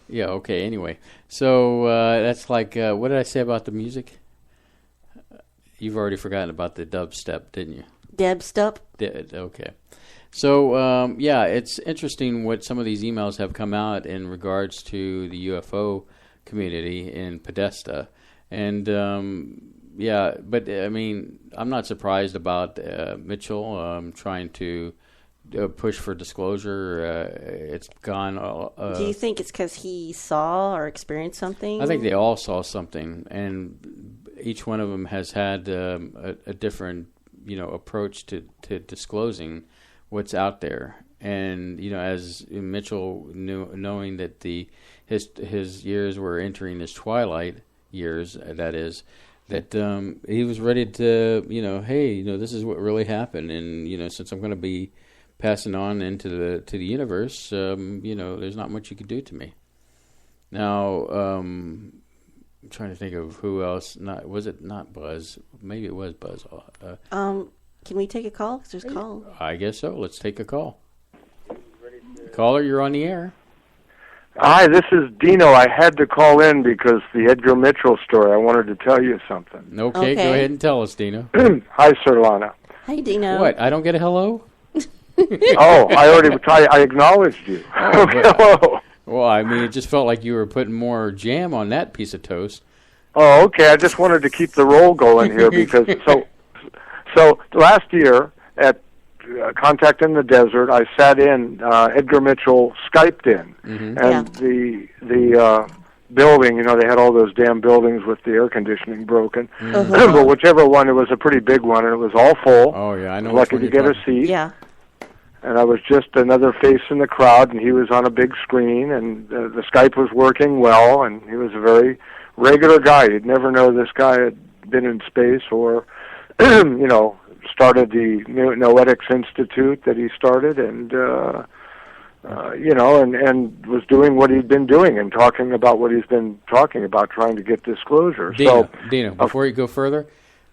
Yeah, okay, anyway. So that's like, what did I say about the music? You've already forgotten about the dubstep, didn't you? Dubstep? Okay. So, it's interesting what some of these emails have come out in regards to the UFO community in Podesta. And, but, I mean, I'm not surprised about Mitchell trying to push for disclosure. It's gone. Do you think it's because he saw or experienced something? I think they all saw something, and each one of them has had a different, approach to disclosing what's out there. And as Mitchell knowing that his years were entering his twilight years, that is. That he was ready to, this is what really happened, and since I'm going to be passing on into the universe, there's not much you could do to me. Now, I'm trying to think of who else. Was it not Buzz? Maybe it was Buzz. Can we take a call? 'Cause there's a call. I guess so. Let's take a call. Caller, you're on the air. Hi, this is Dino. I had to call in because the Edgar Mitchell story, I wanted to tell you something. Okay. Go ahead and tell us, Dino. Hi, Surlana. Hi, Dino. What, I don't get a hello? I acknowledged you. Hello. Well, I mean, it just felt like you were putting more jam on that piece of toast. Oh, okay. I just wanted to keep the roll going here because, so last year at Contact in the Desert, I sat in. Edgar Mitchell Skyped in, and the building. They had all those damn buildings with the air conditioning broken. But whichever one, it was a pretty big one, and it was all full. Oh yeah, I know. Lucky to get a seat. Yeah. And I was just another face in the crowd, and he was on a big screen, and the Skype was working well, and he was a very regular guy. You'd never know this guy had been in space or started the Noetics Institute that he started, and and was doing what he'd been doing and talking about what he's been talking about, trying to get disclosure. Dino, before you go further,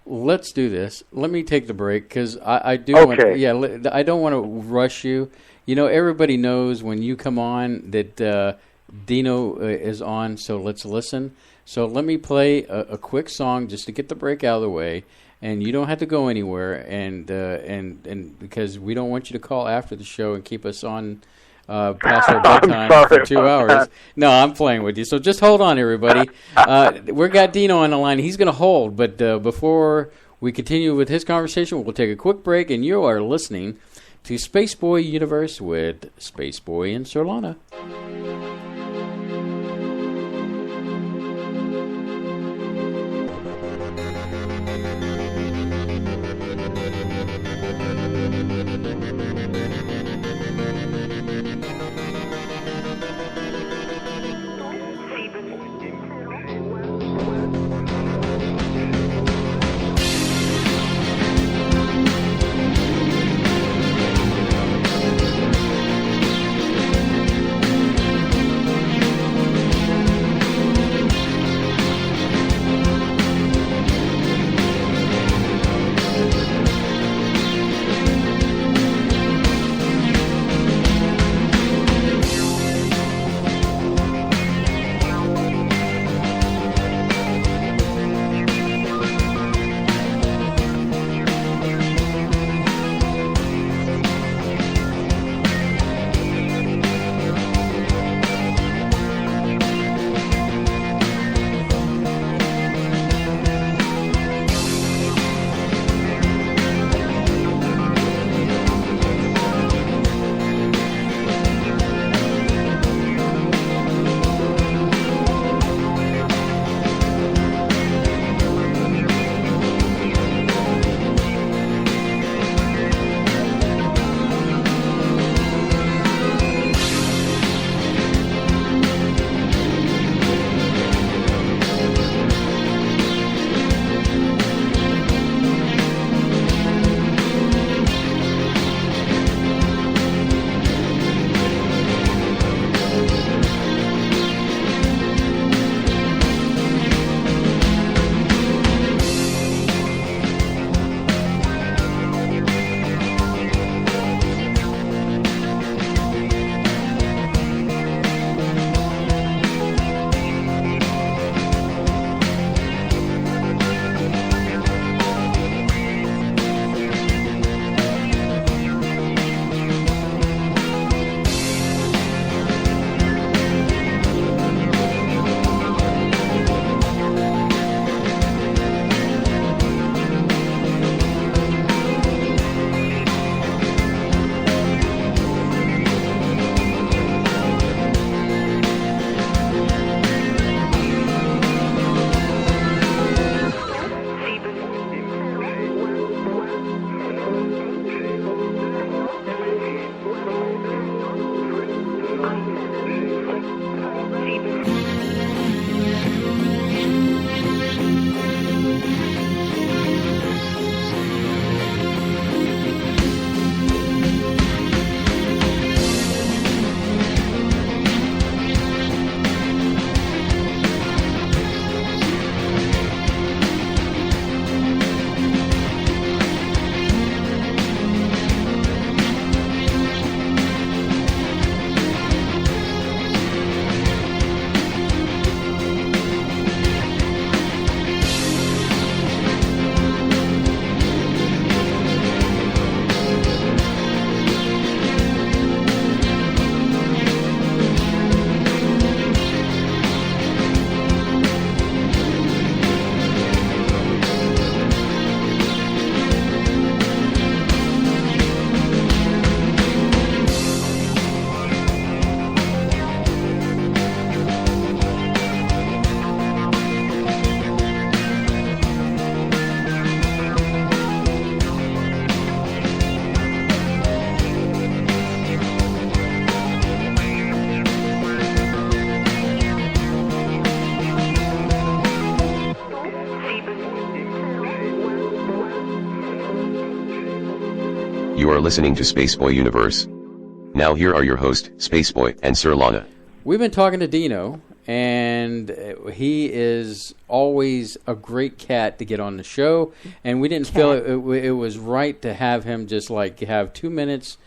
let's do this. Let me take the break because I do. Okay. I don't want to rush you. Everybody knows when you come on that Dino is on, so let's listen. So let me play a quick song just to get the break out of the way, and you don't have to go anywhere, and because we don't want you to call after the show and keep us on past our bedtime for 2 hours. That. No, I'm playing with you. So just hold on, everybody. We've got Dino on the line. He's going to hold, but before we continue with his conversation, we'll take a quick break, and you are listening to Spaceboy Universe with Spaceboy and Surlana. You are listening to Spaceboy Universe. Now here are your hosts, Spaceboy and Surlana. We've been talking to Dino, and he is always a great cat to get on the show, and we didn't feel it was right to have him just like have 2 minutes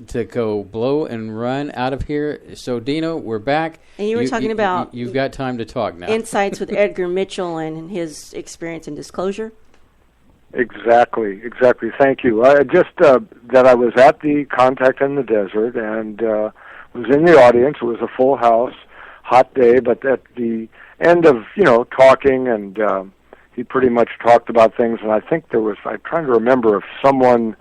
to go blow and run out of here. So, Dino, we're back. And you were talking about... You've got time to talk now. Insights with Edgar Mitchell and his experience in disclosure. Exactly. Thank you. Just that I was at the Contact in the Desert and was in the audience. It was a full house, hot day, but at the end of, talking, and he pretty much talked about things, and I think I'm trying to remember if someone...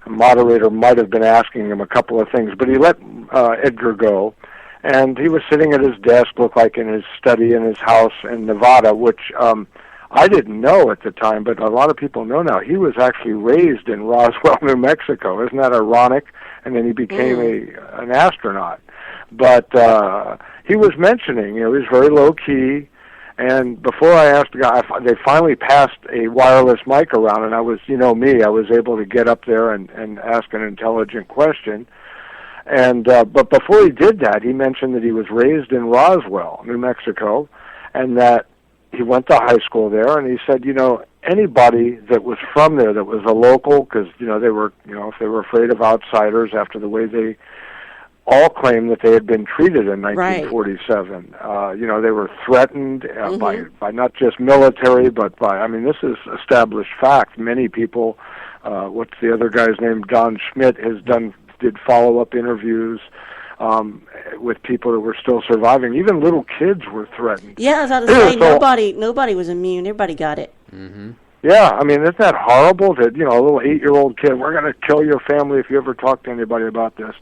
A moderator might have been asking him a couple of things, but he let Edgar go, and he was sitting at his desk, looked like in his study in his house in Nevada, which I didn't know at the time, but a lot of people know now. He was actually raised in Roswell, New Mexico. Isn't that ironic? And then he became an astronaut. But he was mentioning, he was very low-key. And before I asked the guy, they finally passed a wireless mic around, and I was, me, I was able to get up there and ask an intelligent question. And but before he did that, he mentioned that he was raised in Roswell, New Mexico, and that he went to high school there. And he said, anybody that was from there, that was a local, because they were, if they were afraid of outsiders after the way they all claimed that they had been treated in 1947. Right. They were threatened by not just military, but by, this is established fact. Many people, what's the other guy's name, Don Schmidt, did follow-up interviews with people that were still surviving. Even little kids were threatened. Yeah, I was about to say, nobody was immune. Everybody got it. Mm-hmm. Yeah, isn't that horrible that, a little 8-year-old kid, we're going to kill your family if you ever talk to anybody about this.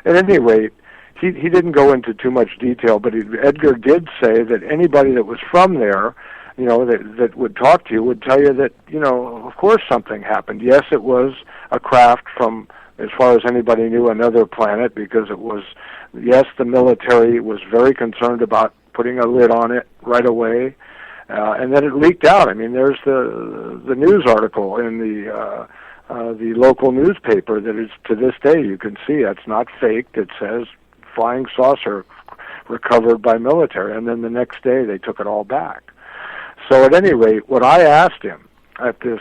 At any rate, he didn't go into too much detail, but Edgar did say that anybody that was from there, that would talk to you would tell you that, of course something happened. Yes, it was a craft from, as far as anybody knew, another planet, because it was, yes, the military was very concerned about putting a lid on it right away, and then it leaked out. There's the news article in the local newspaper that is, to this day, you can see it's not faked. It says flying saucer recovered by military, and then the next day they took it all back. So at any rate, what I asked him at this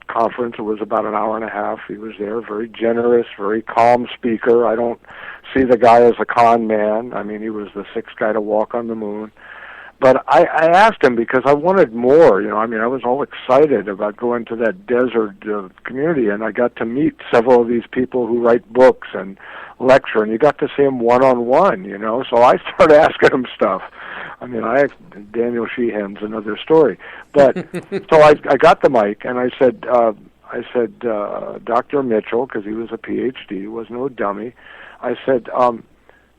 conference, it was about an hour and a half. He was there, very generous, very calm speaker. I don't see the guy as a con man. He was the sixth guy to walk on the moon. But I asked him because I wanted more, I was all excited about going to that desert community, and I got to meet several of these people who write books and lecture, and you got to see them one-on-one, so I started asking him stuff. Daniel Sheehan's another story. But, so I got the mic, and I said, Dr. Mitchell, because he was a PhD, he was no dummy, I said,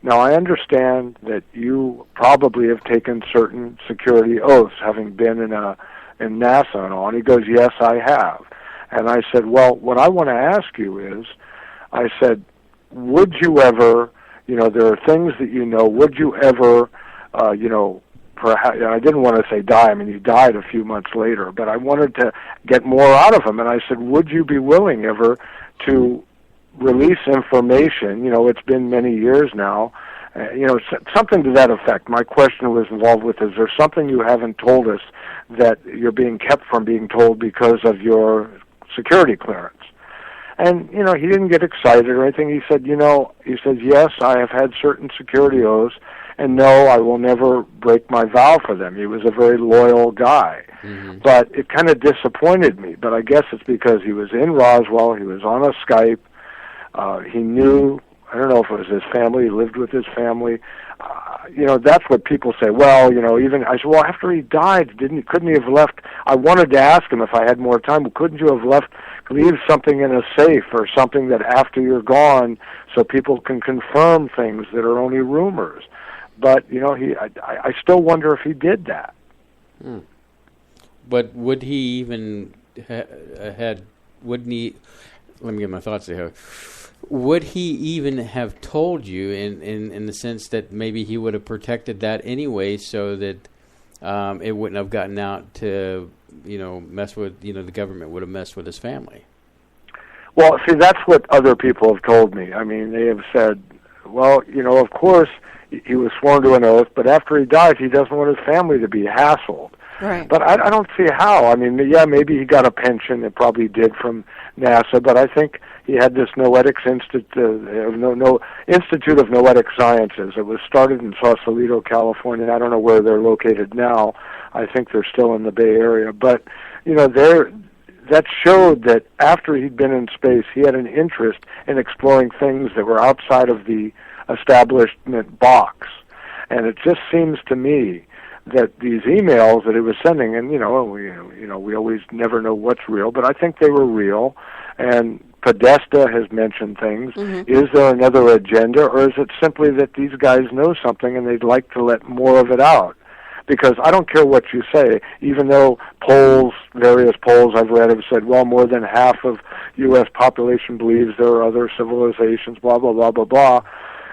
now, I understand that you probably have taken certain security oaths, having been in NASA and all. And he goes, yes, I have. And I said, well, what I want to ask you is, I said, would you ever, there are things that would you ever, perhaps, I didn't want to say die. He died a few months later, but I wanted to get more out of him. And I said, would you be willing ever to release information, it's been many years now, something to that effect. My question was involved with, is there something you haven't told us that you're being kept from being told because of your security clearance? And, he didn't get excited or anything. He said, yes, I have had certain security oaths, and no, I will never break my vow for them. He was a very loyal guy. Mm-hmm. But it kind of disappointed me. But I guess it's because he was in Roswell, he was on a Skype, he knew, I don't know if it was his family, he lived with his family. That's what people say. Well, even, I said, well, after he died, couldn't he have left? I wanted to ask him if I had more time, but couldn't you have leave something in a safe or something that after you're gone so people can confirm things that are only rumors? But, I still wonder if he did that. Hmm. But would he even wouldn't he, let me get my thoughts here. Would he even have told you in the sense that maybe he would have protected that anyway so that it wouldn't have gotten out to, mess with, the government would have messed with his family? Well, see, that's what other people have told me. I mean, they have said, well, of course, he was sworn to an oath, but after he dies, he doesn't want his family to be hassled. Right. But I don't see how. I mean, yeah, maybe he got a pension. It probably did from NASA, but I think he had this Noetics Institute of Noetic Sciences. It was started in Sausalito, California. I don't know where they're located now. I think they're still in the Bay Area. But, that showed that after he'd been in space, he had an interest in exploring things that were outside of the establishment box. And it just seems to me that these emails that he was sending, and we always never know what's real, but I think they were real. And Podesta has mentioned things. Mm-hmm. Is there another agenda, or is it simply that these guys know something and they'd like to let more of it out? Because I don't care what you say, even though various polls I've read have said, well, more than half of U.S. population believes there are other civilizations, blah, blah, blah, blah, blah.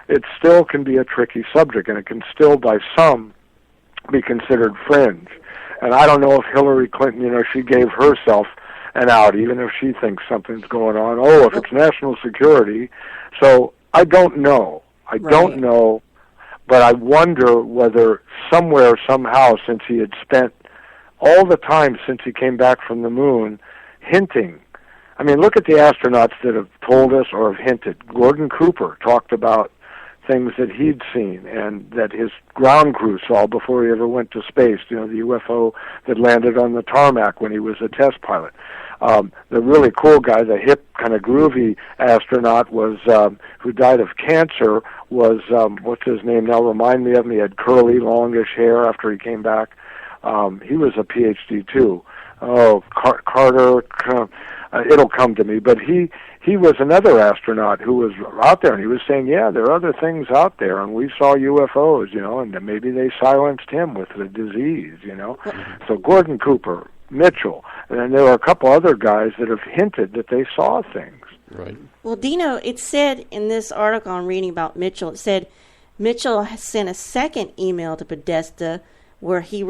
It still can be a tricky subject, and it can still, by some, be considered fringe. And I don't know if Hillary Clinton, she gave herself an out, even if she thinks something's going on. Oh, if it's national security. So I don't know. I don't know. But I wonder whether somewhere, somehow, since he had spent all the time since he came back from the moon hinting. I mean, look at the astronauts that have told us or have hinted. Gordon Cooper talked about things that he'd seen and that his ground crew saw before he ever went to space. The UFO that landed on the tarmac when he was a test pilot. The really cool guy, the hip, kind of groovy astronaut, was who died of cancer. Was what's his name now? Remind me of him. He had curly, longish hair after he came back. He was a PhD too. Oh, Carter. It'll come to me. But he was another astronaut who was out there, and he was saying, yeah, there are other things out there, and we saw UFOs, and maybe they silenced him with the disease, So Gordon Cooper, Mitchell, and then there were a couple other guys that have hinted that they saw things. Right. Well, Dino, it said in this article I'm reading about Mitchell, it said Mitchell has sent a second email to Podesta where he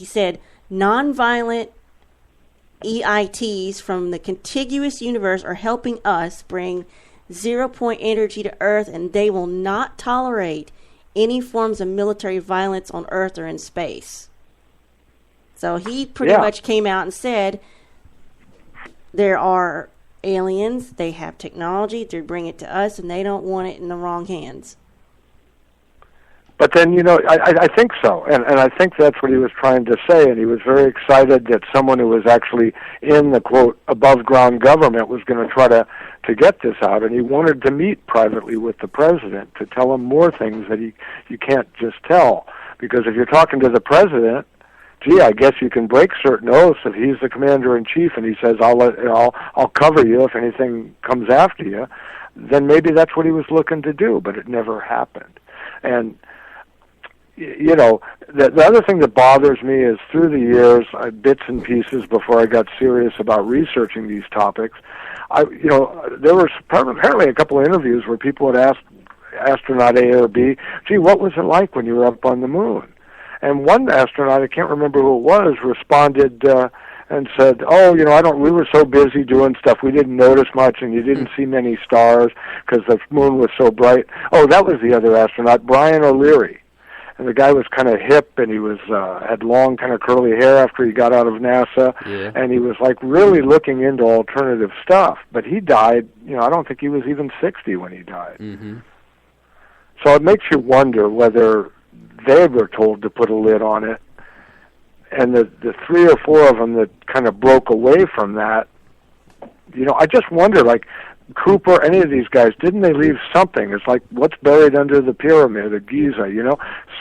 said, nonviolent EITs from the contiguous universe are helping us bring 0-point energy to Earth, and they will not tolerate any forms of military violence on Earth or in space. So he pretty much came out and said there are aliens, they have technology, they bring it to us, and they don't want it in the wrong hands. But then, I think so, and I think that's what he was trying to say, and he was very excited that someone who was actually in the, quote, above-ground government was going to try to get this out, and he wanted to meet privately with the president to tell him more things that you can't just tell, because if you're talking to the president, gee, I guess you can break certain oaths if he's the commander-in-chief and he says, I'll cover you if anything comes after you, then maybe that's what he was looking to do, but it never happened. And the other thing that bothers me is through the years, bits and pieces before I got serious about researching these topics, there were apparently a couple of interviews where people had asked astronaut A or B, gee, what was it like when you were up on the moon? And one astronaut, I can't remember who it was, responded and said, we were so busy doing stuff, we didn't notice much, and you didn't see many stars because the moon was so bright. Oh, that was the other astronaut, Brian O'Leary. And the guy was kind of hip, and he was had long, kind of curly hair after he got out of NASA, and he was like really looking into alternative stuff. But he died, I don't think he was even 60 when he died. Mm-hmm. So it makes you wonder whether they were told to put a lid on it, and the 3 or 4 of them that kind of broke away from that, I just wonder, like, Cooper, any of these guys, didn't they leave something? It's like, what's buried under the pyramid of Giza,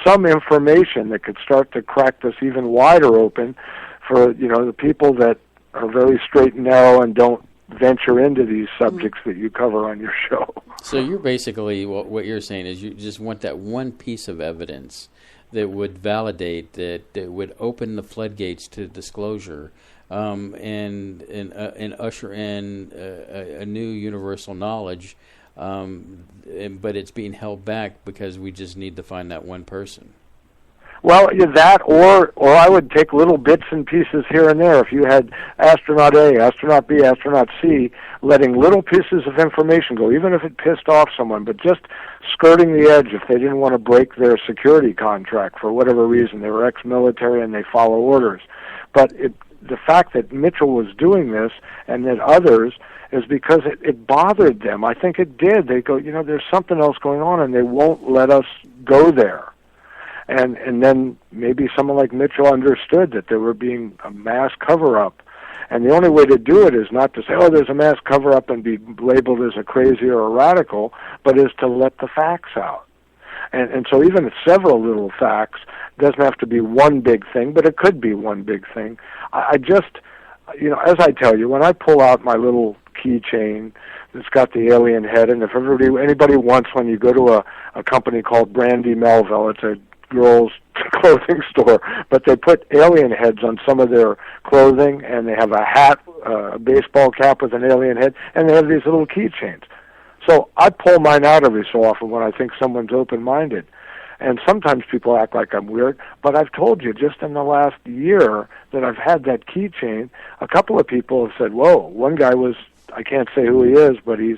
some information that could start to crack this even wider open for, the people that are very straight and narrow and don't venture into these subjects that you cover on your show. So you're basically, what you're saying is you just want that one piece of evidence that would validate, that would open the floodgates to disclosure, and usher in a new universal knowledge, but it's being held back because we just need to find that one person. Well, that, or I would take little bits and pieces here and there. If you had astronaut A, astronaut B, astronaut C, letting little pieces of information go, even if it pissed off someone, but just skirting the edge if they didn't want to break their security contract for whatever reason. They were ex-military and they follow orders. But the fact that Mitchell was doing this and that others is because it bothered them. I think it did. They go, there's something else going on, and they won't let us go there. And then maybe someone like Mitchell understood that there were being a mass cover-up. And the only way to do it is not to say, oh, there's a mass cover-up and be labeled as a crazy or a radical, but is to let the facts out. And so even several little facts doesn't have to be one big thing, but it could be one big thing. I just, as I tell you, when I pull out my little keychain that's got the alien head, and if anybody wants one, you go to a company called Brandy Melville. It's a girls' clothing store, but they put alien heads on some of their clothing, and they have a hat, a baseball cap with an alien head, and they have these little keychains. So I pull mine out every so often when I think someone's open-minded. And sometimes people act like I'm weird, but I've told you just in the last year that I've had that keychain, a couple of people have said, whoa, one guy was, I can't say who he is, but he's,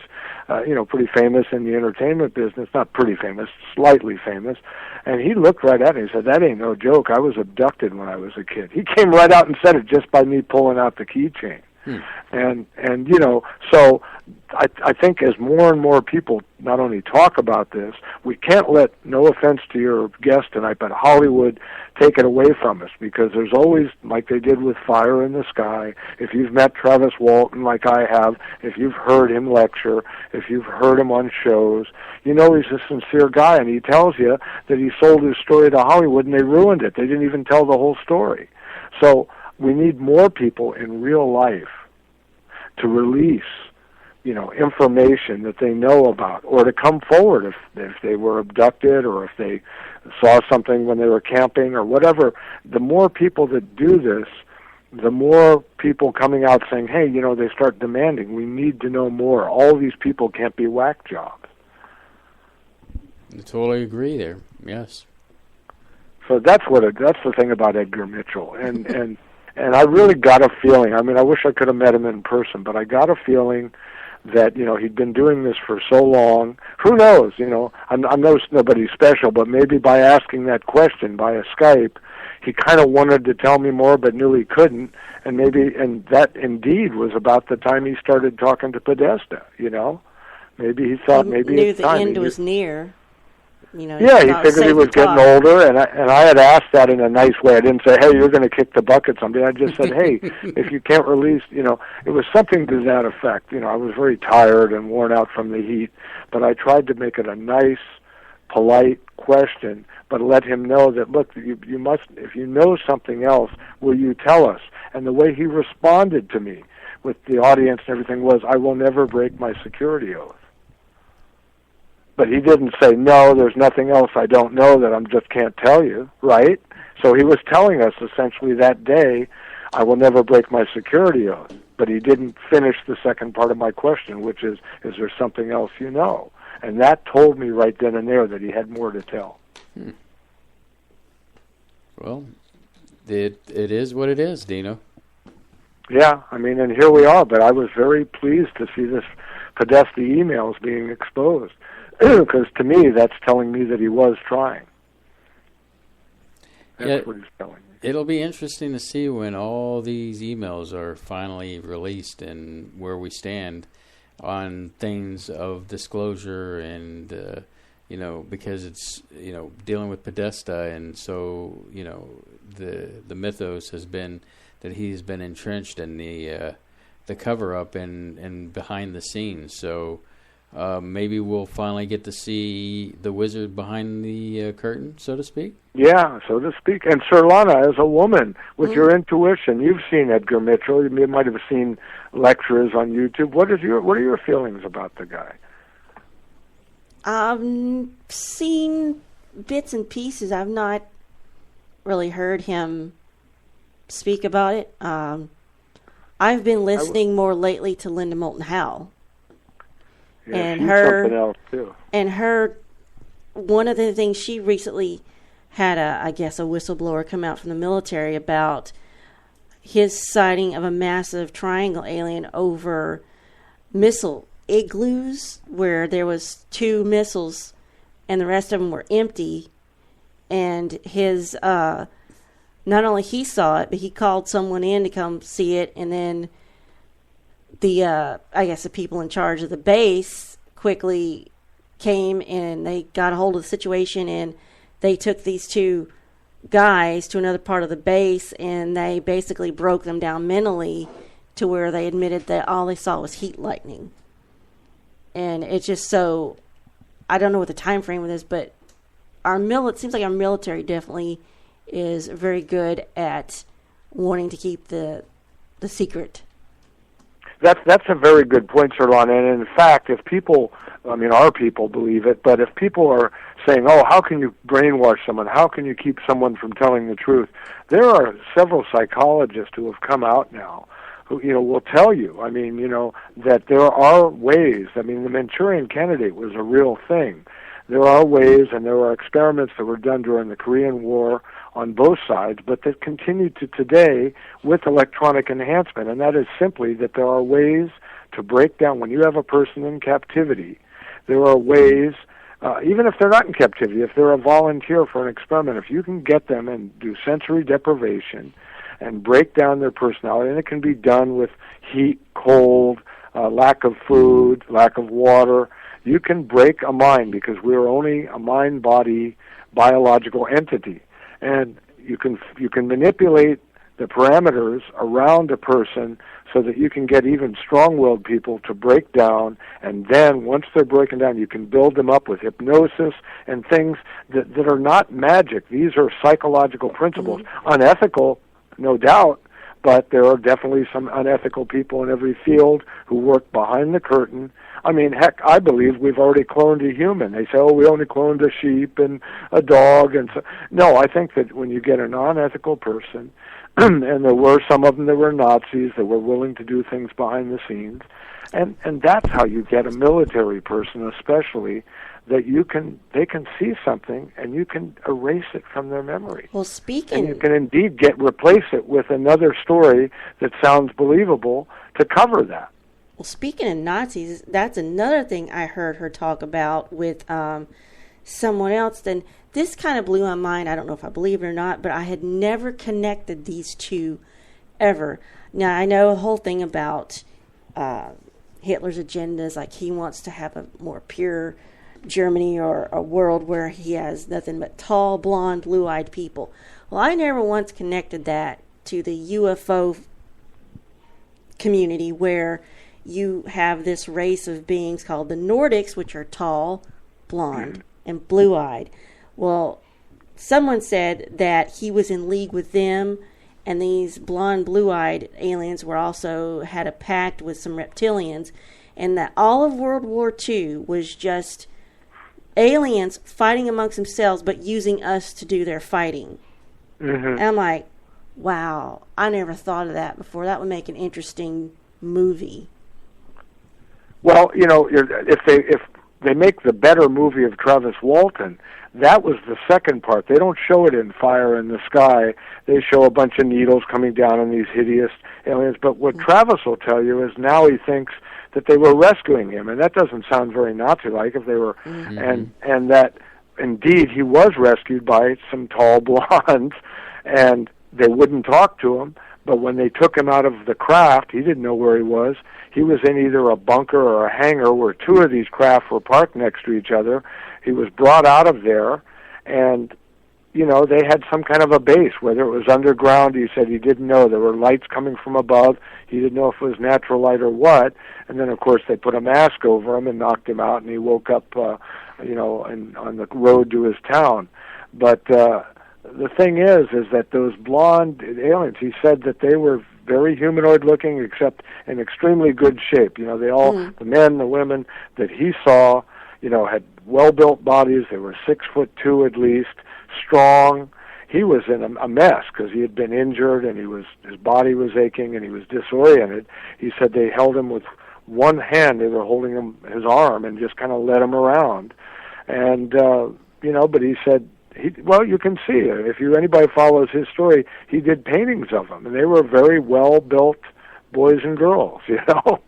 pretty famous in the entertainment business, not pretty famous, slightly famous, and he looked right at me and said, that ain't no joke, I was abducted when I was a kid. He came right out and said it just by me pulling out the keychain. And so I think as more and more people not only talk about this, we can't let, no offense to your guest tonight, but Hollywood take it away from us, because there's always, like they did with Fire in the Sky, if you've met Travis Walton like I have, if you've heard him lecture, if you've heard him on shows, he's a sincere guy, and he tells you that he sold his story to Hollywood and they ruined it. They didn't even tell the whole story. So we need more people in real life to release, information that they know about, or to come forward if they were abducted, or if they saw something when they were camping, or whatever. The more people that do this, the more people coming out saying, hey, they start demanding, we need to know more. All these people can't be whack jobs. I totally agree there, yes. So that's the thing about Edgar Mitchell. And I really got a feeling, I wish I could have met him in person, but I got a feeling that, he'd been doing this for so long. Who knows, I know nobody special, but maybe by asking that question by a Skype, he kind of wanted to tell me more, but knew he couldn't. And that indeed was about the time he started talking to Podesta, Maybe he thought maybe knew it's the time. end was near. Yeah, he figured he was getting older, and I had asked that in a nice way. I didn't say, hey, you're going to kick the bucket someday. I just said, hey, if you can't release, it was something to that effect. I was very tired and worn out from the heat, but I tried to make it a nice, polite question, but let him know that, look, you must, if you know something else, will you tell us? And the way he responded to me with the audience and everything was, I will never break my security oath. But he didn't say, no, there's nothing else I don't know that I just can't tell you, right? So he was telling us essentially that day, I will never break my security oath. But he didn't finish the second part of my question, which is there something else you know? And that told me right then and there that he had more to tell. Well, it is what it is, Dino. Yeah, and here we are, but I was very pleased to see this Podesta emails being exposed. Because to me, that's telling me that he was trying. That's what he's telling me. It'll be interesting to see when all these emails are finally released and where we stand on things of disclosure and, because it's, dealing with Podesta, and so, the mythos has been that he's been entrenched in the cover-up and behind the scenes, so... maybe we'll finally get to see the wizard behind the curtain, so to speak. Yeah, so to speak. And Surlana, as a woman, with your intuition, you've seen Edgar Mitchell. You might have seen lectures on YouTube. What are your feelings about the guy? I've seen bits and pieces. I've not really heard him speak about it. I've been listening more lately to Linda Moulton Howe. Yeah, and her, something else too. And one of the things she recently had I guess a whistleblower come out from the military about his sighting of a massive triangle alien over missile igloos where there was 2 missiles and the rest of them were empty. And his, not only he saw it, but he called someone in to come see it. And then the, I guess the people in charge of the base quickly came and they got a hold of the situation, and they took these 2 guys to another part of the base, and they basically broke them down mentally to where they admitted that all they saw was heat lightning. And it's just so, I don't know what the time frame of this, but it seems like our military definitely is very good at wanting to keep the secret. That's a very good point, Surlana. And in fact, if people, our people believe it, but if people are saying, oh, how can you brainwash someone? How can you keep someone from telling the truth? There are several psychologists who have come out now who, will tell you, that there are ways. The Manchurian Candidate was a real thing. There are ways, and there are experiments that were done during the Korean War on both sides, but that continue to today with electronic enhancement, and that is simply that there are ways to break down, when you have a person in captivity, there are ways, even if they're not in captivity, if they're a volunteer for an experiment, if you can get them and do sensory deprivation and break down their personality, and it can be done with heat, cold, lack of food, lack of water, you can break a mind, because we're only a mind-body biological entity. And you can manipulate the parameters around a person so that you can get even strong-willed people to break down, and then once they're breaking down, you can build them up with hypnosis and things that are not magic. These are psychological principles. Mm-hmm. Unethical, no doubt, but there are definitely some unethical people in every field who work behind the curtain. Heck, I believe we've already cloned a human. They say, oh, we only cloned a sheep and a dog. And so, no, I think that when you get a non-ethical person, and there were some of them that were Nazis that were willing to do things behind the scenes, and that's how you get a military person, especially, that they can see something and you can erase it from their memory. Well, and you can indeed replace it with another story that sounds believable to cover that. Well, speaking of Nazis, that's another thing I heard her talk about with someone else. Then this kind of blew my mind. I don't know if I believe it or not, but I had never connected these two ever. Now, I know the whole thing about Hitler's agendas, like he wants to have a more pure Germany or a world where he has nothing but tall, blonde, blue-eyed people. Well, I never once connected that to the UFO community, where you have this race of beings called the Nordics, which are tall, blonde, and blue-eyed. Well, someone said that he was in league with them, and these blonde, blue-eyed aliens were also had a pact with some reptilians, and that all of World War II was just aliens fighting amongst themselves, but using us to do their fighting. Mm-hmm. And I'm like, wow, I never thought of that before. That would make an interesting movie. Well, if they make the better movie of Travis Walton, that was the second part. They don't show it in Fire in the Sky. They show a bunch of needles coming down on these hideous aliens. But what Travis will tell you is now he thinks that they were rescuing him, and that doesn't sound very Nazi-like. If they were, and that indeed he was rescued by some tall blondes, and they wouldn't talk to him. But when they took him out of the craft, he didn't know where he was. He was in either a bunker or a hangar where two of these craft were parked next to each other. He was brought out of there, and they had some kind of a base, whether it was underground. He said he didn't know. There were lights coming from above. He didn't know if it was natural light or what. And then, of course, they put a mask over him and knocked him out, and he woke up, on the road to his town. But the thing is that those blonde aliens, he said that they were very humanoid-looking, except in extremely good shape. They all, the men, the women that he saw, had well-built bodies. They were 6'2" at least, strong. He was in a mess because he had been injured, and his body was aching, and he was disoriented. He said they held him with one hand. They were holding his arm and just kind of led him around. And, but he said well, you can see it. If anybody follows his story, he did paintings of them, and they were very well-built boys and girls, you know.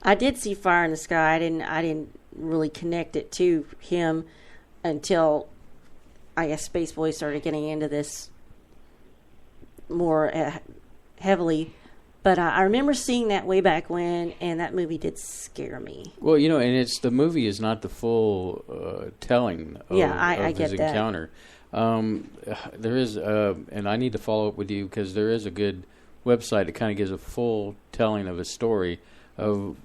I did see Fire in the Sky. I didn't really connect it to him until I guess Spaceboy started getting into this more heavily. But I remember seeing that way back when, and that movie did scare me. Well, you know, and the movie is not the full telling of, I his get that. encounter. There is, and I need to follow up with you because there is a good website that kind of gives a full telling of his story of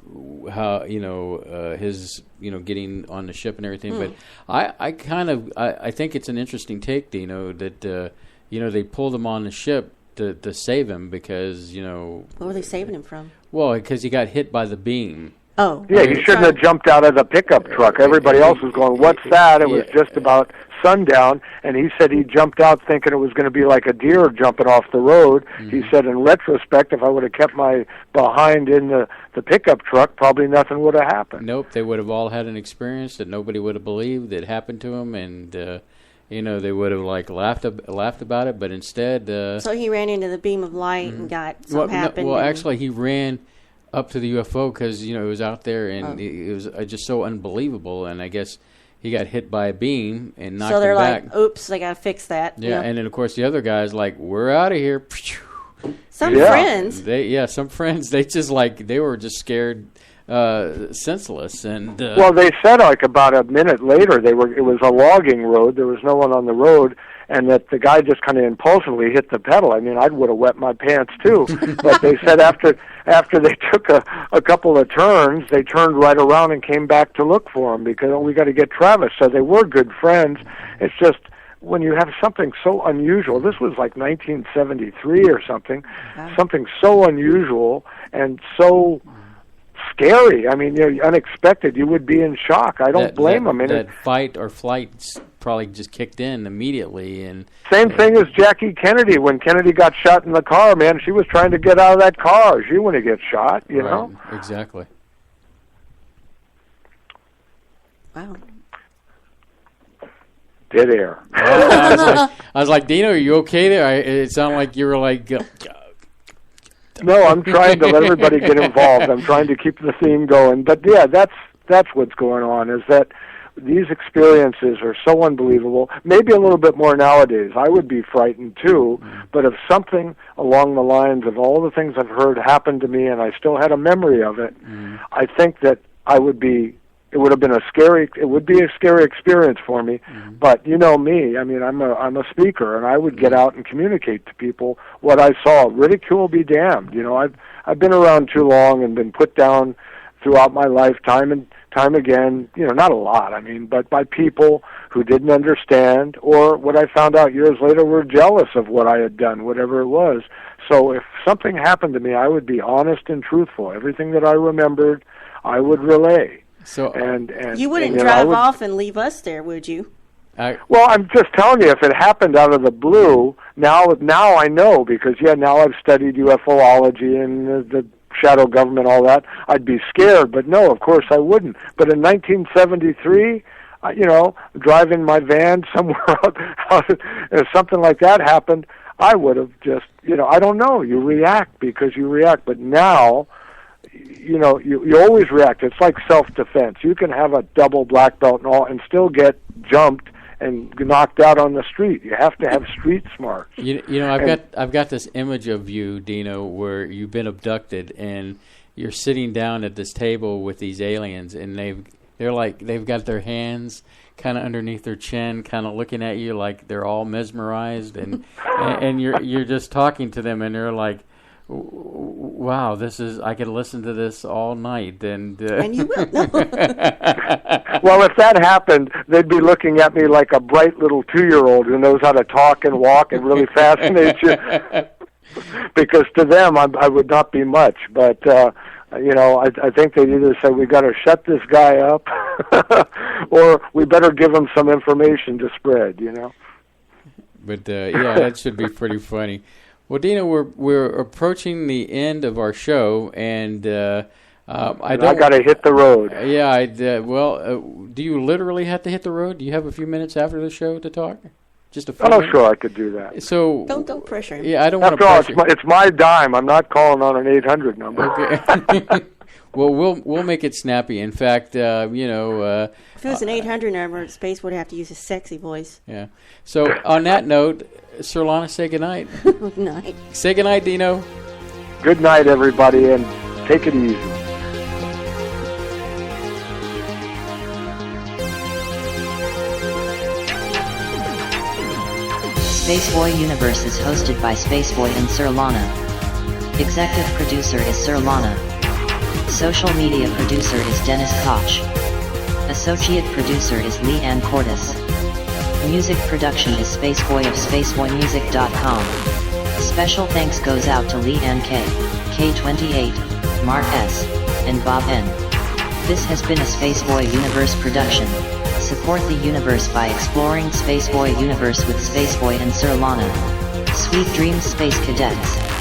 how, his, getting on the ship and everything. But I think it's an interesting take, Dino, that, they pulled him on the ship to save him because, What were they saving him from? Well, because he got hit by the beam. Oh. Yeah, he shouldn't have jumped out of the pickup truck. Everybody else was going, what's that? It was just about sundown, and he said he jumped out thinking it was going to be like a deer jumping off the road. Mm-hmm. He said, in retrospect, if I would have kept my behind in the pickup truck, probably nothing would have happened. Nope, they would have all had an experience that nobody would have believed that happened to him, and they would have laughed about it, but instead. So he ran into the beam of light and got something happened. Actually, he ran up to the UFO because it was out there, and it was just so unbelievable. And I guess he got hit by a beam and knocked him back. So they're like, "Oops, I got to fix that." Yeah, and then of course the other guy's like, "We're out of here." Some friends. Some friends. They just they were just scared. Senseless and well, they said about a minute later it was a logging road, there was no one on the road, and that the guy just kind of impulsively hit the pedal. I mean, I would have wet my pants too. But they said after they took a couple of turns, they turned right around and came back to look for him because we got to get Travis. So they were good friends. It's just when you have something so unusual, this was like 1973 or something, something so unusual and so scary. I mean, unexpected. You would be in shock. I don't blame them. That fight or flight probably just kicked in immediately. And same thing as Jackie Kennedy. When Kennedy got shot in the car, man, she was trying to get out of that car. She wouldn't get shot, you know? Exactly. Wow. Dead air. I was like, Dino, are you okay there? It sounded like you were like... No, I'm trying to let everybody get involved. I'm trying to keep the theme going. But yeah, that's what's going on, is that these experiences are so unbelievable. Maybe a little bit more nowadays. I would be frightened too, but if something along the lines of all the things I've heard happened to me and I still had a memory of it, I think that it would be a scary experience for me. But you know me, I mean, I'm a speaker, and I would get out and communicate to people what I saw. Ridicule be damned. I've been around too long and been put down throughout my life, time and time again. Not a lot, I mean, but by people who didn't understand, or what I found out years later were jealous of what I had done, whatever it was. So if something happened to me, I would be honest and truthful. Everything that I remembered, I would relay. So and you wouldn't drive off and leave us there, would you? Well, I'm just telling you, if it happened out of the blue, now I know, because now I've studied UFOlogy and the shadow government, all that. I'd be scared, but no, of course I wouldn't. But in 1973, driving my van somewhere out, if something like that happened, I would have just, I don't know. You react because you react, but now. You always react. It's like self-defense. You can have a double black belt and all, and still get jumped and knocked out on the street. You have to have street smarts. I've got this image of you, Dino, where you've been abducted and you're sitting down at this table with these aliens, and they've got their hands kind of underneath their chin, kind of looking at you like they're all mesmerized, and you're just talking to them, and they're like, wow, I could listen to this all night. And you will. No. Well, if that happened, they'd be looking at me like a bright little 2-year-old who knows how to talk and walk and really fascinate you. Because to them, I would not be much. But, I think they'd either say, we got to shut this guy up, or we better give him some information to spread, But, that should be pretty funny. Well, Dina, we're approaching the end of our show, and I got to hit the road. Yeah, do you literally have to hit the road? Do you have a few minutes after the show to talk? Just a few minutes? Sure, I could do that. So don't pressure him. Yeah, I don't want to pressure. pressure. It's my dime. I'm not calling on an 800 number. Okay. Well, we'll make it snappy. In fact, if it was an 800 number, Space would have to use a sexy voice. Yeah. So on that note, Surlana, say goodnight. Good night. Say goodnight, Dino. Good night, everybody, and take it easy. Spaceboy Universe is hosted by Spaceboy and Surlana. Executive producer is Surlana. Social media producer is Dennis Koch. Associate producer is Lee Ann Cordes. Music production is Spaceboy of SpaceboyMusic.com. Special thanks goes out to Lee Ann K, K28, Mark S, and Bob N. This has been a Spaceboy Universe production. Support the universe by exploring Spaceboy Universe with Spaceboy and Surlana. Sweet dreams, Space Cadets.